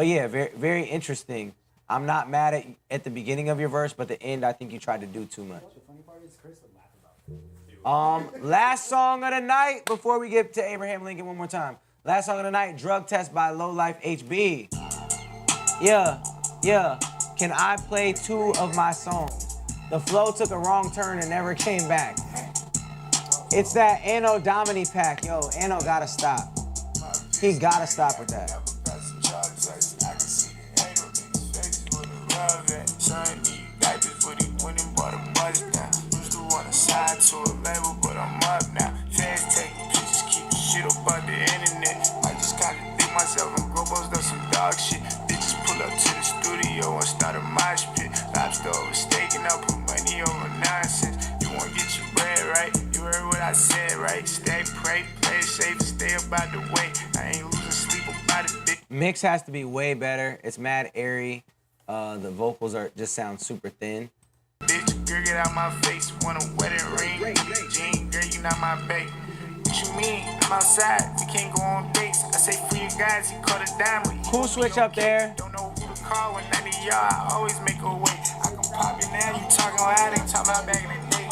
yeah, very, very interesting. I'm not mad at the beginning of your verse, but the end, I think you tried to do too much. The funny part is Chris would laugh about it. Last song of the night before we get to Abraham Lincoln one more time. Last song of the night, Drug Test by Low Life HB. Yeah. Can I play 2 of my songs? The flow took a wrong turn and never came back. It's that Anno Domini pack. Yo, Anno gotta stop. He gotta stop with that. I said, right? Stay pray, play safe, stay about the way. I ain't losing sleep about it, bitch. Mix has to be way better. It's mad airy. The vocals just sound super thin. Bitch, girl, get out my face. Want a wedding ring? Jean, girl, you not my babe. What you mean? I'm outside. We can't go on dates. I say free your guys. He caught a dime. Cool switch up there. Don't know who to call when none of y'all. I always make a way. I can pop it now. You talking addict, talking about back in the day.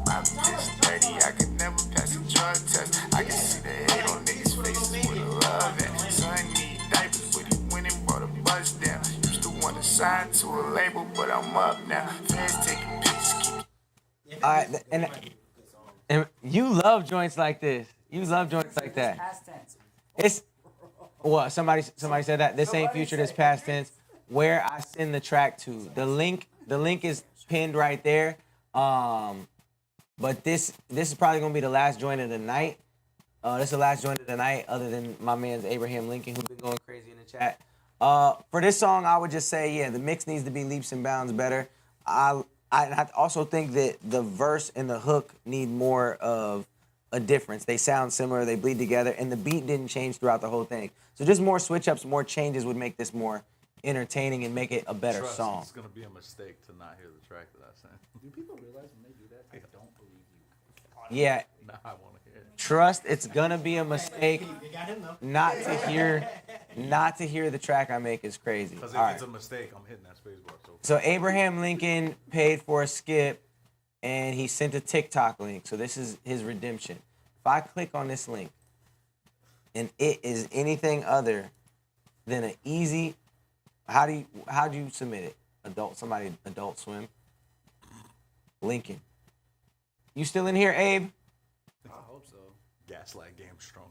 My bitch 30, I could never pass a drug test. I can see the hate on niggas' faces with a love at. Son need diapers, but he went and brought a bus down. Used to want to sign to a label, but I'm up now. Fans taking pictures, keep. All right, and you love joints like this. You love joints like that. Past tense. It's what somebody said that this ain't future, this past tense. Where I send the track to, the link is pinned right there. But this is probably gonna be the last joint of the night. This is the last joint of the night, other than my man's Abraham Lincoln, who's been going crazy in the chat. For this song, I would just say, yeah, the mix needs to be leaps and bounds better. I also think that the verse and the hook need more of a difference. They sound similar, they bleed together, and the beat didn't change throughout the whole thing. So just more switch-ups, more changes would make this more entertaining and make it a better song. It's gonna be a mistake to not hear the track that I sent. Do people realize when they do that? I don't believe you. Yeah. Now I want to hear it. Trust, it's gonna be a mistake. Not to hear the track I make is crazy. Because All if it's right. a mistake, I'm hitting that space bar. So Abraham Lincoln paid for a skip, and he sent a TikTok link. So this is his redemption. If I click on this link, and it is anything other than an easy, how do you submit it? Adult Swim. Lincoln. You still in here, Abe? I hope so. Gaslight game strong.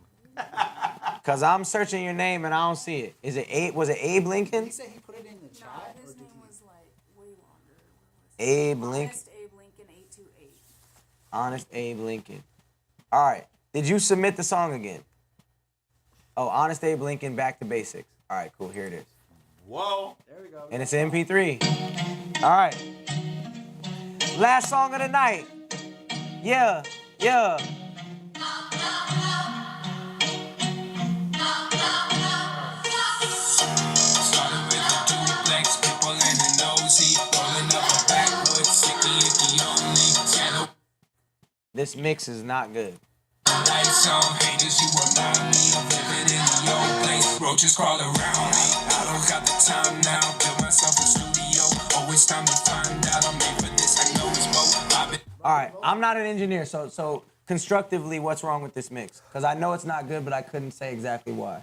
Cause I'm searching your name and I don't see it. Is it Abe? Was it Abe Lincoln? He said he put it in the chat. His name was like way longer. Abe Lincoln. Honest Abe Lincoln 828. Honest Abe Lincoln. All right. Did you submit the song again? Oh, Honest Abe Lincoln, Back to Basics. All right, cool. Here it is. Whoa. There we go. And it's MP3. All right. Last song of the night. Yeah. This mix is not good. Lights on, haters, you remind me of living in the old place. Roaches crawl around me. I don't got the time now. Build myself a studio. Always time to find out. I'm made for this. I know it's both. All right, I'm not an engineer, so constructively, what's wrong with this mix? Because I know it's not good, but I couldn't say exactly why.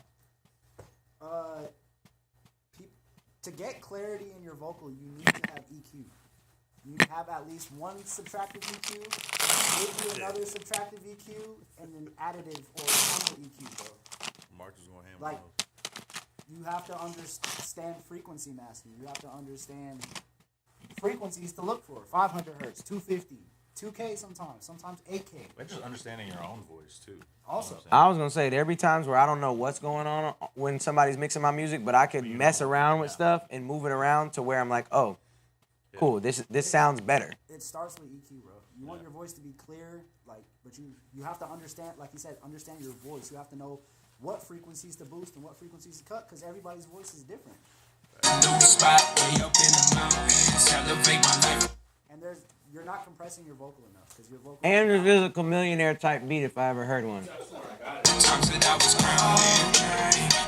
To get clarity in your vocal, you need to have EQ. You have at least one subtractive EQ, maybe another subtractive EQ, and then additive or counter EQ, bro. Mark is going ham. Like, you have to understand frequency masking. You have to understand frequencies to look for. 500 hertz, 250, 2K sometimes 8K. But just understanding your own voice, too. Also. I was going to say, there be times where I don't know what's going on when somebody's mixing my music, but I could mess around with stuff and move it around to where I'm like, oh, cool, this sounds better. It starts with EQ, bro. You want your voice to be clear, like, but you have to understand, like you said, understand your voice. You have to know what frequencies to boost and what frequencies to cut, because everybody's voice is different. New spot way up in the mountains. Elevate my life. And you're not compressing your vocal enough, because your vocal. And the Physical Millionaire type beat, if I ever heard one. Times that I was grounded,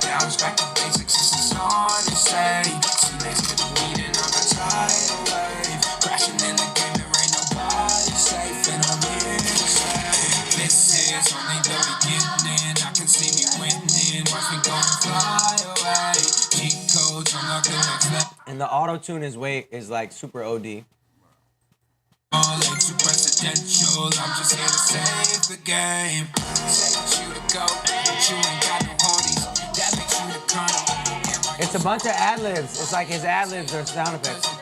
now it's back to basics. This is hard to say. See next to the weed and I'm a tidal wave. Crashing in the game, there ain't nobody safe, and I'm here to say this is only the beginning. I can see me winning. Watch me go and fly away. Cheat codes, I'm not the next level. And the auto-tune is like super OD. Like too presidential, I'm just here to save the game. Take you to go, but you ain't got no homies. That makes you the colonel. It's a bunch of ad-libs. It's like his ad-libs are sound effects. I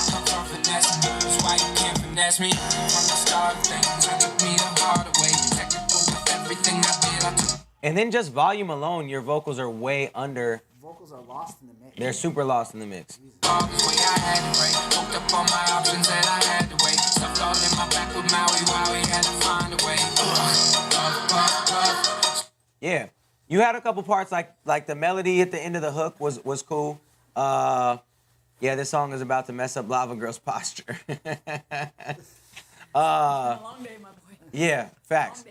come from finesse, that's why you can't finesse me. From the start of things, I took me the hard way. Technical with everything I did, And then just volume alone, your vocals are way under. Vocals are lost in the mix. They're super lost in the mix. Hooked up on my options and I had to wait. Stuffed all in my back with Maui while we had to find a way. Yeah, you had a couple parts like the melody at the end of the hook was cool. Yeah, this song is about to mess up Lava Girl's posture. Long day, my boy. Yeah, facts.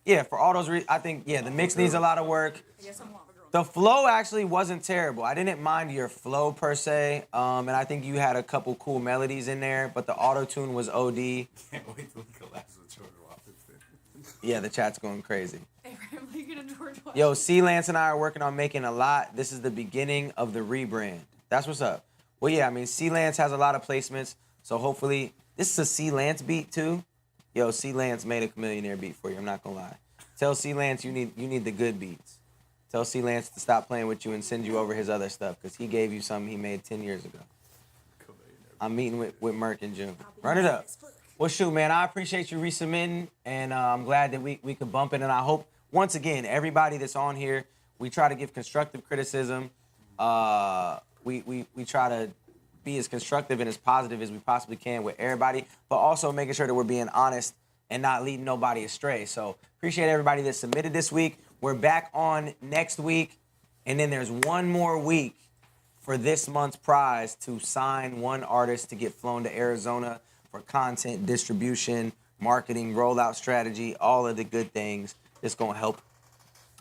Yeah, for all those reasons, I think the mix needs a lot of work. I guess I'm Lava Girl The flow actually wasn't terrible. I didn't mind your flow per se, and I think you had a couple cool melodies in there, but the auto-tune was OD. Can't wait till he collabs with George Washington. Yeah, the chat's going crazy. Abraham Lincoln and George Washington. Yo, C. Lance and I are working on making a lot. This is the beginning of the rebrand. That's what's up. Well, yeah, I mean, C. Lance has a lot of placements, so hopefully, this is a C. Lance beat too. Yo, C. Lance made a Chamillionaire beat for you. I'm not gonna lie. Tell C. Lance you need the good beats. Tell C. Lance to stop playing with you and send you over his other stuff, because he gave you something he made 10 years ago. I'm meeting with Merk in June. Run it up. Well, shoot, man, I appreciate you resubmitting, and I'm glad that we could bump it. And I hope, once again, everybody that's on here, we try to give constructive criticism. We try to be as constructive and as positive as we possibly can with everybody, but also making sure that we're being honest and not leading nobody astray. So appreciate everybody that submitted this week. We're back on next week, and then there's one more week for this month's prize to sign one artist to get flown to Arizona for content distribution, marketing, rollout strategy, all of the good things that's going to help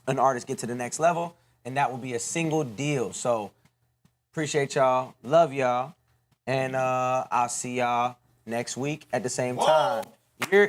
an artist get to the next level, and that will be a single deal. So appreciate y'all, love y'all, and I'll see y'all next week at the same time. You're